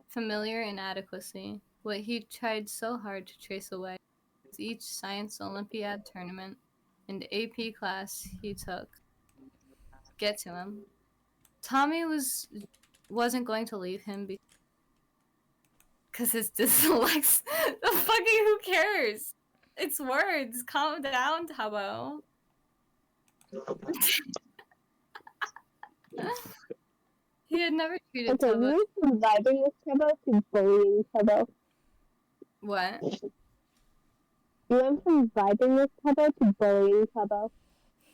A: familiar inadequacy, what he tried so hard to trace away with each science Olympiad tournament and AP class he took, get to him. Tommy was wasn't going to leave him because his dyslexia. The fucking who cares? It's words. Calm down, Tabo. He had never treated
C: Okay,
A: Tubbo.
C: you went from vibing with Tubbo to bullying Tubbo.
A: What?
C: You went from vibing with Tubbo to bullying Tubbo.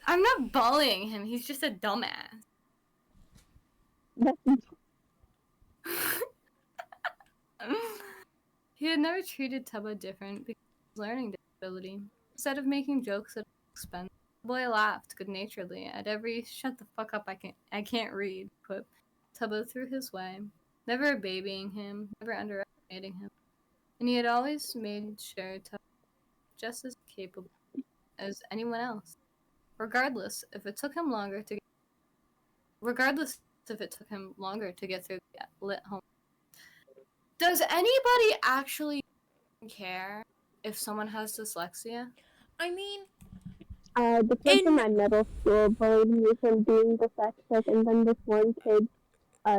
A: I'm not bullying him. He's just a dumbass.
C: That's
A: He had never treated Tubbo different because of his learning disability. Instead of making jokes at his expense, the boy laughed good-naturedly at every "shut the fuck up, I can't read" quip Tubbo threw his way, never babying him, never underestimating him. And he had always made sure Tubbo was just as capable as anyone else, regardless if it took him longer to get through the lit home. Does anybody actually care if someone has dyslexia?
B: I mean,
C: the kid from my middle school bullied me from being dyslexic, and then this one kid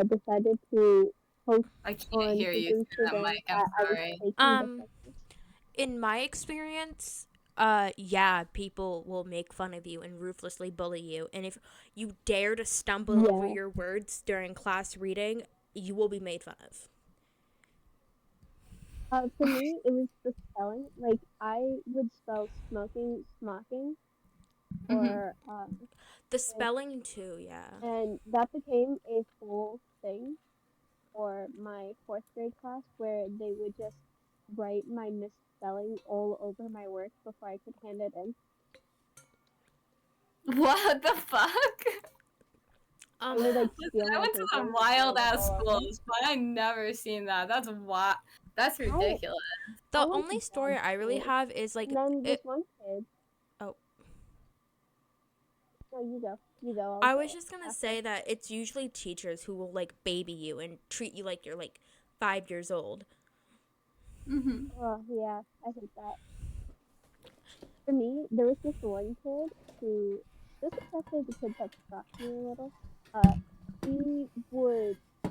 C: decided to post
A: I can't
C: on
A: hear
C: his
A: you through that
C: Instagram
A: mic. I'm
C: that I was
A: sorry.
C: taking dyslexia.
B: in my experience, yeah, people will make fun of you and ruthlessly bully you. And if you dare to stumble over your words during class reading, you will be made fun of.
C: For me, it was the spelling. Like, I would spell smoking, smocking, or,
B: The spelling, too, yeah.
C: and that became a whole thing for my fourth grade class where they would just write my misspelling all over my work before I could hand it in.
A: What the fuck?
C: They would, like, steal
A: I
C: my
A: went to
C: paper
A: some
C: and
A: wild
C: write it
A: ass
C: all over.
A: schools, but I never seen that. That's ridiculous.
B: The
C: I went
B: only
C: to
B: story
C: bad
B: I really
C: schools.
B: have is like
C: And then this one kid.
B: Oh.
C: No, you go. You go.
B: I was just gonna say that it's usually teachers who will like baby you and treat you like you're like 5 years old.
C: Oh, yeah. I hate that. For me, there was this one kid who, this is actually the kid that stalked me a little.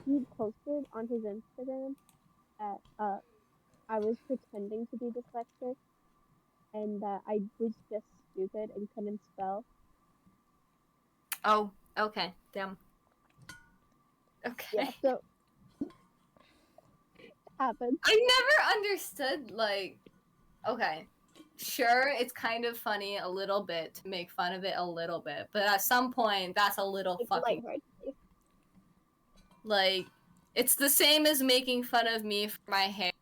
C: He posted on his Instagram that, I was pretending to be dyslexic and that I was just stupid and couldn't spell.
A: Oh, okay. Damn. Okay.
C: Yeah, so it happened.
A: I never understood, like, okay, sure, it's kind of funny a little bit to make fun of it a little bit, but at some point, that's a little
C: Like,
A: fucking,
C: lightheartedly.
A: like, it's the same as making fun of me for my hair.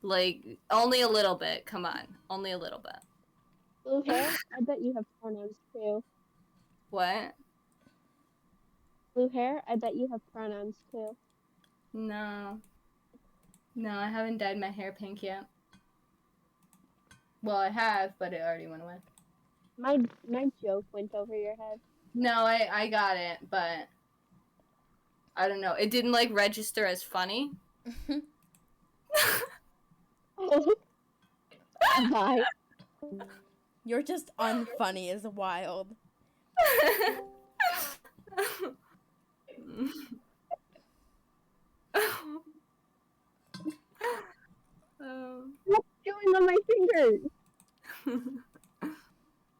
A: Like, only a little bit, come on, only a little bit.
C: Blue hair, I bet you have pronouns too.
A: What?
C: Blue hair, I bet you have pronouns too.
A: No. No, I haven't dyed my hair pink yet. Well, I have, but it already went away.
C: My joke went over your head.
A: No, I got it, but I don't know. It didn't, like, register as funny.
C: Bye.
B: You're just unfunny as wild.
C: What's doing on my fingers?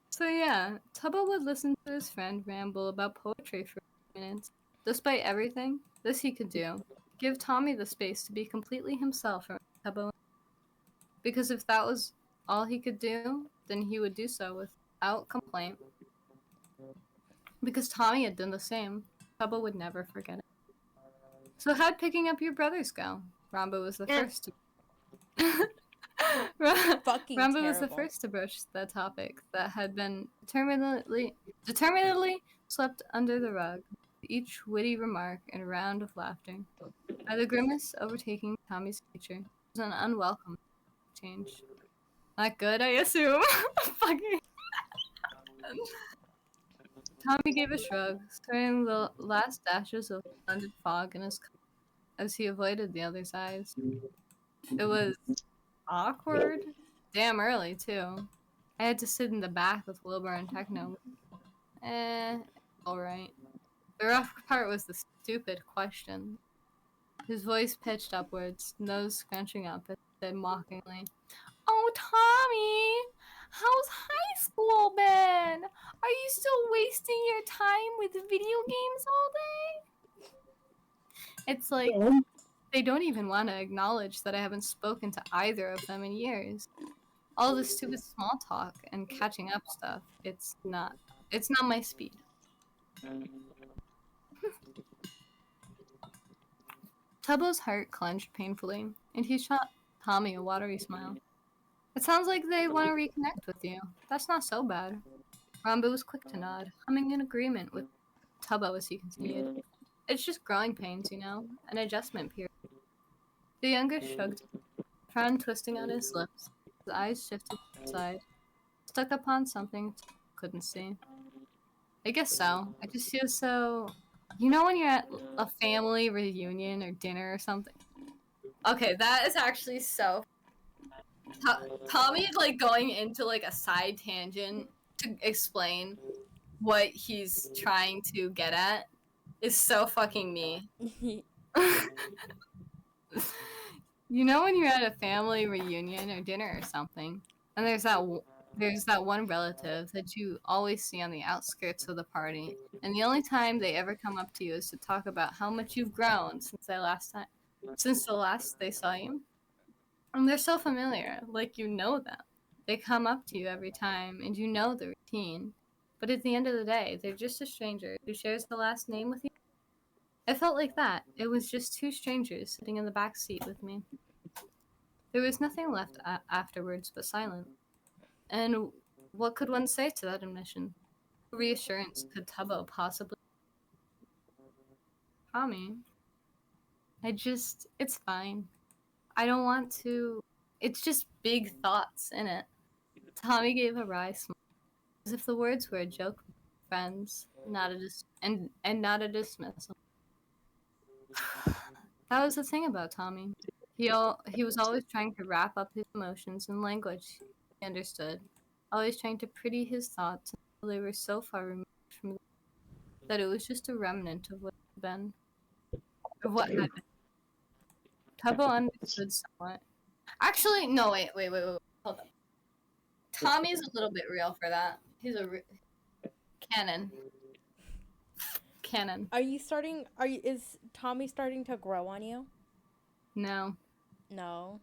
A: So yeah, Tubbo would listen to his friend ramble about poetry for a few minutes. Despite everything, this he could do. Give Tommy the space to be completely himself around Tubbo. Because if that was all he could do, then he would do so without complaint. Because Tommy had done the same, Tubbo would never forget it. So how'd picking up your brothers go? Rambo was the first to...
B: Fucking
A: Rambo was the
B: terrible.
A: first to broach the topic that had been determinedly swept under the rug, with each witty remark and a round of laughter. By the grimace overtaking Tommy's feature, it was an unwelcome change. Not good, I assume. Fucking. Tommy gave a shrug, stirring the last dashes of blended fog in his cup as he avoided the other's eyes. It was awkward. Damn early, too. I had to sit in the back with Wilbur and Techno. Alright. The rough part was the stupid question. His voice pitched upwards, nose scrunching up, as he said mockingly, "Oh, Tommy, how's high school been? Are you still wasting your time with video games all day?" It's like,
C: Yeah.
A: they don't even want to acknowledge that I haven't spoken to either of them in years. All this stupid small talk and catching up stuff, it's not my speed. Tubbo's heart clenched painfully, and he shot Tommy a watery smile. "It sounds like they want to reconnect with you. That's not so bad." Rambo was quick to nod, humming in agreement with Tubbo as he continued. "It's just growing pains, an adjustment period." The youngest shrugged, frown twisting on his lips. His eyes shifted to the side, stuck upon something Tubbo couldn't see. "I guess so. I just feel so. When you're at a family reunion or dinner or something?" Okay, that is actually so. Tommy like going into like a side tangent to explain what he's trying to get at is so fucking me. When you're at a family reunion or dinner or something, and there's that one relative that you always see on the outskirts of the party, and the only time they ever come up to you is to talk about how much you've grown since the last they saw you. And they're so familiar, like them. They come up to you every time, and you know the routine. But at the end of the day, they're just a stranger who shares the last name with you. It felt like that. It was just two strangers sitting in the back seat with me. There was nothing left afterwards but silence. And what could one say to that admission? What reassurance could Tubbo possibly? Tommy, it's fine. I don't want to. It's just big thoughts in it. Tommy gave a wry smile, as if the words were a joke with friends, not not a dismissal. That was the thing about Tommy. He was always trying to wrap up his emotions in language he understood, always trying to pretty his thoughts until they were so far removed from that it was just a remnant of what had been, of what had been. Tubbo understood somewhat. Actually, no, wait, hold up. Tommy's a little bit real for that. He's a canon. Canon.
B: Is Tommy starting to grow on you?
A: No.
B: No.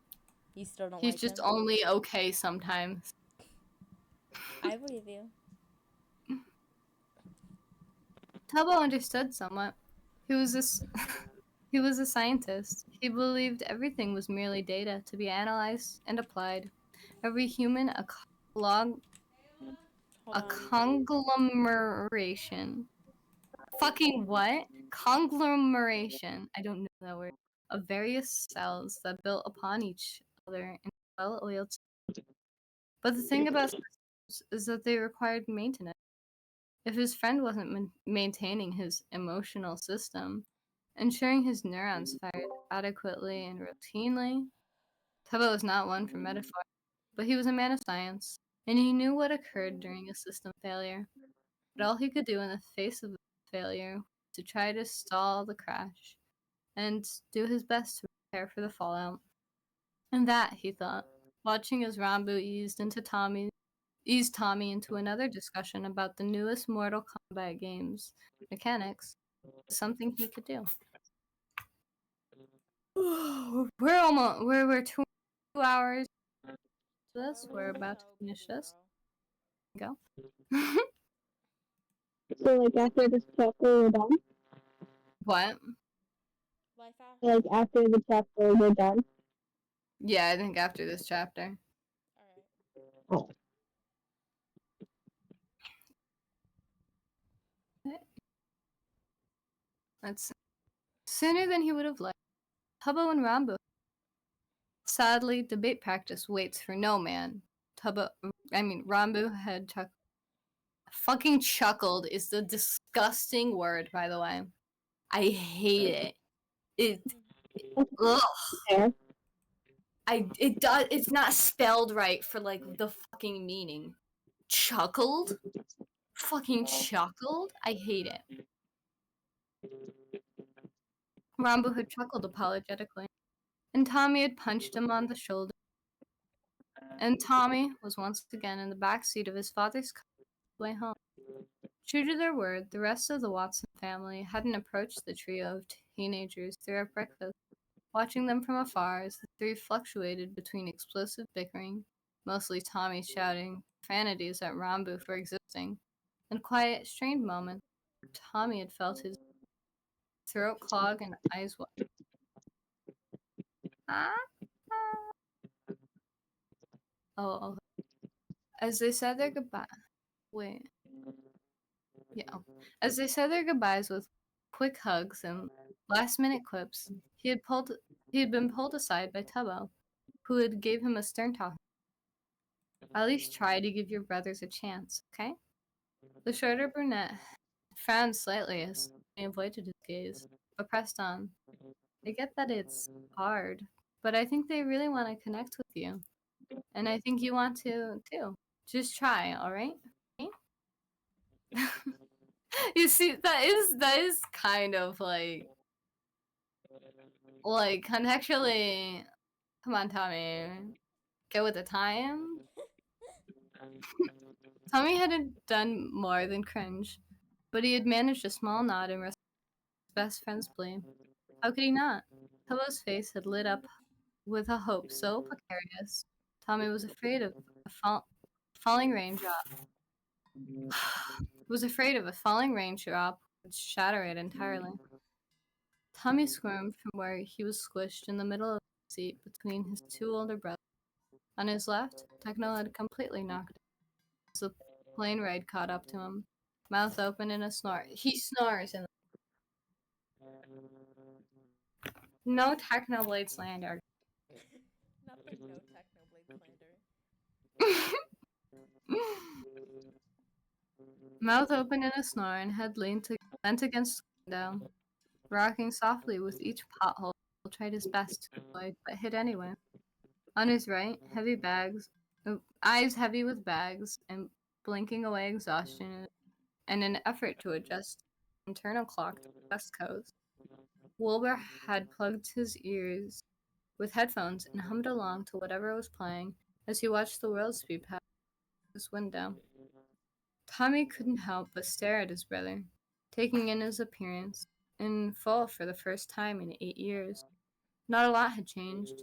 B: You still don't
A: He's
B: like
A: just
B: him?
A: only okay sometimes.
B: I believe you.
A: Tubbo understood somewhat. He was he was a scientist. He believed everything was merely data to be analyzed and applied. Every human
B: Hold
A: a
B: on.
A: conglomeration. Fucking what? Conglomeration. I don't know that word. Of various cells that built upon each other in a well-oiled. But the thing about systems is that they required maintenance. If his friend wasn't maintaining his emotional system, ensuring his neurons fired adequately and routinely, Tubbo was not one for metaphor, but he was a man of science, and he knew what occurred during a system failure. But all he could do in the face of failure was to try to stall the crash and do his best to prepare for the fallout. And that, he thought, watching as Rambo eased Tommy into another discussion about the newest Mortal Kombat games mechanics, was something he could do. We're 2 hours to this. We're about to finish this. Go.
C: So like after this chapter we're done.
A: What?
B: Life after.
C: Like after the chapter we're done.
A: Yeah, I think after this chapter.
B: All right.
A: That's sooner than he would have liked. Tubbo and Rambo. Sadly, debate practice waits for no man. Rambo had fucking chuckled is the disgusting word, by the way. I hate it. Ugh.
C: There.
A: It's not spelled right for like the fucking meaning. Chuckled? Fucking chuckled? I hate it. Rambo had chuckled apologetically, and Tommy had punched him on the shoulder. And Tommy was once again in the back seat of his father's car on his way home. True to their word, the rest of the Watson family hadn't approached the trio of teenagers throughout breakfast, watching them from afar as the three fluctuated between explosive bickering, mostly Tommy shouting profanities at Rambo for existing, and quiet, strained moments where Tommy had felt his throat clog and eyes wide. Ah, ah. Oh, as they said their goodbye. Wait. Yeah. As they said their goodbyes with quick hugs and last-minute quips, he had been pulled aside by Tubbo, who had gave him a stern talk. At least try to give your brothers a chance, okay? The shorter brunette frowned slightly as he avoided his gaze, but pressed on. I get that it's hard, but I think they really want to connect with you. And I think you want to too. Just try, alright? You see, that is kind of like contextually. Come on, Tommy, get with the time. Tommy hadn't done more than cringe, but he had managed a small nod in response to his best friend's plea. How could he not? Tubbo's face had lit up with a hope so precarious. Tommy was afraid of a falling raindrop. Was afraid of a falling raindrop would shatter it entirely. Tommy squirmed from where he was squished in the middle of the seat between his two older brothers. On his left, Techno had completely knocked out as the plane ride caught up to him, mouth open in a snort. He snores and no Technoblade slander.
B: Nothing, no Technoblade slander.
A: Mouth open in a snore and head leant against the window, rocking softly with each pothole. He tried his best to avoid, but hit anyway. On his right, eyes heavy with bags and blinking away exhaustion in an effort to adjust the internal clock to the West Coast. Wilbur had plugged his ears with headphones and hummed along to whatever was playing as he watched the world speed past his window. Tommy couldn't help but stare at his brother, taking in his appearance in full for the first time in 8 years. Not a lot had changed.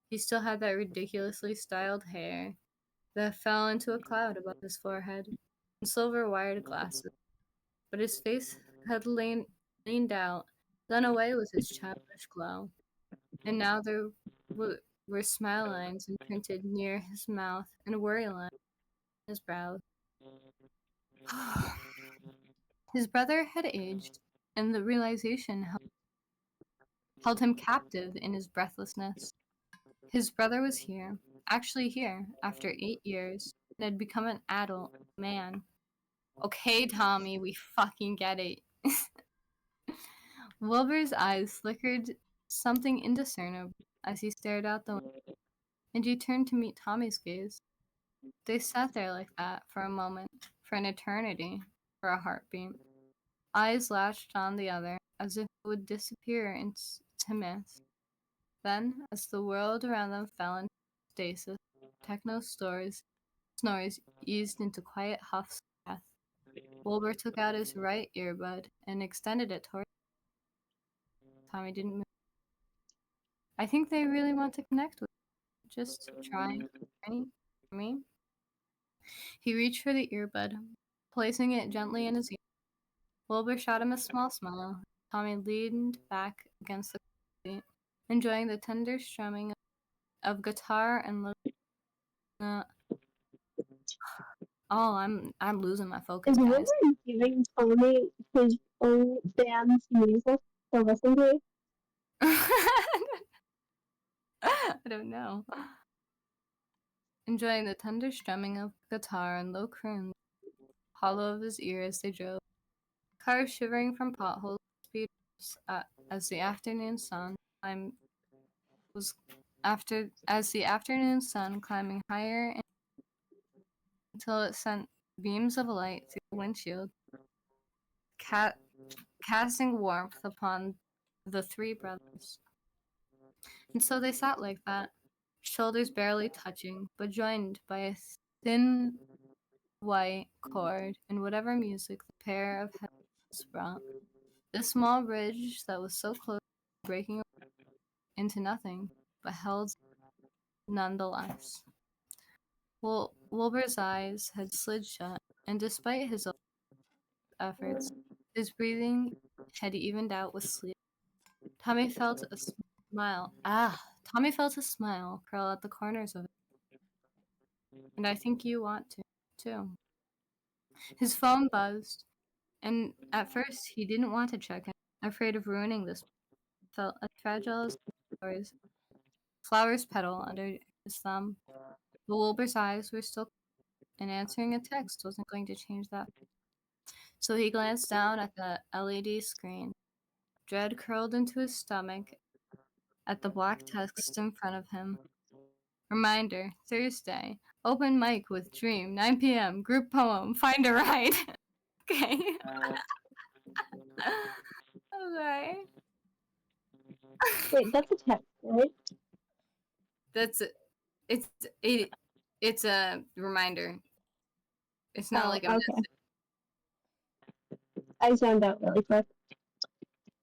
A: He still had that ridiculously styled hair that fell into a cloud above his forehead, and silver-wired glasses, but his face had leaned out, done away with its childish glow, and now there were smile lines imprinted near his mouth and worry lines on his brows. His brother had aged, and the realization held him captive in his breathlessness. His brother was here, actually here, after 8 years, and had become an adult man. Okay, Tommy, we fucking get it. Wilbur's eyes flickered something indiscernible as he stared out the window, and he turned to meet Tommy's gaze. They sat there like that for a moment, for an eternity, for a heartbeat. Eyes latched on the other, as if it would disappear into mist. Then, as the world around them fell into stasis, Techno's snores eased into quiet huffs of breath. Wilbur took out his right earbud and extended it toward Tommy. Didn't move. I think they really want to connect with you. Just try, right? For me? He reached for the earbud, placing it gently in his ear. Wilbur shot him a small smile. Tommy leaned back against the seat, enjoying the tender strumming of guitar and uh, oh, I'm losing my focus,
C: Is Wilbur
A: guys.
C: giving Tony his own band's music to listen to?
A: I don't know. Enjoying the tender strumming of guitar and low croons, hollow of his ear as they drove. Cars shivering from potholes, speed as the afternoon sun climbed was after as the afternoon sun climbing higher until it sent beams of light through the windshield. casting warmth upon the three brothers. And so they sat like that, shoulders barely touching, but joined by a thin white cord and whatever music the pair of heads brought. This small bridge that was so close to breaking into nothing, but held nonetheless. Wilbur's eyes had slid shut, and despite his efforts, his breathing had evened out with sleep. Tommy felt a smile. Tommy felt a smile curl at the corners of it. And I think you want to, too. His phone buzzed, and at first he didn't want to check it, afraid of ruining this. Felt as fragile as flowers petal under his thumb. But Wilbur's eyes were still, and answering a text wasn't going to change that. So he glanced down at the LED screen. Dread curled into his stomach at the black text in front of him. Reminder, Thursday. Open mic with Dream, 9 p.m. Group poem, find a ride. Okay. Okay.
C: Wait, that's a text, right?
A: That's it's a reminder. It's not
C: Oh,
A: like a
C: okay.
A: message.
C: I zoned out really quick.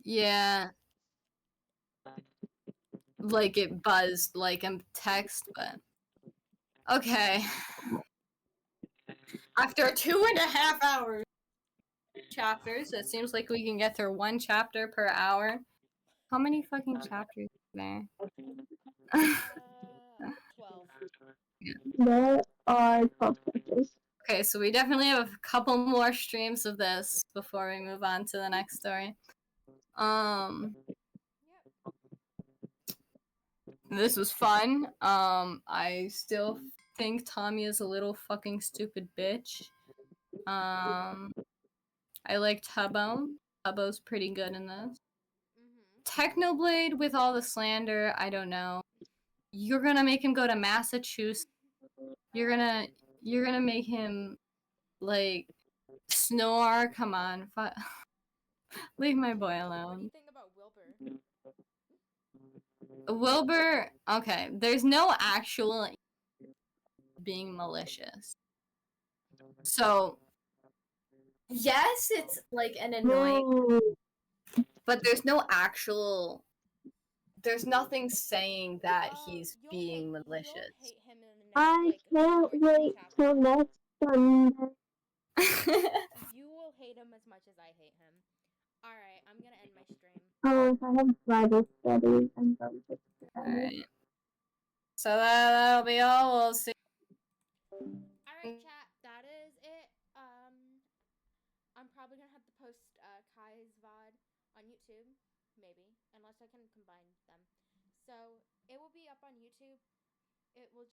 A: Yeah. Like it buzzed like a text, but okay. After 2.5 hours chapters, it seems like we can get through one chapter per hour. How many fucking chapters are there?
B: 12.
C: There are 12 chapters.
A: Okay, so we definitely have a couple more streams of this before we move on to the next story. This was fun. I still think Tommy is a little fucking stupid bitch. I liked Hubbo. Hubbo's pretty good in this. Technoblade with all the slander, I don't know. You're gonna make him go to Massachusetts. You're gonna make him like snore. Come on, leave my boy
B: What do you
A: alone.
B: think about Wilbur?
A: Wilbur, okay, there's no actual being malicious. So, yes, it's like an annoying,
C: Whoa.
A: but there's nothing saying that he's being malicious.
B: You'll hate him in the next,
C: I
B: like, 2
C: can't
B: or 3
C: wait
B: chapters.
C: till next Sunday.
B: You will hate him as much as I hate him. Alright, I'm gonna end my stream.
C: Oh, if I have Bible study, I'm going to
A: Alright. So that'll be all. We'll see.
B: Alright, chat, that is it. I'm probably gonna have to post Kai's VOD on YouTube, maybe, unless I can combine them. So it will be up on YouTube. It will